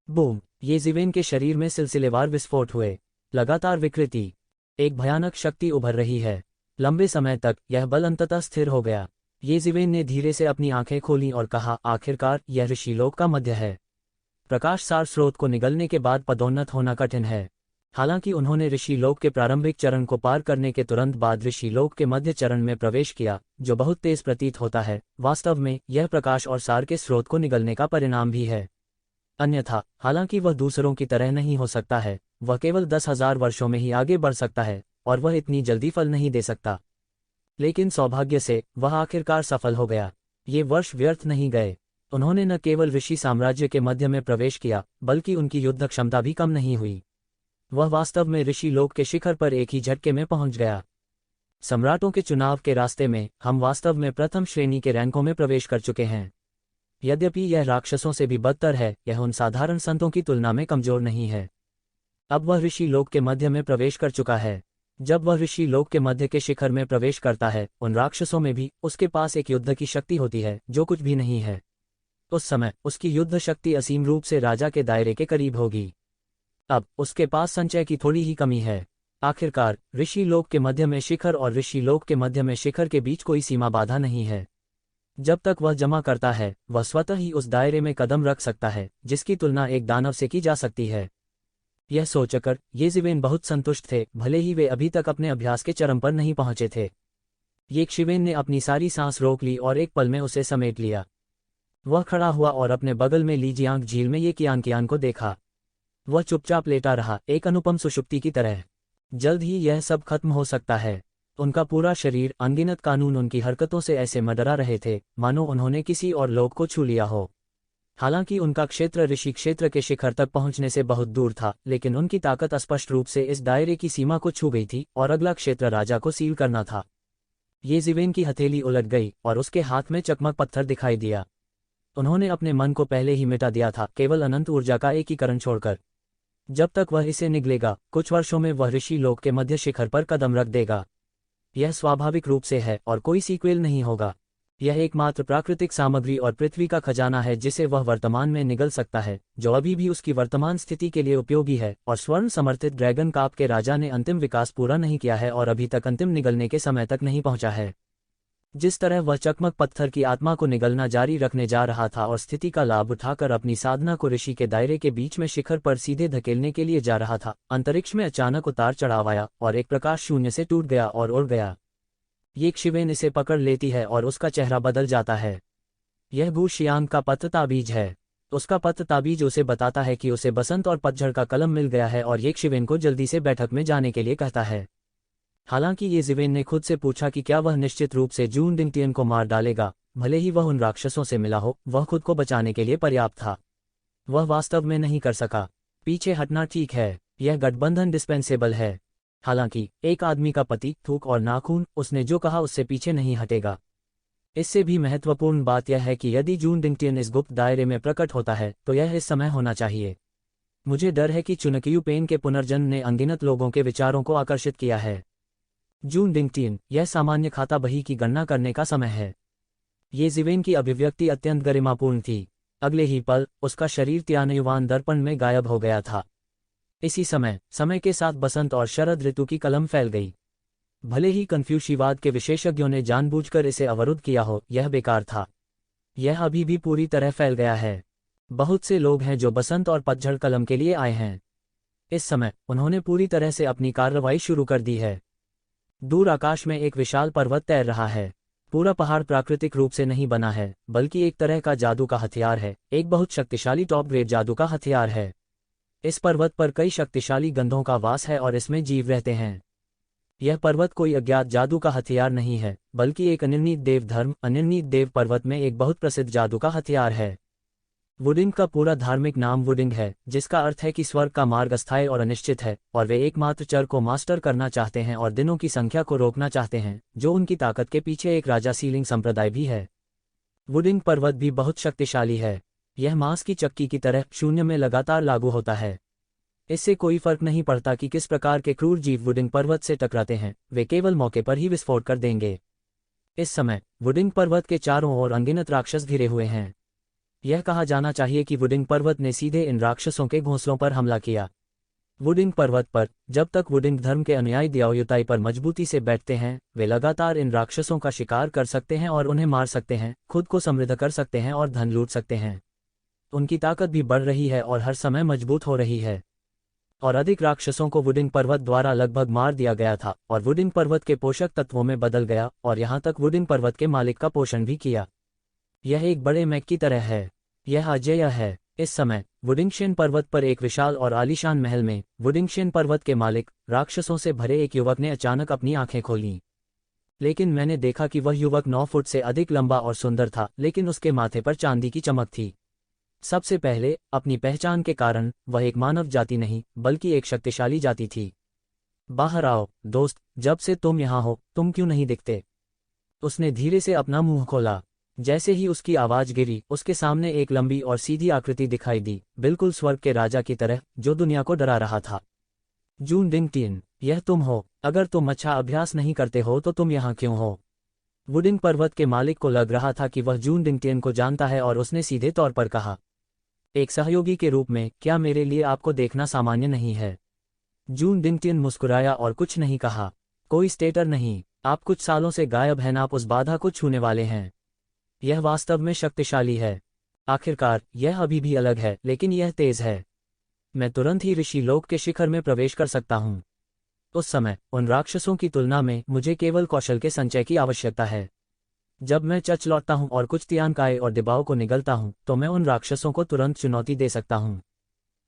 बूम! ये जिवेन के शरीर में सिलसिलेवार विस्फोट हुए। लगातार विकृति। एक भयानक शक्ति उभर रही है। लंबे समय तक यह बल अंततः स्थिर हो गया। ये जिवेन ने धीरे से अपनी आंखें खोलीं और कहा, आखिरकार यह ऋषिलोक का मध्य है। प्रकाश सार स्रोत को निगलने के बाद पदोन्नत होना कठिन है। हालांकि उन्होंने ऋषि लोक के प्रारंभिक चरण को पार करने के तुरंत बाद ऋषि लोक के मध्य चरण में प्रवेश किया, जो बहुत तेज प्रतीत होता है। वास्तव में यह प्रकाश और सार के स्रोत को निगलने का परिणाम भी है। अन्यथा हालांकि वह दूसरों की तरह नहीं हो सकता है, वह केवल 10,000 वर्षों में ही आगे बढ़ सकता है और वह इतनी जल्दी फल नहीं दे सकता। लेकिन सौभाग्य से वह आखिरकार सफल हो गया। ये वर्ष व्यर्थ नहीं गए। उन्होंने न केवल ऋषि साम्राज्य के मध्य में प्रवेश किया, बल्कि उनकी युद्ध क्षमता भी कम नहीं हुई। वह वास्तव में ऋषि लोक के शिखर पर एक ही झटके में पहुंच गया। सम्राटों के चुनाव के रास्ते में हम वास्तव में प्रथम श्रेणी के रैंकों में प्रवेश कर चुके हैं। यद्यपि यह राक्षसों से भी बदतर है, यह उन साधारण संतों की तुलना में कमजोर नहीं है। अब वह ऋषि लोक के मध्य में प्रवेश कर चुका है। जब वह ऋषि लोक के मध्य के शिखर में प्रवेश करता है, उन राक्षसों में भी उसके पास एक युद्ध की शक्ति होती है जो कुछ भी नहीं है। उस समय उसकी युद्ध शक्ति असीम रूप से राजा के दायरे के करीब होगी। अब उसके पास संचय की थोड़ी ही कमी है। आखिरकार ऋषि लोक के मध्य में शिखर और ऋषि लोक के मध्य में शिखर के बीच कोई सीमा बाधा नहीं है। जब तक वह जमा करता है, वह स्वतः ही उस दायरे में कदम रख सकता है जिसकी तुलना एक दानव से की जा सकती है। यह सोचकर येज़िवेन बहुत संतुष्ट थे, भले ही वे अभी तक अपने अभ्यास के चरम पर नहीं पहुंचे थे। येशिवेन ने अपनी सारी सांस रोक ली और एक पल में उसे समेट लिया। वह खड़ा हुआ और अपने बगल में लीजियांग झील में ये कियान को देखा। वह चुपचाप लेटा रहा, एक अनुपम सुषुप्ति की तरह। जल्द ही यह सब खत्म हो सकता है। उनका पूरा शरीर, अनगिनत कानून उनकी हरकतों से ऐसे मडरा रहे थे मानो उन्होंने किसी और लोक को छू लिया हो। हालांकि उनका क्षेत्र ऋषि क्षेत्र के शिखर तक पहुंचने से बहुत दूर था, लेकिन उनकी ताकत स्पष्ट रूप से इस दायरे की सीमा को छू गई थी और अगला क्षेत्र राजा को सील करना था। येज़िवेन की हथेली उलट गई और उसके हाथ में चकमक पत्थर दिखाई दिया। उन्होंने अपने मन को पहले ही मिटा दिया था, केवल अनंत ऊर्जा का एकीकरण छोड़कर। जब तक वह इसे निगलेगा, कुछ वर्षों में वह ऋषि लोक के मध्य शिखर पर कदम रख देगा। यह स्वाभाविक रूप से है और कोई सीक्वेल नहीं होगा। यह एकमात्र प्राकृतिक सामग्री और पृथ्वी का खजाना है जिसे वह वर्तमान में निगल सकता है, जो अभी भी उसकी वर्तमान स्थिति के लिए उपयोगी है। और स्वर्ण समर्थित ड्रैगन काप के राजा ने अंतिम विकास पूरा नहीं किया है और अभी तक अंतिम निगलने के समय तक नहीं पहुंचा है। जिस तरह वह चकमक पत्थर की आत्मा को निगलना जारी रखने जा रहा था और स्थिति का लाभ उठाकर अपनी साधना को ऋषि के दायरे के बीच में शिखर पर सीधे धकेलने के लिए जा रहा था, अंतरिक्ष में अचानक उतार चढ़ाव आया और एक प्रकाश शून्य से टूट गया और उड़ गया। येशिवेन इसे पकड़ लेती है और उसका चेहरा बदल जाता है। यह वू शियांग का पत्र ताबीज है। उसका पत्र ताबीज उसे बताता है कि उसे बसंत और पतझड़ का कलम मिल गया है और येशिवेन को जल्दी से बैठक में जाने के लिए कहता है। हालांकि येज़िवेन ने खुद से पूछा कि क्या वह निश्चित रूप से जून डिंगटियन को मार डालेगा, भले ही वह उन राक्षसों से मिला हो, वह खुद को बचाने के लिए पर्याप्त था। वह वास्तव में नहीं कर सका। पीछे हटना ठीक है, यह गठबंधन डिस्पेंसेबल है। हालांकि एक आदमी का पति, थूक और नाखून, उसने जो कहा उससे पीछे नहीं हटेगा। इससे भी महत्वपूर्ण बात यह है कि यदि जून डिंगटियन इस गुप्त दायरे में प्रकट होता है तो यह इस समय होना चाहिए। मुझे डर है कि चुनकियू पेन के पुनर्जन्म ने अनगिनत लोगों के विचारों को आकर्षित किया है। जून डिंगटियन, यह सामान्य खाता बही की गणना करने का समय है। येज़िवेन की अभिव्यक्ति अत्यंत गरिमापूर्ण थी। अगले ही पल उसका शरीर त्यानयुवान दर्पण में गायब हो गया था। इसी समय के साथ बसंत और शरद ऋतु की कलम फैल गई। भले ही कन्फ्यूशिवाद के विशेषज्ञों ने जानबूझकर इसे अवरुद्ध किया हो, यह बेकार था। यह अभी भी पूरी तरह फैल गया है। बहुत से लोग हैं जो बसंत और पतझड़ कलम के लिए आए हैं। इस समय उन्होंने पूरी तरह से अपनी कार्रवाई शुरू कर दी है। दूर आकाश में एक विशाल पर्वत तैर रहा है। पूरा पहाड़ प्राकृतिक रूप से नहीं बना है, बल्कि एक तरह का जादू का हथियार है, एक बहुत शक्तिशाली टॉप ग्रेड जादू का हथियार है। इस पर्वत पर कई शक्तिशाली गंधों का वास है और इसमें जीव रहते हैं। यह पर्वत कोई अज्ञात जादू का हथियार नहीं है, बल्कि एक अनिर्णीत देव धर्म, अनिर्णीत देव पर्वत में एक बहुत प्रसिद्ध जादू का हथियार है। वुडिंग का पूरा धार्मिक नाम वुडिंग है, जिसका अर्थ है कि स्वर्ग का मार्ग अस्थायी और अनिश्चित है, और वे एकमात्र चर को मास्टर करना चाहते हैं और दिनों की संख्या को रोकना चाहते हैं, जो उनकी ताकत के पीछे एक राजा सीलिंग संप्रदाय भी है। वुडिंग पर्वत भी बहुत शक्तिशाली है। यह मांस की चक्की की तरह शून्य में लगातार लागू होता है। इससे कोई फर्क नहीं पड़ता कि किस प्रकार के क्रूर जीव वुडिंग पर्वत से टकराते हैं, वे केवल मौके पर ही विस्फोट कर देंगे। इस समय वुडिंग पर्वत के चारों ओर अनगिनत राक्षस घिरे हुए हैं। यह कहा जाना चाहिए कि वुडिंग पर्वत ने सीधे इन राक्षसों के घोंसलों पर हमला किया। वुडिंग पर्वत पर जब तक वुडिंग धर्म के अनुयायी दियायुताई पर मजबूती से बैठते हैं, वे लगातार इन राक्षसों का शिकार कर सकते हैं और उन्हें मार सकते हैं, खुद को समृद्ध कर सकते हैं और धन लूट सकते हैं। उनकी ताकत भी बढ़ रही है और हर समय मजबूत हो रही है। और अधिक राक्षसों को वुडिंग पर्वत द्वारा लगभग मार दिया गया था और वुडिंग पर्वत के पोषक तत्वों में बदल गया और यहाँ तक वुडिंग पर्वत के मालिक का पोषण भी किया। यह एक बड़े मैक की तरह है। यह अजेय है। इस समय वुडिंगशेन पर्वत पर एक विशाल और आलीशान महल में वुडिंगशेन पर्वत के मालिक राक्षसों से भरे एक युवक ने अचानक अपनी आंखें खोलीं। लेकिन मैंने देखा कि वह युवक 9 फुट से अधिक लंबा और सुंदर था, लेकिन उसके माथे पर चांदी की चमक थी। सबसे पहले अपनी पहचान के कारण वह एक मानव जाति नहीं बल्कि एक शक्तिशाली जाति थी। बाहर आओ दोस्त, जब से तुम यहाँ हो तुम क्यों नहीं दिखते? उसने धीरे से अपना मुंह खोला। जैसे ही उसकी आवाज गिरी उसके सामने एक लंबी और सीधी आकृति दिखाई दी, बिल्कुल स्वर्ग के राजा की तरह जो दुनिया को डरा रहा था। जून डिंगटियन, यह तुम हो। अगर तुम अच्छा अभ्यास नहीं करते हो तो तुम यहाँ क्यों हो? वुडिंग पर्वत के मालिक को लग रहा था कि वह जून डिंगटियन को जानता है और उसने सीधे तौर पर कहा, एक सहयोगी के रूप में क्या मेरे लिए आपको देखना सामान्य नहीं है? जून डिंगटियन मुस्कुराया और कुछ नहीं कहा। कोई स्टेटर नहीं, आप कुछ सालों से गायब हैं, आप उस बाधा को छूने वाले हैं। यह वास्तव में शक्तिशाली है। आखिरकार यह अभी भी अलग है, लेकिन यह तेज है। मैं तुरंत ही ऋषि लोक के शिखर में प्रवेश कर सकता हूँ। उस समय उन राक्षसों की तुलना में मुझे केवल कौशल के संचय की आवश्यकता है। जब मैं चच लौटता हूँ और कुछ तियांकाए और दबाव को निगलता हूँ तो मैं उन राक्षसों को तुरंत चुनौती दे सकता हूँ।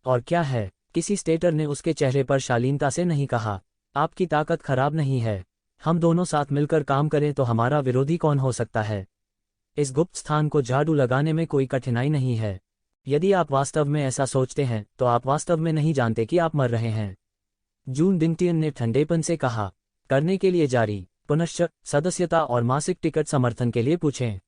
और क्या है? किसी स्टेटर ने उसके चेहरे पर शालीनता से नहीं कहा, आपकी ताकत खराब नहीं है। हम दोनों साथ मिलकर काम करें तो हमारा विरोधी कौन हो सकता है? इस गुप्त स्थान को झाड़ू लगाने में कोई कठिनाई नहीं है। यदि आप वास्तव में ऐसा सोचते हैं तो आप वास्तव में नहीं जानते कि आप मर रहे हैं। जून डिंगटियन ने ठंडेपन से कहा, करने के लिए जारी। पुनश्च सदस्यता और मासिक टिकट समर्थन के लिए पूछें।